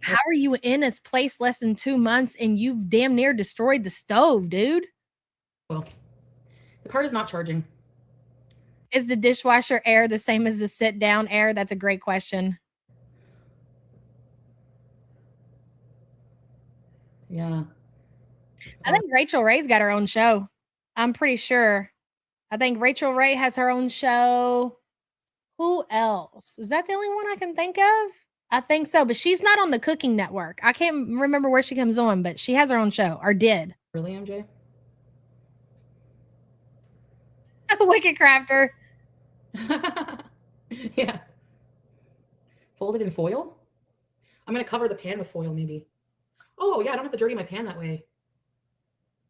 How are you in its place less than 2 months and you've damn near destroyed the stove, dude? Well, the card is not charging. Is the dishwasher air the same as the sit down air? That's a great question. Yeah. I think Rachel Ray's got her own show. I'm pretty sure. I think Rachel Ray has her own show. Who else? Is that the only one I can think of? I think so, but she's not on the Cooking Network. I can't remember where she comes on, but she has her own show, or did. Really, MJ? Wicked Crafter. Yeah. Folded in foil? I'm going to cover the pan with foil, maybe. Oh, yeah, I don't have to dirty my pan that way.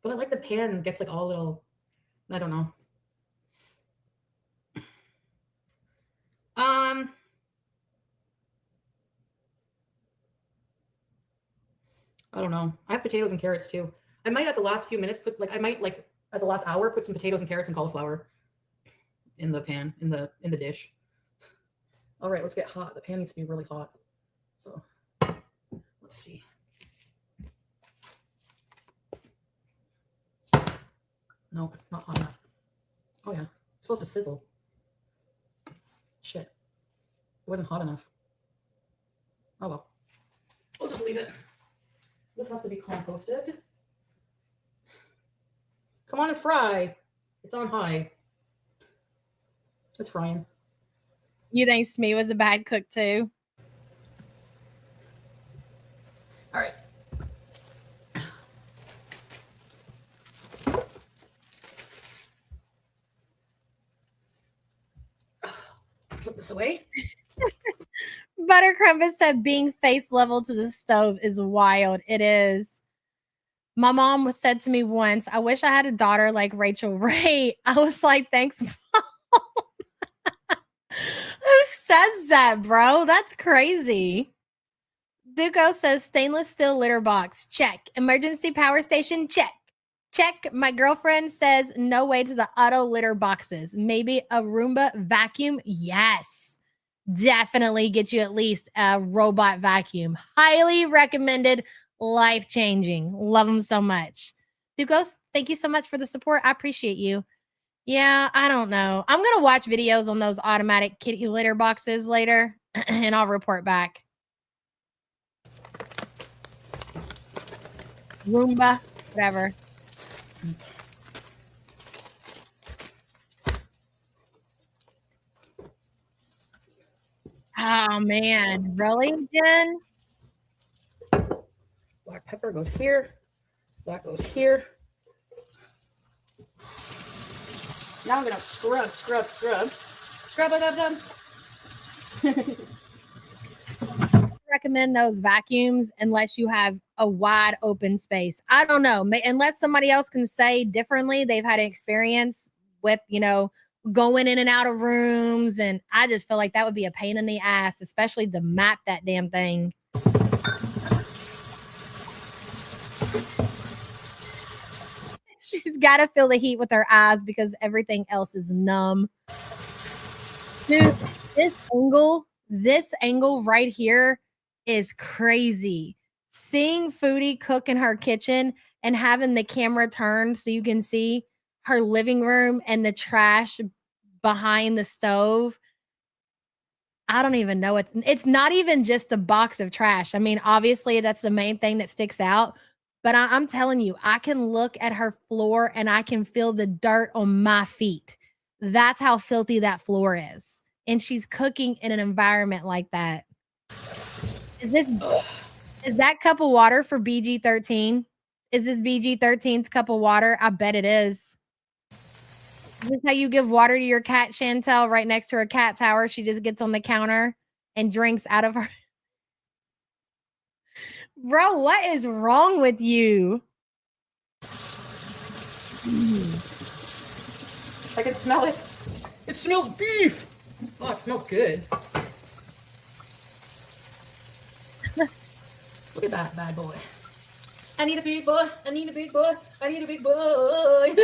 But I like the pan gets like all little, I don't know. I don't know. I have potatoes and carrots too. I might at the last few minutes put like at the last hour put some potatoes and carrots and cauliflower in the pan in the dish. All right, let's get hot. The pan needs to be really hot. So let's see. No, not hot enough. Oh yeah, it's supposed to sizzle. Shit, it wasn't hot enough. Oh well, we'll just leave it. This has to be composted. Come on and fry. It's on high. It's frying. You think Smee was a bad cook too? All right. Put this away. Buttercrumpet said being face level to the stove is wild. It is. My mom was said to me once, I wish I had a daughter like Rachel Ray. I was like, thanks, Mom. Who says that, bro? That's crazy. Duco says stainless steel litter box. Check. Emergency power station. Check. Check. My girlfriend says no way to the auto litter boxes. Maybe a Roomba vacuum. Yes. Definitely get you at least a robot vacuum. Highly recommended. Life-changing. Love them so much. Ducos, thank you so much for the support. I appreciate you. Yeah, I don't know. I'm going to watch videos on those automatic kitty litter boxes later, and I'll report back. Roomba, whatever. Oh, man. Really, Jen? Black pepper goes here. That goes here. Now I'm gonna scrub. Scrub it up, done. Recommend those vacuums unless you have a wide open space. I don't know. Unless somebody else can say differently, they've had an experience with, going in and out of rooms. And I just feel like that would be a pain in the ass, especially to map that damn thing. She's got to feel the heat with her eyes because everything else is numb. Dude, this angle right here is crazy. Seeing Foodie cook in her kitchen and having the camera turned so you can see her living room and the trash behind the stove. I don't even know. It's not even just a box of trash. I mean, obviously that's the main thing that sticks out. But I'm telling you, I can look at her floor and I can feel the dirt on my feet. That's how filthy that floor is. And she's cooking in an environment like that. Is that cup of water for BG13? Is this BG13's cup of water? I bet it is. Is this how you give water to your cat, Chantel, right next to her cat tower? She just gets on the counter and drinks out of her. Bro, what is wrong with you? I can smell it. It smells beef. Oh, it smells good. Look at that bad boy. I need a big boy. I need a big boy. I need a big boy.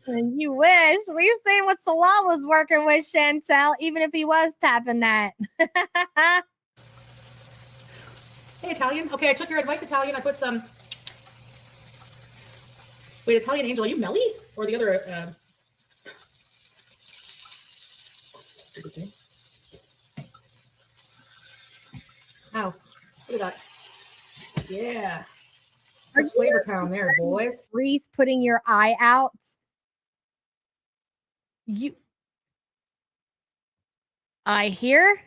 You wish. We seen what Salah was working with, Chantel, even if he was tapping that. Hey, Italian. Okay, I took your advice, Italian. I put some. Wait, Italian Angel, are you Melly? Or the other. Stupid thing. Ow. Look at that. Yeah. There's Flavor Town there, boys. Reese putting your eye out. I hear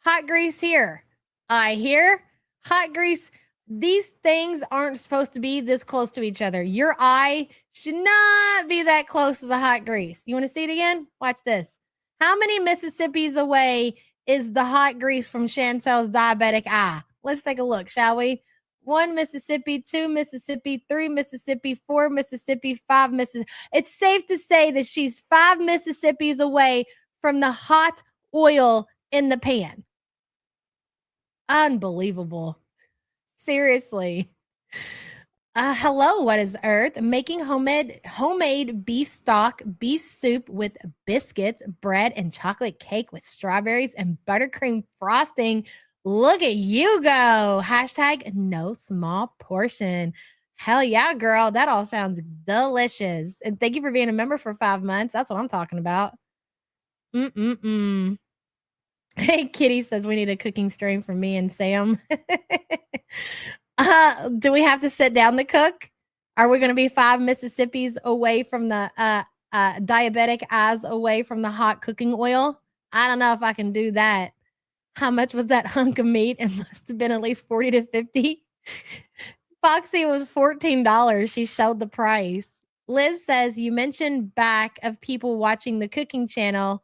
hot grease here. I hear hot grease. These things aren't supposed to be this close to each other. Your eye should not be that close to the hot grease. You want to see it again? Watch this. How many Mississippis away is the hot grease from Chantel's diabetic eye? Let's take a look, shall we? 1 Mississippi, 2 Mississippi, 3 Mississippi, 4 Mississippi, 5 Mississippi. It's safe to say that she's 5 Mississippis away from the hot oil in the pan. Unbelievable. Seriously. Hello, what is Earth? Making homemade beef stock, beef soup with biscuits, bread, and chocolate cake with strawberries and buttercream frosting. Look at you go. Hashtag no small portion. Hell yeah, girl. That all sounds delicious. And thank you for being a member for 5 months. That's what I'm talking about. Mm-mm-mm. Hey, Kitty says we need a cooking stream for me and Sam. Do we have to sit down to cook? Are we going to be 5 Mississippis away from the diabetic eyes away from the hot cooking oil? I don't know if I can do that. How much was that hunk of meat? It must have been at least 40 to 50. Foxy was $14. She showed the price. Liz says, you mentioned back of people watching the cooking channel.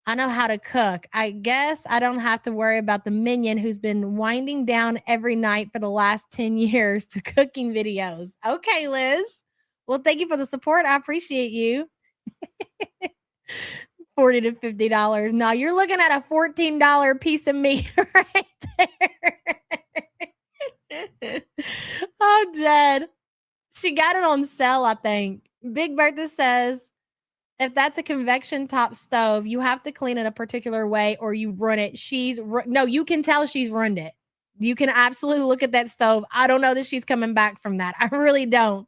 I know how to cook. I guess I don't have to worry about the minion who's been winding down every night for the last 10 years to cooking videos. Okay, Liz. Well, thank you for the support. I appreciate you. $40 to $50. No, you're looking at a $14 piece of meat right there. I'm dead. She got it on sale, I think. Big Bertha says, if that's a convection top stove, you have to clean it a particular way or you ruin it. No, you can tell she's ruined it. You can absolutely look at that stove. I don't know that she's coming back from that. I really don't.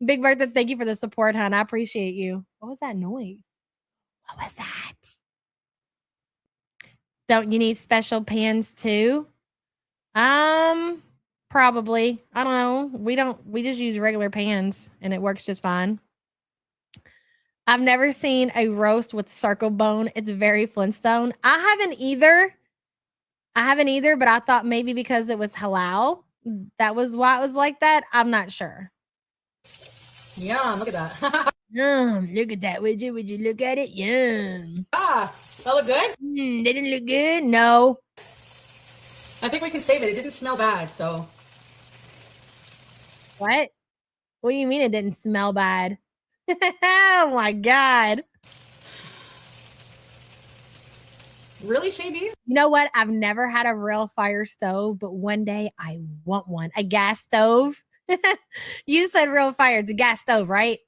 Big Bertha, thank you for the support, hon. I appreciate you. What was that noise? What was that? Don't you need special pans too? Probably. I don't know. We just use regular pans and it works just fine. I've never seen a roast with circle bone. It's very Flintstone. I haven't either, but I thought maybe because it was halal, that was why it was like that. I'm not sure. Yum, look at that. Look at that. Would you look at it? Yum. That look good? Didn't look good? No. I think we can save it. It didn't smell bad, so. What? What do you mean it didn't smell bad? Oh my God. Really, Shavy? You know what? I've never had a real fire stove, but one day I want one. A gas stove. You said real fire. It's a gas stove, right?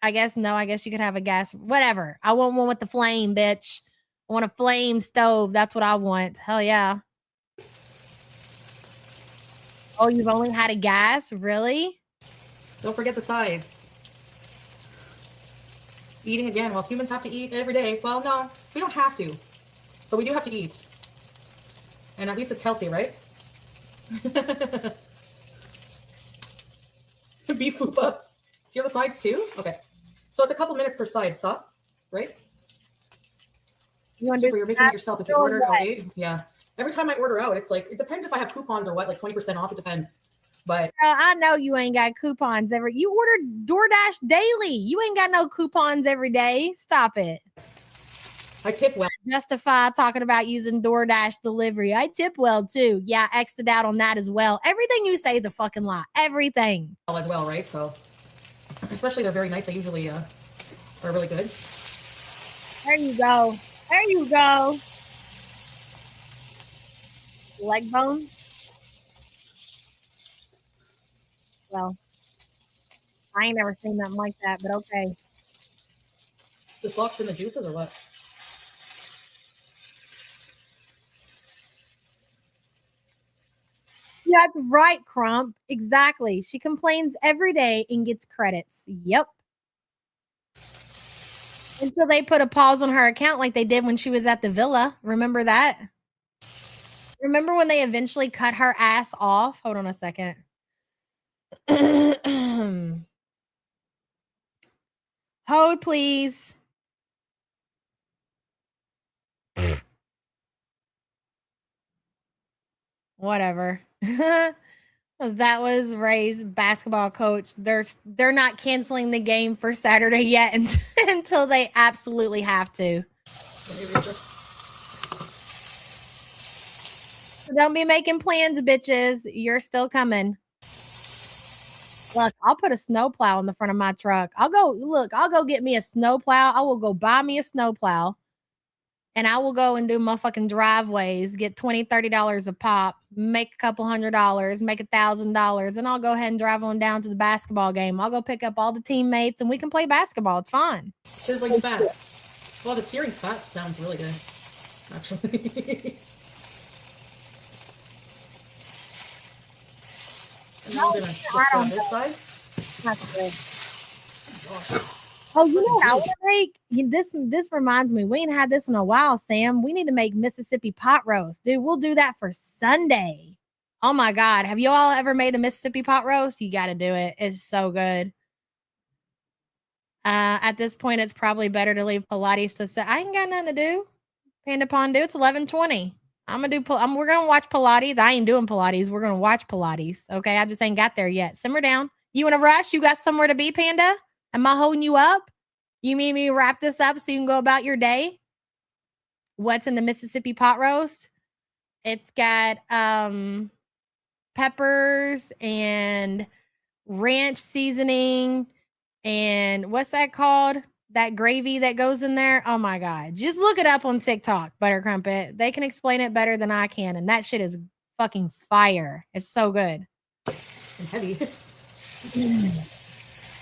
I guess no. I guess you could have a gas. Whatever. I want one with the flame, bitch. I want a flame stove. That's what I want. Hell yeah. Oh, you've only had a gas? Really? Don't forget the sides. Eating again. Well, humans have to eat every day. Well, no, we don't have to. But we do have to eat. And at least it's healthy, right? Beef fupa. See the sides too? Okay. So it's a couple minutes per side, so, right? You're making it yourself if you order out. Yeah. Every time I order out, it's like, it depends if I have coupons or what, like 20% off. It depends. But I know you ain't got coupons every. You order DoorDash daily. You ain't got no coupons every day. Stop it. I tip well. Justify talking about using DoorDash delivery. I tip well too. Yeah, X'd it out on that as well. Everything you say is a fucking lie. Everything. As well, right? So, especially they're very nice. They usually are really good. There you go. There you go. Leg bone. Well, I ain't never seen nothing like that, but okay. Just locks in the juices or what? Yeah, that's right, Crump. Exactly. She complains every day and gets credits. Yep. Until they put a pause on her account like they did when she was at the villa. Remember that? Remember when they eventually cut her ass off? Hold on a second. Hold, please. Whatever. That was Ray's basketball coach. They're not canceling the game for Saturday yet until they absolutely have to. So don't be making plans, bitches. You're still coming. Look, I'll put a snowplow in the front of my truck. I'll go get me a snowplow. I will go buy me a snowplow. and I will go and do motherfucking driveways, get $20, $30 a pop, make a couple $100, make $1,000, and I'll go ahead and drive on down to the basketball game. I'll go pick up all the teammates and we can play basketball. It's fun. Sizzling fat. Well, the searing fat sounds really good, actually. And now we're gonna flip on this side. That's good. Oh, you know what I want to make? This reminds me. We ain't had this in a while, Sam. We need to make Mississippi pot roast. Dude, we'll do that for Sunday. Oh my God. Have you all ever made a Mississippi pot roast? You got to do it. It's so good. At this point, it's probably better to leave Pilates to say, I ain't got nothing to do. Panda Pondu, it's 11:20. We're gonna watch Pilates. I ain't doing Pilates. We're gonna watch Pilates. Okay. I just ain't got there yet. Simmer down. You in a rush? You got somewhere to be, Panda? Am I holding you up? You mean me wrap this up so you can go about your day? What's in the Mississippi pot roast? It's got peppers and ranch seasoning and what's that called? That gravy that goes in there. Oh my God. Just look it up on TikTok, Butter Crumpet. They can explain it better than I can. And that shit is fucking fire. It's so good. And heavy.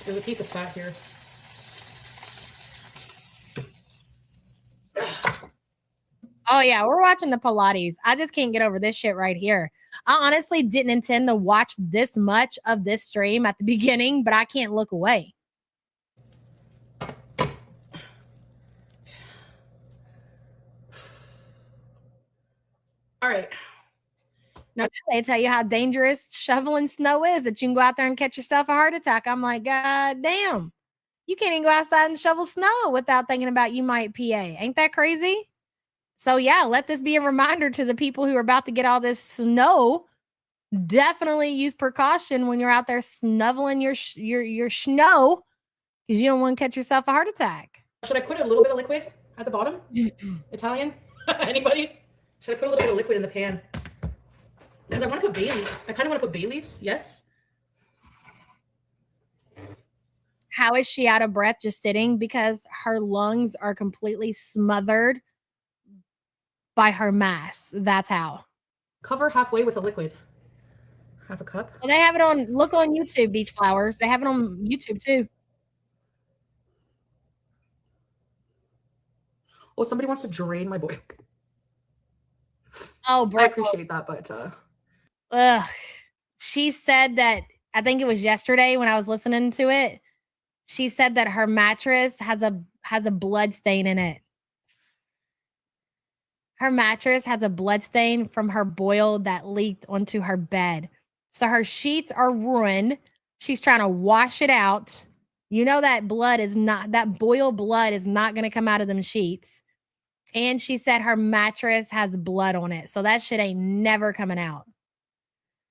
There's a piece of fat here. Oh yeah, we're watching the Pilates. I just can't get over this shit right here. I honestly didn't intend to watch this much of this stream at the beginning, but I can't look away. All right. Now they tell you how dangerous shoveling snow is, that you can go out there and catch yourself a heart attack. I'm like, God damn. You can't even go outside and shovel snow without thinking about you might PA. Ain't that crazy? So yeah, let this be a reminder to the people who are about to get all this snow. Definitely use precaution when you're out there snuffling your snow, because you don't want to catch yourself a heart attack. Should I put a little bit of liquid at the bottom? Italian? Anybody? Should I put a little bit of liquid in the pan? Because I want to put bay leaves. I kind of want to put bay leaves. Yes. How is she out of breath just sitting? Because her lungs are completely smothered by her mass. That's how. Cover halfway with a liquid. Half a cup. Well, they have it on, look on YouTube, Beach Flowers. They have it on YouTube too. Oh, somebody wants to drain my boy. Oh, bro. I appreciate that, but she said that, I think it was yesterday when I was listening to it. She said that her mattress has a blood stain in it. Her mattress has a blood stain from her boil that leaked onto her bed. So her sheets are ruined. She's trying to wash it out. You know that boil blood is not going to come out of them sheets. And she said her mattress has blood on it. So that shit ain't never coming out.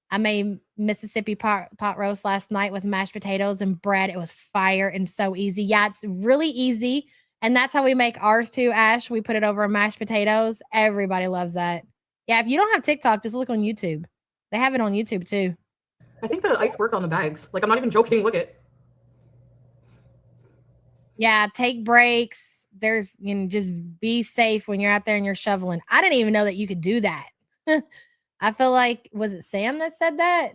I made Mississippi pot roast last night with mashed potatoes and bread. It was fire and so easy. Yeah, it's really easy. And that's how we make ours too, Ash. We put it over mashed potatoes. Everybody loves that. Yeah, if you don't have TikTok, just look on YouTube. They have it on YouTube too. I think the ice worked on the bags. Like, I'm not even joking. Look at. Yeah, take breaks. Just be safe when you're out there and you're shoveling. I didn't even know that you could do that. I feel like, was it Sam that said that?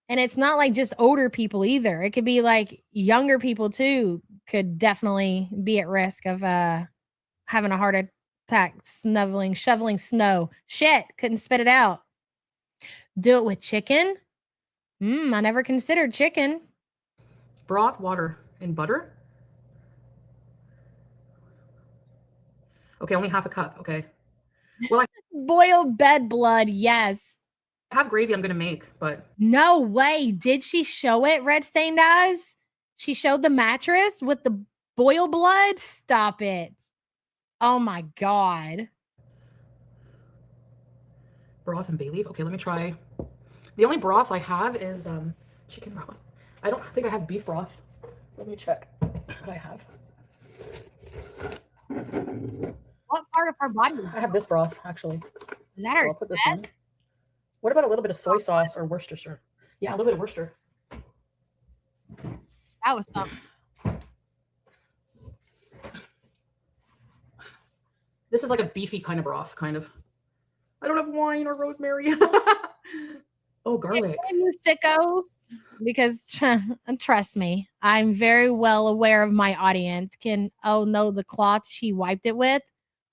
And it's not like just older people either. It could be like younger people too could definitely be at risk of having a heart attack, shoveling snow. Shit, couldn't spit it out. Do it with chicken? I never considered chicken. Broth, water, and butter. Okay, only half a cup. Okay. Well, Boiled bed blood, yes. I have gravy I'm going to make, but. No way. Did she show it, Red Stained Eyes? She showed the mattress with the boil blood? Stop it. Oh my God. Broth and bay leaf. Okay, let me try. The only broth I have is chicken broth. I don't think I have beef broth. Let me check what I have. What part of her body? I have this broth, actually. Is that So her I'll put this chest? in. What about a little bit of soy sauce or Worcestershire? Yeah, a little bit of Worcester. That was something. This is like a beefy kind of broth, kind of. I don't have wine or rosemary. Oh, garlic. You sickos, because trust me, I'm very well aware of my audience. Oh no, the cloth she wiped it with.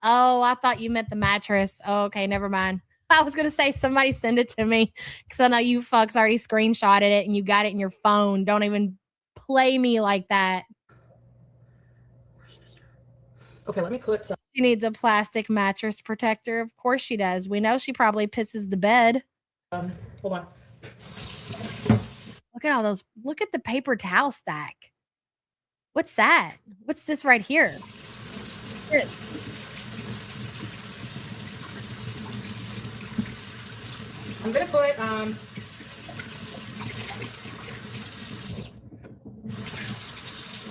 Oh, I thought you meant the mattress. Oh, okay, never mind. I was gonna say somebody send it to me because I know you fucks already screenshotted it and you got it in your phone. Don't even play me like that. Okay, let me put some. She needs a plastic mattress protector. Of course she does. We know she probably pisses the bed. Hold on. Look at all those. Look at the paper towel stack. What's that? What's this right here? Here. I'm gonna put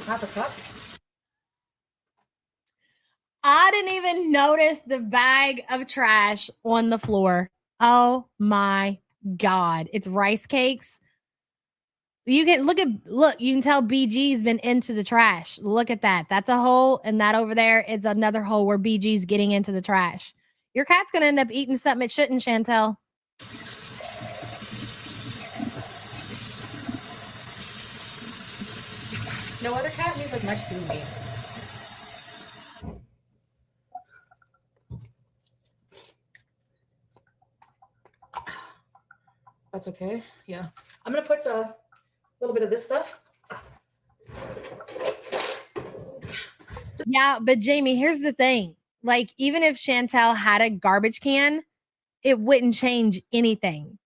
half a cup. I didn't even notice the bag of trash on the floor. Oh my God. It's rice cakes. You can look, you can tell BG's been into the trash. Look at that. That's a hole. And that over there is another hole where BG's getting into the trash. Your cat's going to end up eating something it shouldn't, Chantel. No other cat needs like much food, me. That's okay. Yeah. I'm going to put a little bit of this stuff. Yeah, but Jamie, here's the thing. Like, even if Chantel had a garbage can, it wouldn't change anything.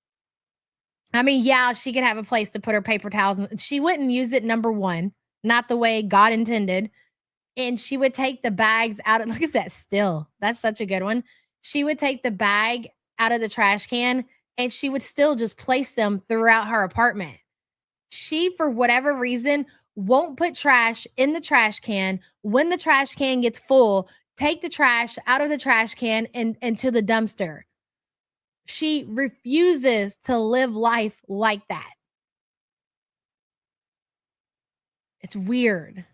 I mean, yeah, she could have a place to put her paper towels. She wouldn't use it, number one, not the way God intended. And she would take the bags out of, look at that still. That's such a good one. She would take the bag out of the trash can and she would still just place them throughout her apartment. She, for whatever reason, won't put trash in the trash can. When the trash can gets full, take the trash out of the trash can and to the dumpster. She refuses to live life like that. It's weird.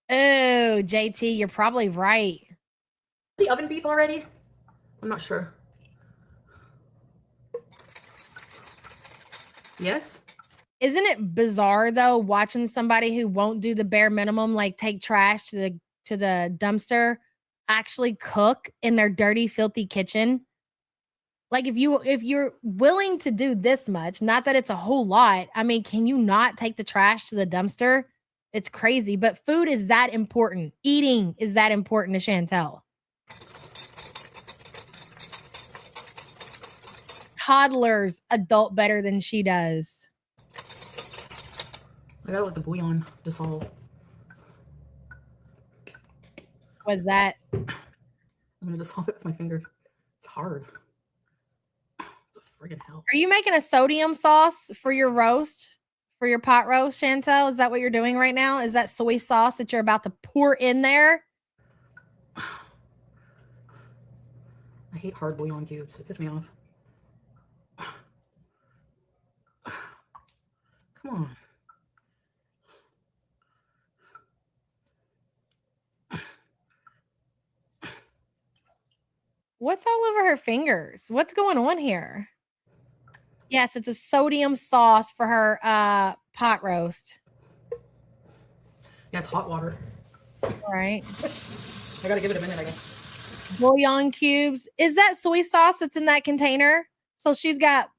Oh, JT, you're probably right. The oven beep already? I'm not sure. Yes? Isn't it bizarre though, watching somebody who won't do the bare minimum, like take trash to the dumpster, actually cook in their dirty, filthy kitchen? Like if you're willing to do this much, not that it's a whole lot. I mean, can you not take the trash to the dumpster? It's crazy, but food is that important. Eating is that important to Chantel. Toddlers adult better than she does. I gotta let the bouillon dissolve. What's that? I'm gonna dissolve it with my fingers. It's hard. What the friggin' hell? Are you making a sodium sauce for your roast? For your pot roast, Chantel? Is that what you're doing right now? Is that soy sauce that you're about to pour in there? I hate hard bouillon cubes. It pisses me off. Come on. What's all over her fingers? What's going on here? Yes, it's a sodium sauce for her pot roast. Yeah, it's hot water. All right. I gotta give it a minute, I guess. Bouillon cubes. Is that soy sauce that's in that container? So she's got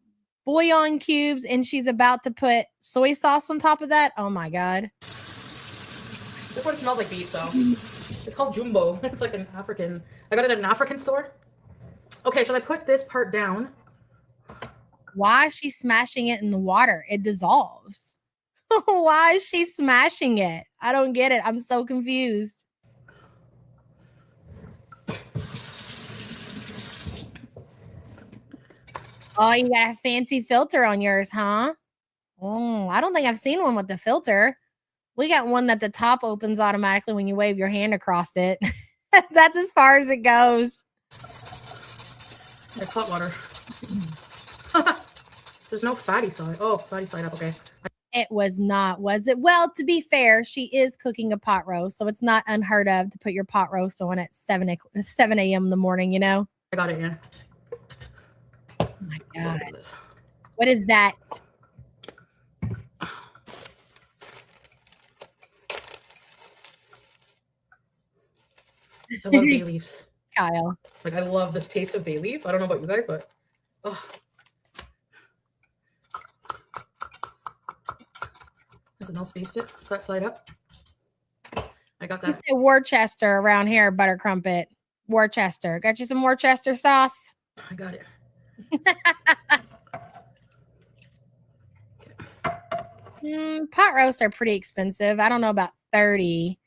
bouillon cubes and she's about to put soy sauce on top of that. Oh my God. This one smells like beef, so it's called jumbo. It's like an African. I got it at an African store. Okay, should I put this part down? Why is she smashing it in the water? It dissolves. Why is she smashing it? I don't get it. I'm so confused. Oh, you got a fancy filter on yours, huh? Oh, I don't think I've seen one with the filter. We got one that the top opens automatically when you wave your hand across it. That's as far as it goes. It's hot water. There's no fatty side. Oh, fatty side up. Okay. It was not, was it? Well, to be fair, she is cooking a pot roast, so it's not unheard of to put your pot roast on at 7 a.m. in the morning, you know? I got it, yeah. Oh my God. Look at this. What is that? I love bay leaves. Kyle. Like, I love the taste of bay leaf. I don't know about you guys, but oh. Has it not spaced it? That side up. I got that. Worcester around here, butter crumpet. Worcester. Got you some Worcester sauce? I got it. Pot roasts are pretty expensive. I don't know about 30.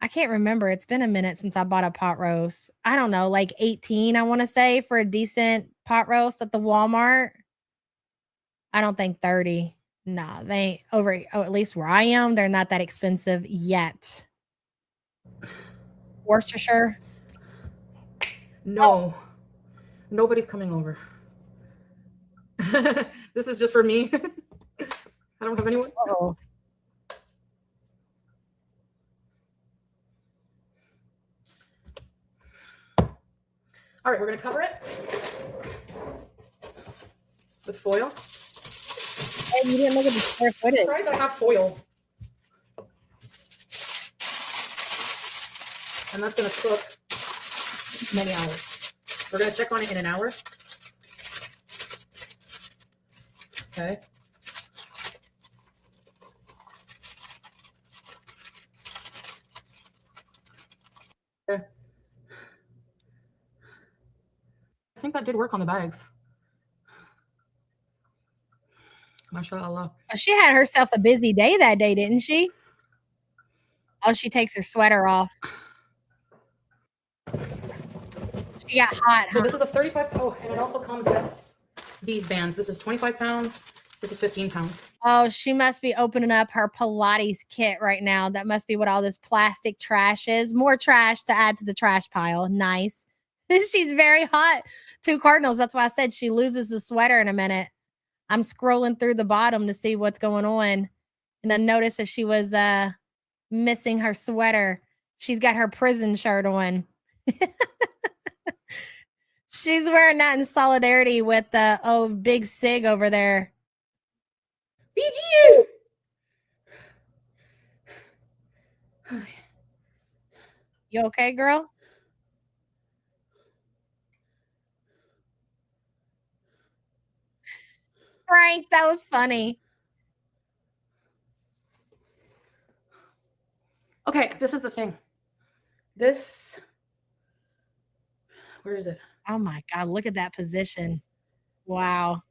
I can't remember. It's been a minute since I bought a pot roast. I don't know, like 18, I want to say, for a decent pot roast at the Walmart. I don't think 30. No, they ain't over. Oh, at least where I am, they're not that expensive yet. Worcestershire. No. Nobody's coming over. This is just for me. I don't have anyone. Oh. All right, we're gonna cover it with foil. Hey, you didn't look at the square footage. Surprised I have foil. And that's gonna cook many hours. We're gonna check on it in an hour. Okay. Okay. I think that did work on the bags. MashaAllah. Oh, she had herself a busy day that day, didn't she? Oh, she takes her sweater off. She got hot. So Huh? this is a 35. Oh, and it also comes with these bands. This is 25 pounds. This is 15 pounds. Oh, she must be opening up her Pilates kit right now. That must be what all this plastic trash is. More trash to add to the trash pile. Nice. She's very hot. 2 cardinals. That's why I said she loses the sweater in a minute. I'm scrolling through the bottom to see what's going on. And I noticed that she was missing her sweater. She's got her prison shirt on. She's wearing that in solidarity with Big Sig over there. BGU! You okay, girl? Frank, that was funny. Okay, this is the thing. This, where is it? Oh my God, look at that position. Wow.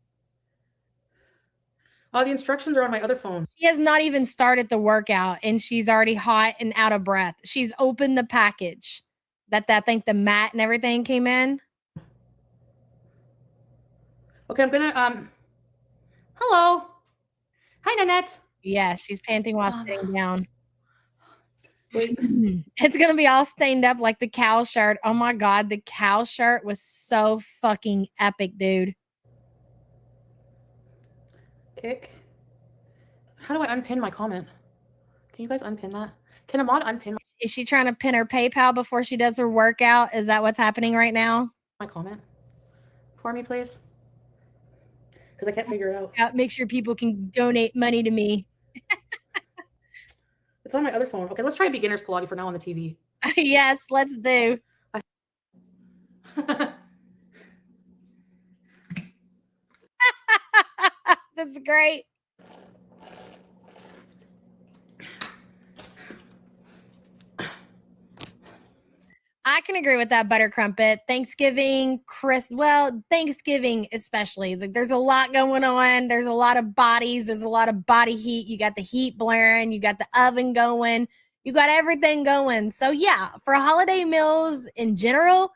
Oh, the instructions are on my other phone. She has not even started the workout and she's already hot and out of breath. She's opened the package that I think the mat and everything came in. Okay, I'm gonna, hello. Hi, Nanette. Yeah, she's panting while sitting down. Wait, It's gonna be all stained up like the cow shirt. Oh my God, the cow shirt was so fucking epic, dude. kick. How do I unpin my comment? Can you guys unpin that? Can Ahmad unpin Is she trying to pin her PayPal before she does her workout? Is that what's happening right now? my comment for me, please? Because I can't figure it out. Make sure people can donate money to me. It's on my other phone. Okay, let's try beginner's Pilates for now on the TV. Yes, let's do. That's great. I can agree with that, Butter Crumpet. Thanksgiving, Thanksgiving especially. There's a lot going on. There's a lot of bodies. There's a lot of body heat. You got the heat blaring. You got the oven going. You got everything going. So yeah, for holiday meals in general,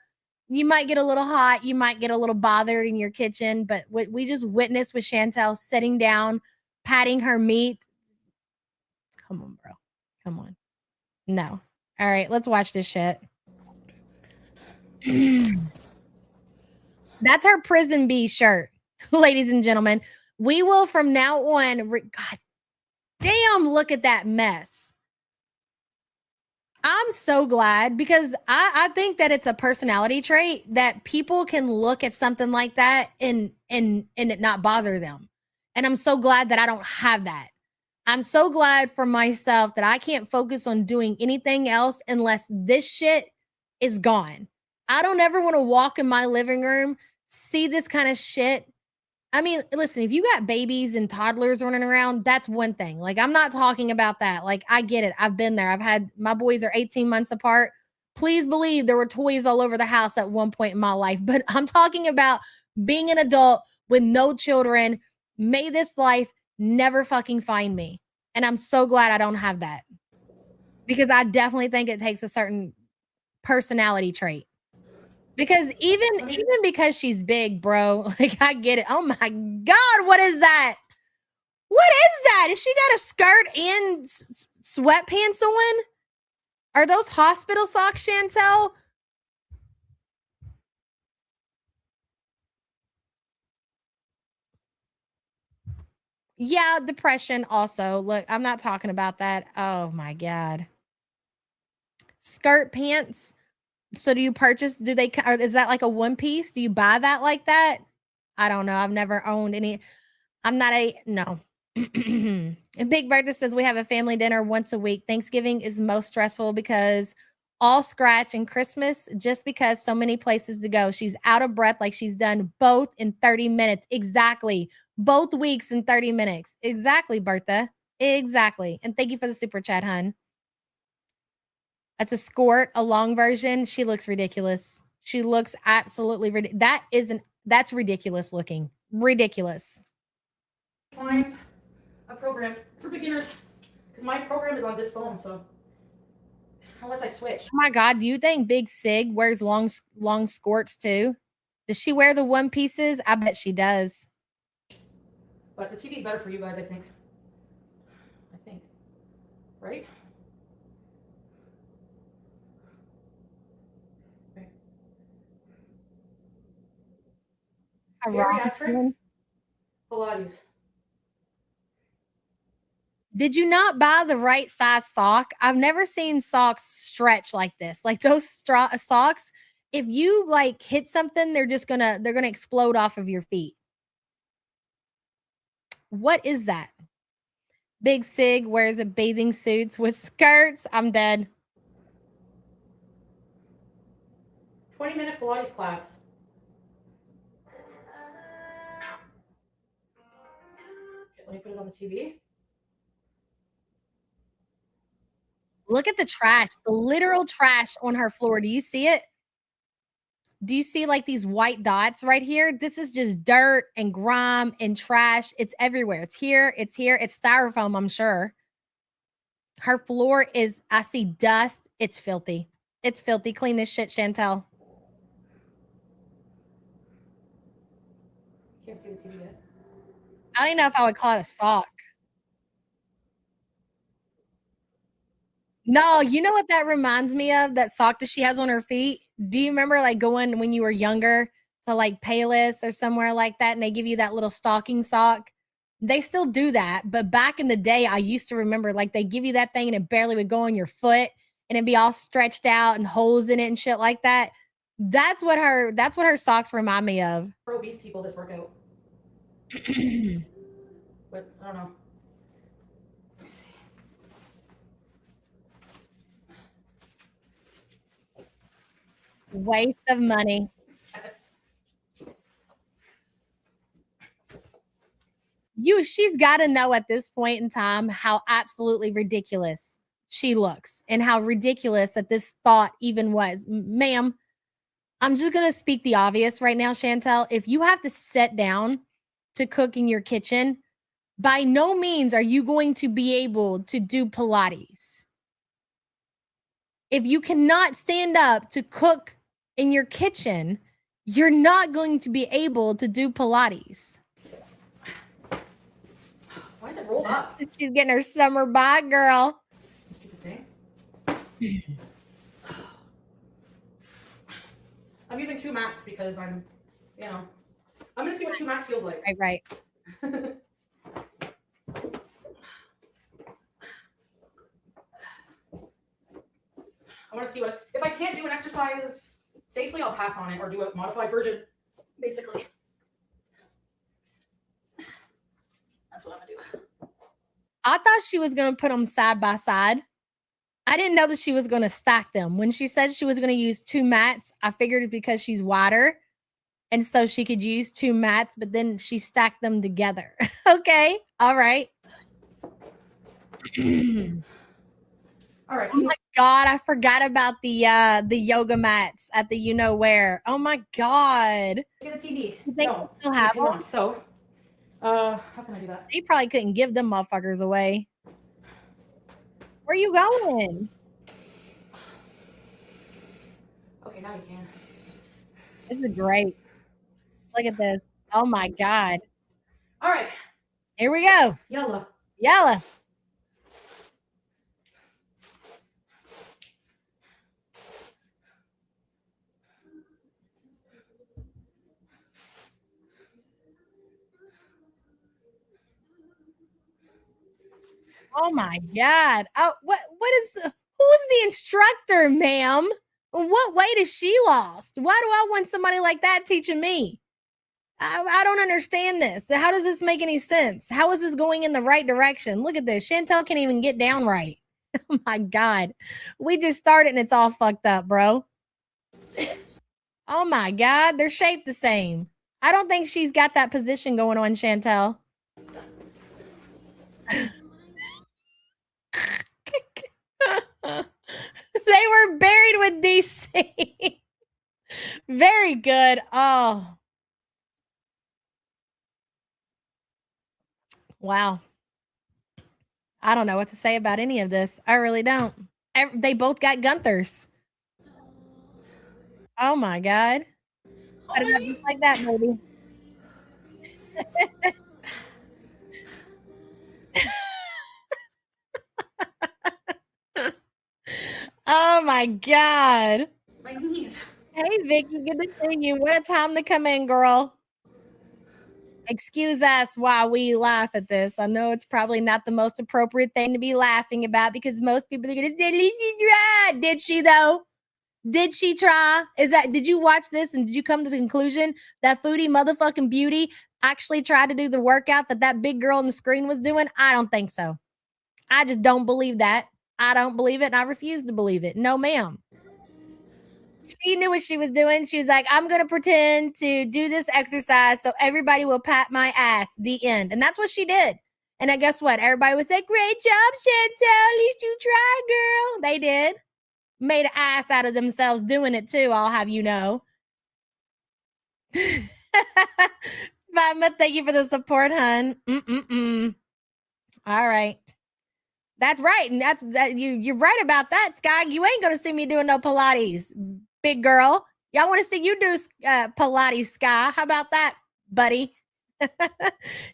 you might get a little hot. You might get a little bothered in your kitchen. But what we just witnessed with Chantel sitting down, patting her meat. Come on, bro. Come on. No. All right, let's watch this shit. That's her Prison Bee shirt, ladies and gentlemen. We will from now on. God damn, look at that mess. I'm so glad because I think that it's a personality trait that people can look at something like that and it not bother them. And I'm so glad that I don't have that. I'm so glad for myself that I can't focus on doing anything else unless this shit is gone. I don't ever want to walk in my living room, see this kind of shit. I mean, listen, if you got babies and toddlers running around, that's one thing. Like, I'm not talking about that. Like, I get it. I've been there. I've had my boys are 18 months apart. Please believe there were toys all over the house at one point in my life. But I'm talking about being an adult with no children. May this life never fucking find me. And I'm so glad I don't have that. Because I definitely think it takes a certain personality trait. Because even because she's big, bro, like I get it. Oh my God, what is that? What is that? Is she got a skirt and sweatpants on? Are those hospital socks, Chantel? Yeah, depression also. Look, I'm not talking about that. Oh my God. Skirt pants. So do you purchase, or is that like a one piece? Do you buy that like that? I don't know. I've never owned any. I'm not no. And Big Bertha says we have a family dinner once a week. Thanksgiving is most stressful because all scratch and Christmas just because so many places to go. She's out of breath like she's done both in 30 minutes. Exactly. Both weeks in 30 minutes. Exactly, Bertha. Exactly. And thank you for the super chat, hun. That's a skirt, a long version. She looks ridiculous. She looks absolutely ridiculous. That's ridiculous looking. Ridiculous. Find a program for beginners because my program is on this phone. So unless I switch. Oh my God, do you think Big Sig wears long skirts too? Does she wear the one pieces? I bet she does. But the TV's better for you guys, I think. Right? Geriatric Pilates. Did you not buy the right size sock? I've never seen socks stretch like this. Like those socks, if you like hit something, they're gonna explode off of your feet. What is that? Big Sig wears a bathing suits with skirts. I'm dead. 20-minute Pilates class. Let me put it on the TV. Look at the trash, the literal trash on her floor. Do you see it? Do you see like these white dots right here? This is just dirt and grime and trash. It's everywhere. It's here. It's here. It's styrofoam, I'm sure. Her floor is, I see dust. It's filthy. It's filthy. Clean this shit, Chantel. Can't see the TV yet. I don't even know if I would call it a sock. No, you know what that reminds me of? That sock that she has on her feet. Do you remember like going when you were younger to like Payless or somewhere like that and they give you that little stocking sock? They still do that. But back in the day, I used to remember like they give you that thing and it barely would go on your foot and it'd be all stretched out and holes in it and shit like that. That's what her socks remind me of. For obese people, this workout. But I don't know. Let me see. Waste of money. She's got to know at this point in time how absolutely ridiculous she looks and how ridiculous that this thought even was. Ma'am, I'm just going to speak the obvious right now, Chantel. If you have to sit down to cook in your kitchen, by no means are you going to be able to do Pilates. If you cannot stand up to cook in your kitchen, you're not going to be able to do Pilates. Why is it rolled up? She's getting her summer bod, girl. Stupid thing. I'm using 2 mats because I'm gonna see what 2 mats feels like. Right. I want to see what if I can't do an exercise safely, I'll pass on it or do a modified version. Basically, that's what I'm gonna do. I thought she was going to put them side by side. I didn't know that she was going to stack them. When she said she was going to use 2 mats, I figured it's because she's wider. And so she could use 2 mats, but then she stacked them together. Okay. All right. All right. Oh my God. I forgot about the yoga mats at the you know where. Oh my God. Get a TV. You think No, they still have they them? won't. So, how can I do that? They probably couldn't give them motherfuckers away. Where you going? Okay, now you can. This is great. Look at this. Oh my God. All right, Here we go. yellow. Yalla. Oh my God. Oh, who's the instructor, ma'am? What weight is she lost? Why do I want somebody like that teaching me? I don't understand this. How does this make any sense? How is this going in the right direction? Look at this. Chantel can't even get down right. Oh my God. We just started and it's all fucked up, bro. Oh my God. They're shaped the same. I don't think she's got that position going on, Chantel. They were buried with DC. Very good. Oh. Wow. I don't know what to say about any of this. I really don't. They both got Gunthers. Oh my God. Cut it up just like that, baby. Oh my God. My knees. Hey, Vicky, good to see you. What a time to come in, girl. Excuse us while we laugh at this. I know it's probably not the most appropriate thing to be laughing about because most people are going to say, at least she tried. Did she, though? Did she try? Did you watch this and did you come to the conclusion that Foodie motherfucking Beauty actually tried to do the workout that big girl on the screen was doing? I don't think so. I just don't believe that. I don't believe it and I refuse to believe it. No, ma'am. She knew what she was doing. She was like, I'm going to pretend to do this exercise so everybody will pat my ass. The end. And that's what she did. And I guess what? Everybody would say, great job, Chantel. At least you tried, girl. They did. Made an ass out of themselves doing it too, I'll have you know. Fatma, thank you for the support, hun. All right. That's right. And you're right about that, Sky. You ain't gonna see me doing no Pilates, big girl. Y'all want to see you do Pilates, Sky? How about that, buddy?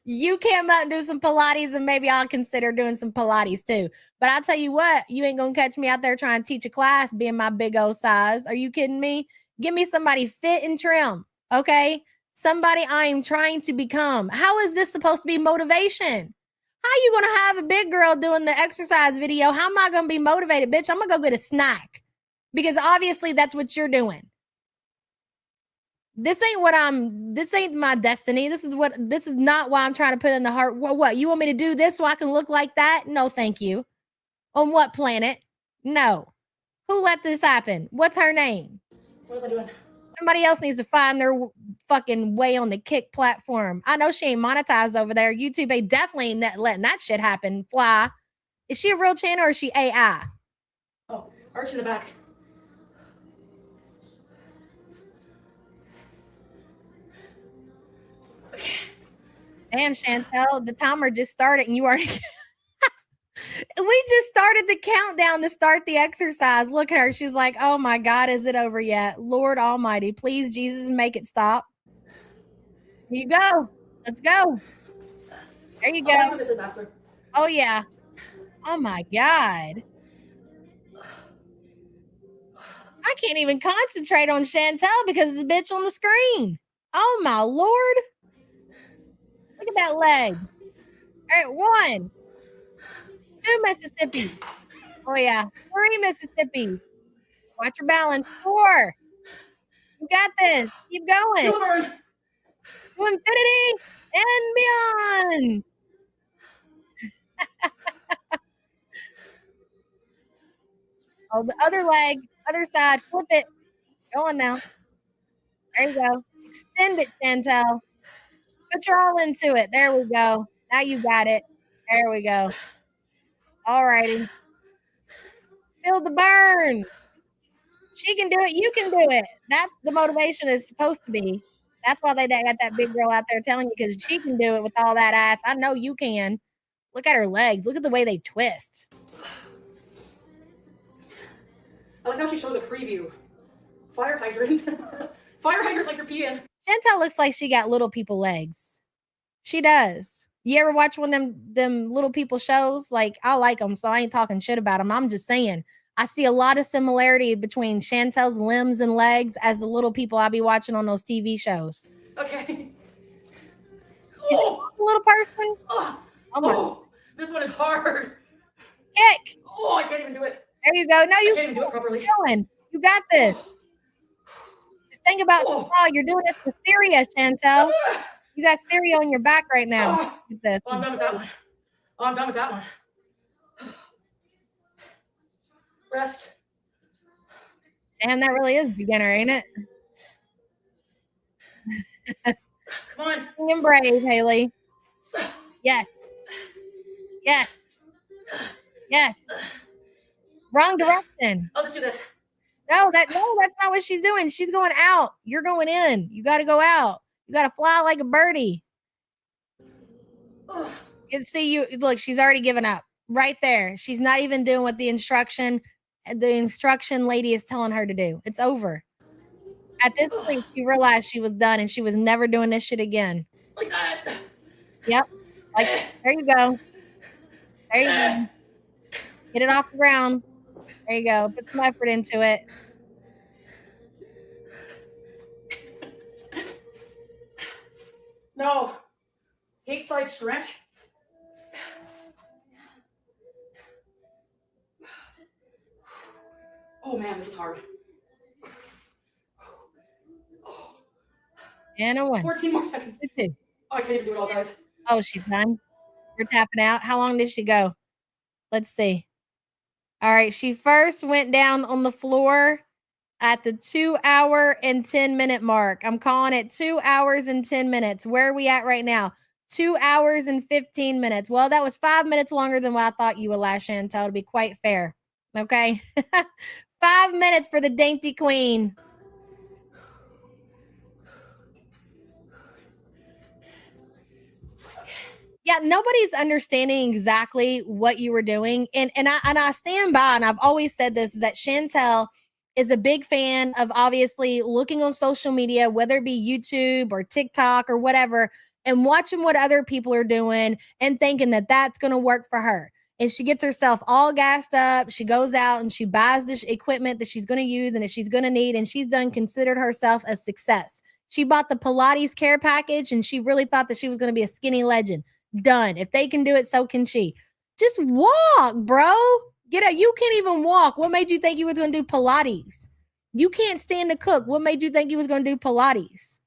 You came out and do some Pilates and maybe I'll consider doing some Pilates too. But I'll tell you what, you ain't gonna catch me out there trying to teach a class being my big old size. Are you kidding me? Give me somebody fit and trim, okay? Somebody I am trying to become. How is this supposed to be motivation? How you gonna have a big girl doing the exercise video? How am I gonna be motivated, bitch? I'm gonna go get a snack because obviously that's what you're doing. This ain't my destiny. This is not why I'm trying to put in the heart. What? You want me to do this so I can look like that? No, thank you. On what planet? No. Who let this happen? What's her name? What am I doing? Somebody else needs to find their fucking way on the Kick platform. I know she ain't monetized over there. YouTube ain't definitely ain't letting that shit happen. Fly. Is she a real channel or is she AI? Oh, arch in the back. Damn, Chantel, the timer just started and you already. We just started the countdown to start the exercise. Look at her. She's like, oh my God, is it over yet? Lord Almighty, please, Jesus, make it stop. Here you go. Let's go. There you go. This is after. Oh, yeah. Oh my God. I can't even concentrate on Chantel because the bitch on the screen. Oh my Lord. Look at that leg. All right, 1, 2 Mississippi. Oh yeah, 3 Mississippi. Watch your balance. 4. You got this. Keep going. Feel the burn. To infinity and beyond. Oh, the other leg, other side, flip it. Go on now. There you go. Extend it, Chantel. Put your all into it. There we go. Now you got it. There we go. All righty. Feel the burn. She can do it. You can do it. That's the motivation is supposed to be. That's why they got that big girl out there telling you because she can do it with all that ass. I know you can. Look at her legs. Look at the way they twist. I like how she shows a preview. Fire hydrant. Fire hydrant like you're peeing. Chantel looks like she got little people legs. She does. You ever watch one of them little people shows? Like, I like them, so I ain't talking shit about them. I'm just saying. I see a lot of similarity between Chantel's limbs and legs as the little people I be watching on those TV shows. Okay. Oh, little person. Oh, Oh my. This one is hard. Kick. Oh, I can't even do it. There you go. No, I you can't even do it properly. going. You got this. Just think about you're doing this for Syria, Chantel. You got Syria on your back right now. Look at this. Oh, I'm done with that one. Oh, I'm done with that one. Rest. Damn, that really is beginner, ain't it? Come on. Being brave, Haley. Yes. Yes. Yes. Wrong direction. I'll just do this. No, that's not what she's doing. She's going out. You're going in. You got to go out. You got to fly like a birdie. You see, you look. She's already given up right there. She's not even doing what the instruction lady is telling her to do. It's over. At this point, she realized she was done and she was never doing this shit again. Like that. Yep. Like there you go. There you go. Get it off the ground. There you go. Put some effort into it. No. 8 side stretch. Oh man, this is hard. And a 1. 14 more seconds. 2. Oh, I can't even do it all, guys. Oh, she's done. We're tapping out. How long did she go? Let's see. All right. She first went down on the floor at the 2 hour and 10 minute mark. I'm calling it 2 hours and 10 minutes. Where are we at right now? 2 hours and 15 minutes. Well, that was 5 minutes longer than what I thought you would last, Chantel, to be quite fair. Okay. 5 minutes for the dainty queen. Yeah, nobody's understanding exactly what you were doing. And I stand by, and I've always said this, that Chantel is a big fan of obviously looking on social media, whether it be YouTube or TikTok or whatever, and watching what other people are doing and thinking that that's going to work for her. And she gets herself all gassed up. She goes out and she buys this equipment that she's going to use and that she's going to need. And she's done considered herself a success. She bought the Pilates care package and she really thought that she was going to be a skinny legend. Done. If they can do it, so can she. Just walk, bro. Get out. You can't even walk. What made you think you was going to do Pilates? You can't stand to cook. What made you think you was going to do Pilates?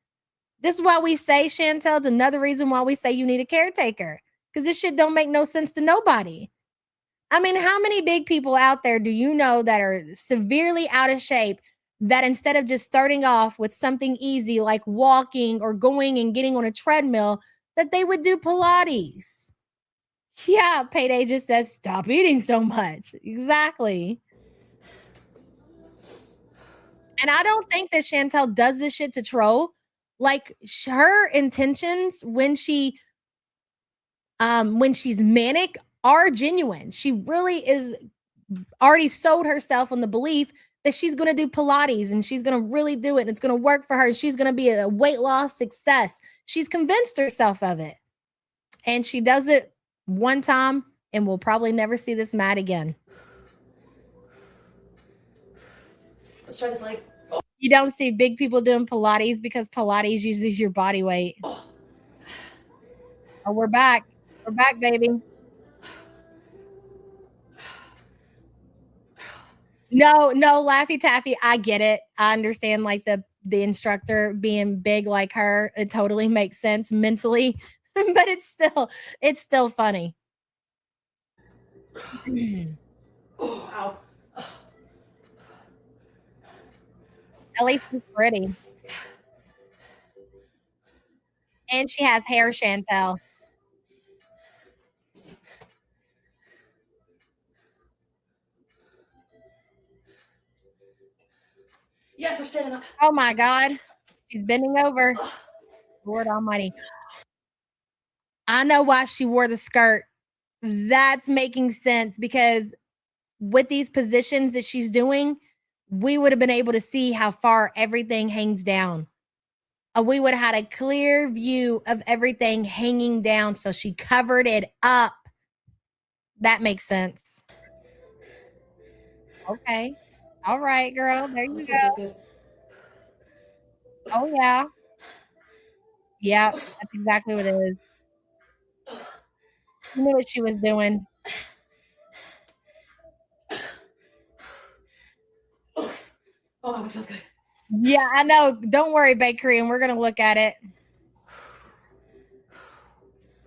This is why we say, Chantel, it's another reason why we say you need a caretaker. Because this shit don't make no sense to nobody. I mean, how many big people out there do you know that are severely out of shape that instead of just starting off with something easy like walking or going and getting on a treadmill, that they would do Pilates? Yeah, Payday just says, stop eating so much. Exactly. And I don't think that Chantel does this shit to troll. Like her intentions when she's manic are genuine. She really is already sold herself on the belief that she's going to do Pilates and she's going to really do it and it's going to work for her. And she's going to be a weight loss success. She's convinced herself of it. And she does it one time and we'll probably never see this mat again. Let's try this leg. You don't see big people doing Pilates because Pilates uses your body weight. Oh, we're back. We're back, baby. No, Laffy Taffy, I get it. I understand like the instructor being big like her. It totally makes sense mentally, but it's still funny. Oh, ow. At least she's pretty. And she has hair, Chantel. Yes, we're standing up. Oh my God. She's bending over. Lord Almighty. I know why she wore the skirt. That's making sense because with these positions that she's doing, we would have been able to see how far everything hangs down. We would have had a clear view of everything hanging down. So she covered it up. That makes sense. Okay. All right, girl. There you This go. one feels good. Oh, yeah. Yeah, that's exactly what it is. She knew what she was doing. Oh, that one feels good. Yeah, I know. Don't worry, Bakery, and we're going to look at it.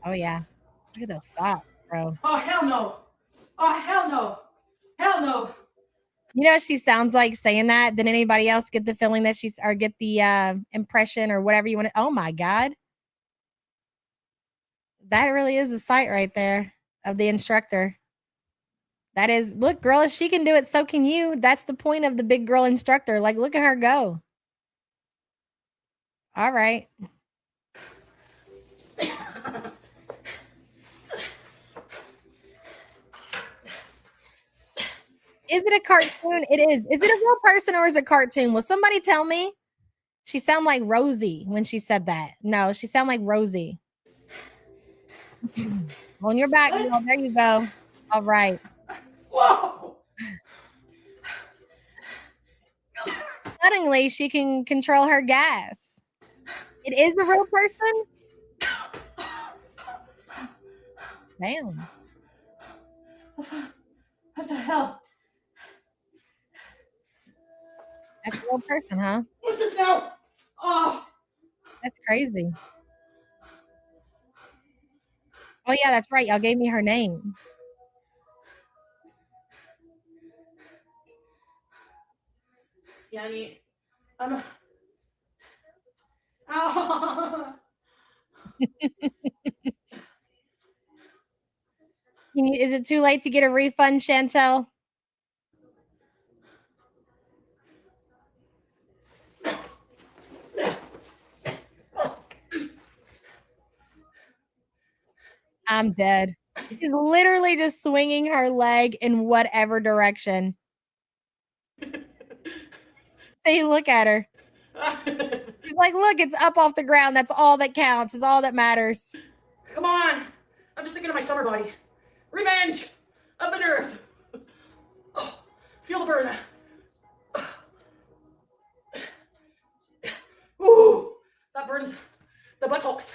Oh, yeah. Look at those socks, bro. Oh, hell no. Oh, hell no. Hell no. You know, she sounds like saying that. Did anybody else get the feeling that she's, or get the impression or whatever you want to? Oh my God. That really is a sight right there of the instructor. That is, look, girl, if she can do it, so can you. That's the point of the big girl instructor. Like, look at her go. All right. Is it a cartoon? It is. Is it a real person or is it a cartoon? Will somebody tell me? She sound like Rosie when she said that. No, she sound like Rosie. On your back, girl. There you go. All right. Whoa. Suddenly, she can control her gas. It is a real person? Damn. What the hell? That's a real person, huh? What's this now? Oh. That's crazy. Oh, yeah, that's right. Y'all gave me her name. Yeah, I mean, I'm. Oh. Is it too late to get a refund, Chantel? I'm dead. She's literally just swinging her leg in whatever direction. See, look at her. She's like, look, it's up off the ground. That's all that counts. Is all that matters. Come on. I'm just thinking of my summer body. Revenge of the nerve. Oh, feel the burn. Ooh, that burns the buttocks.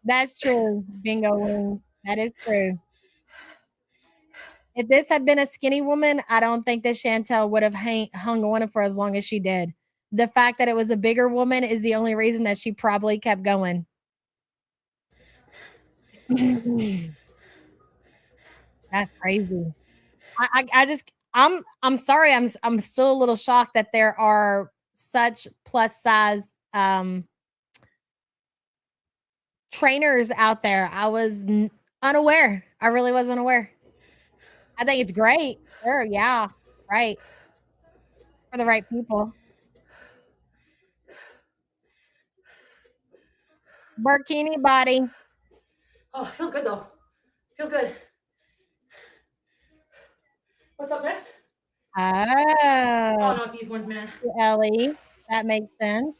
That's true. Bingo wing. That is true. If this had been a skinny woman, I don't think that Chantel would have hung on for as long as she did. The fact that it was a bigger woman is the only reason that she probably kept going. That's crazy. I'm sorry. I'm still a little shocked that there are such plus size trainers out there. I was unaware. I really was unaware. I think it's great. Sure, yeah, right. For the right people. Burkini body. Oh, feels good though. Feels good. What's up next? Oh, Oh, not these ones, man. Ellie. That makes sense.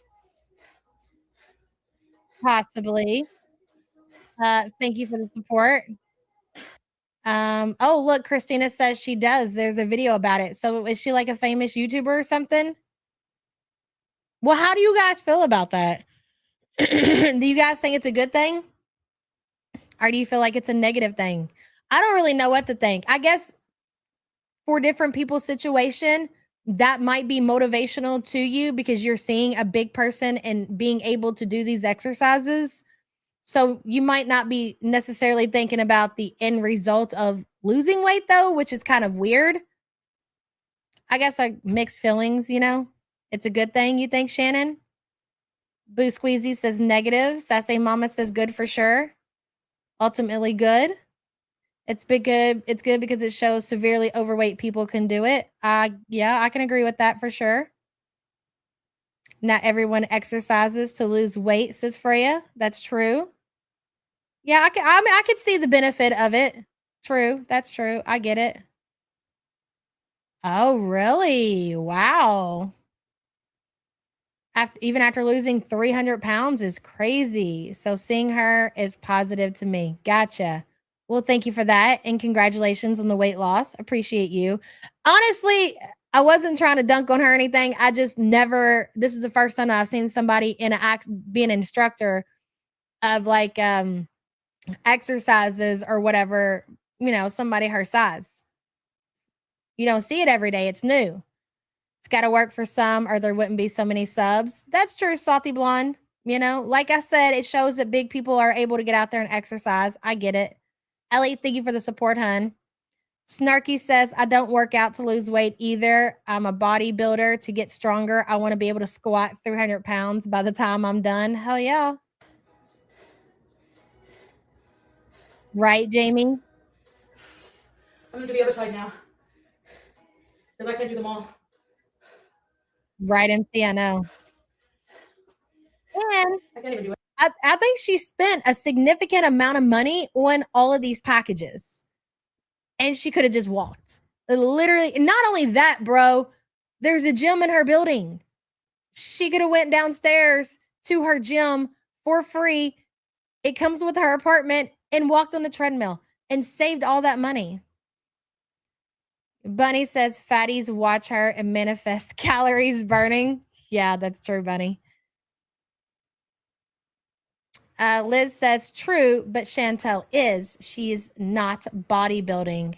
Possibly. Thank you for the support. Oh, look, Christina says she does. There's a video about it. So is she like a famous YouTuber or something? Well, how do you guys feel about that? Do you guys think it's a good thing? Or do you feel like it's a negative thing? I don't really know what to think. I guess for different people's situation, that might be motivational to you because you're seeing a big person and being able to do these exercises. So you might not be necessarily thinking about the end result of losing weight, though, which is kind of weird. I guess like mixed feelings, you know? It's a good thing, you think, Shannon? Boo Squeezy says negative. Sassy Mama says good for sure. Ultimately good. It's good. It's good because it shows severely overweight people can do it. Yeah, I can agree with that for sure. Not everyone exercises to lose weight, says Freya. That's true. Yeah, I could see the benefit of it. True. That's true. I get it. Oh, really? Wow. Even after losing 300 pounds is crazy. So seeing her is positive to me. Gotcha. Well, thank you for that. And congratulations on the weight loss. Appreciate you. Honestly, I wasn't trying to dunk on her or anything. I just never, this is the first time I've seen somebody be an instructor of like exercises or whatever, you know, somebody her size. You don't see it every day. It's new. It's got to work for some or there wouldn't be so many subs. That's true, Salty Blonde. You know, like I said, it shows that big people are able to get out there and exercise. I get it. Ellie, thank you for the support, hun. Snarky says, I don't work out to lose weight either. I'm a bodybuilder to get stronger. I want to be able to squat 300 pounds by the time I'm done. Hell yeah. Right, Jamie? I'm gonna do the other side now. Because I can't do them all. Right, MC, I know. And I can't even do it. I think she spent a significant amount of money on all of these packages. And she could have just walked. Literally, not only that, bro, there's a gym in her building. She could have went downstairs to her gym for free. It comes with her apartment and walked on the treadmill and saved all that money. Bunny says fatties watch her and manifest calories burning. Yeah, that's true, Bunny. Liz says true, but Chantel is. She's not bodybuilding.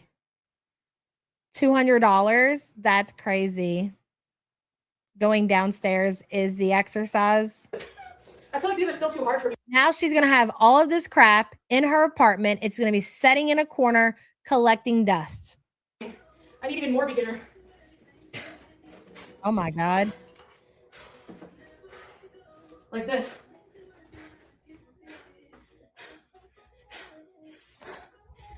$200. That's crazy. Going downstairs is the exercise. I feel like these are still too hard for me. Now she's going to have all of this crap in her apartment. It's going to be sitting in a corner collecting dust. I need even more beginner. Oh my God. Like this.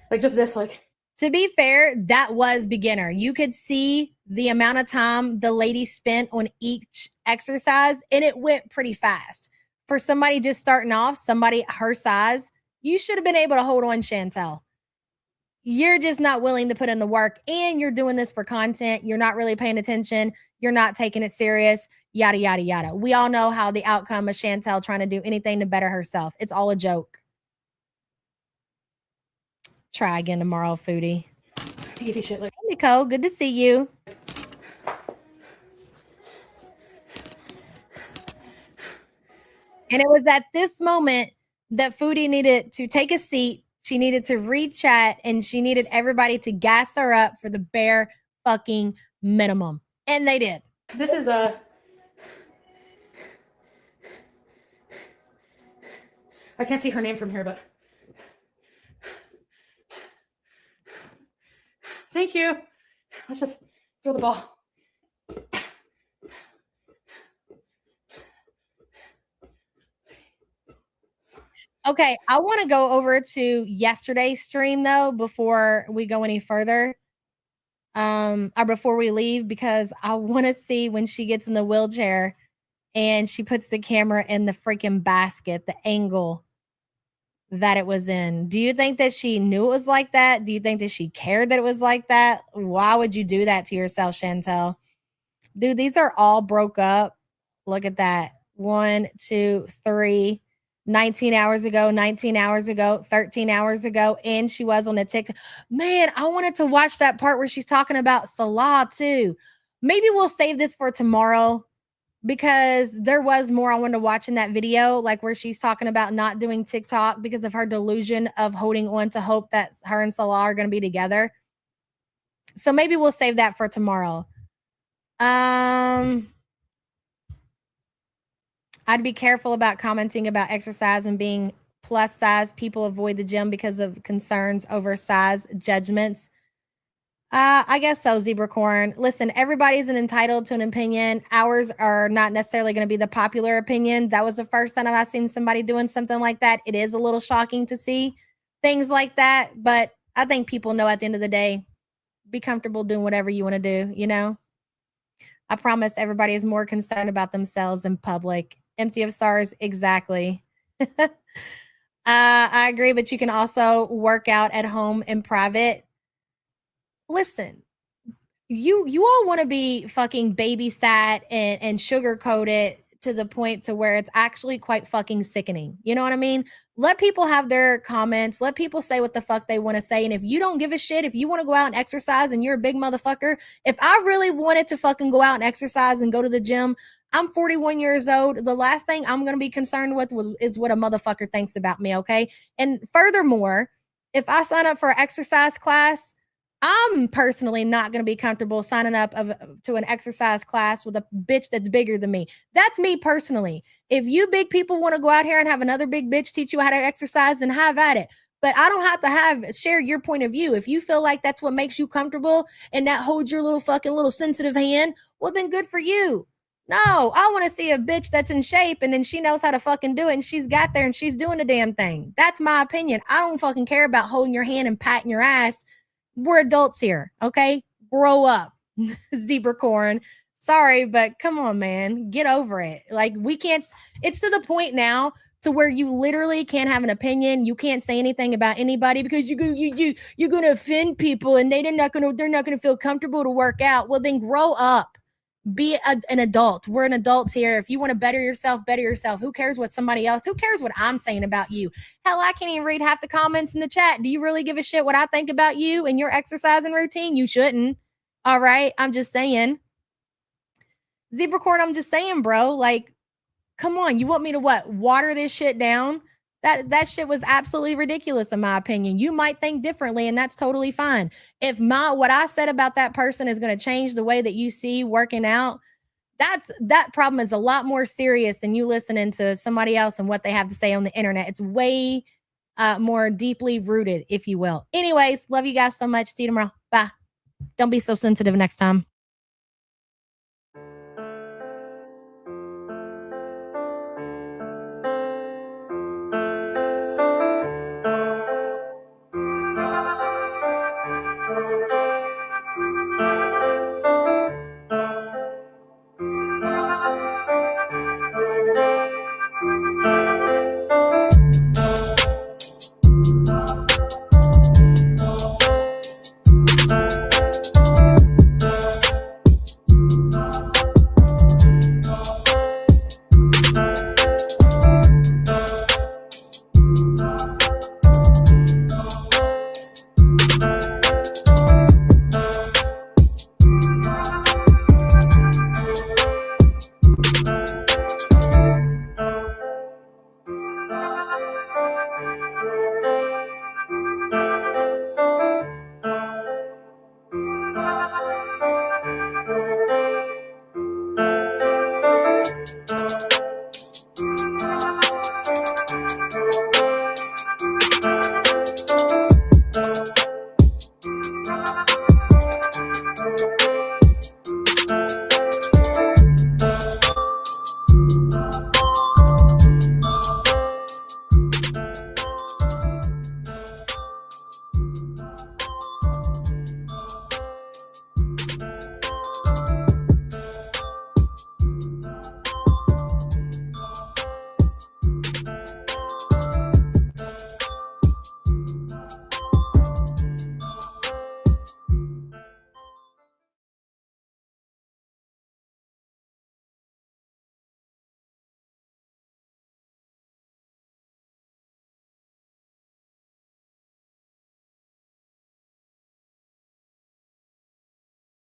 Like just this, like. To be fair, that was beginner. You could see the amount of time the lady spent on each exercise, and it went pretty fast. For somebody just starting off, somebody her size, you should have been able to hold on, Chantel. You're just not willing to put in the work, and you're doing this for content. You're not really paying attention. You're not taking it serious, yada, yada, yada. We all know how the outcome of Chantel trying to do anything to better herself. It's all a joke. Try again tomorrow, foodie. Easy shit. Like, hey, Nicole, good to see you. And it was at this moment that Foodie needed to take a seat. She needed to read chat, and she needed everybody to gas her up for the bare fucking minimum. And they did. this is I can't see her name from here, but thank you. Let's just throw the ball. Okay, I want to go over to yesterday's stream though before we go any further. Or before we leave, because I want to see when she gets in the wheelchair and she puts the camera in the freaking basket, the angle that it was in. Do you think that she knew it was like that? Do you think that she cared that it was like that? Why would you do that to yourself, Chantel? Dude, these are all broke up. Look at that. 1, 2, 3. 19 hours ago, 19 hours ago, 13 hours ago, and she was on a TikTok. Man, I wanted to watch that part where she's talking about Salah too. Maybe we'll save this for tomorrow because there was more I wanted to watch in that video, like where she's talking about not doing TikTok because of her delusion of holding on to hope that her and Salah are going to be together. So maybe we'll save that for tomorrow. I'd be careful about commenting about exercise and being plus size. People avoid the gym because of concerns over size judgments. I guess so, Zebracorn. Listen, everybody's entitled to an opinion. Ours are not necessarily going to be the popular opinion. That was the first time I've seen somebody doing something like that. It is a little shocking to see things like that, but I think people know at the end of the day, be comfortable doing whatever you want to do, you know? I promise everybody is more concerned about themselves in public. Empty of stars, exactly. I agree, but you can also work out at home in private. Listen, you all want to be fucking babysat and sugar coated to the point to where it's actually quite fucking sickening. You know what I mean? Let people have their comments. Let people say what the fuck they want to say. And if you don't give a shit, if you want to go out and exercise and you're a big motherfucker, if I really wanted to fucking go out and exercise and go to the gym, I'm 41 years old. The last thing I'm going to be concerned with is what a motherfucker thinks about me, okay? And furthermore, if I sign up for an exercise class, I'm personally not going to be comfortable signing up to an exercise class with a bitch that's bigger than me. That's me personally. If you big people want to go out here and have another big bitch teach you how to exercise, then have at it. But I don't have to share your point of view. If you feel like that's what makes you comfortable and that holds your little sensitive hand, well, then good for you. No, I want to see a bitch that's in shape and then she knows how to fucking do it and she's got there and she's doing the damn thing. That's my opinion. I don't fucking care about holding your hand and patting your ass. We're adults here, okay? Grow up, Zebracorn. Sorry, but come on, man. Get over it. Like, we can't, it's to the point now to where you literally can't have an opinion. You can't say anything about anybody because you're going to offend people and they're not going to feel comfortable to work out. Well, then grow up. Be an adult. We're an adults here. If you want to better yourself, better yourself. Who cares what somebody else? Who cares what I'm saying about you? Hell, I can't even read half the comments in the chat. Do you really give a shit what I think about you and your exercising routine? You shouldn't. All right. I'm just saying. Zebracorn, I'm just saying, bro. Like, come on. You want me to what? Water this shit down? That shit was absolutely ridiculous in my opinion. You might think differently and that's totally fine. If what I said about that person is going to change the way that you see working out, that problem is a lot more serious than you listening to somebody else and what they have to say on the internet. It's way more deeply rooted, if you will. Anyways, love you guys so much. See you tomorrow. Bye. Don't be so sensitive next time.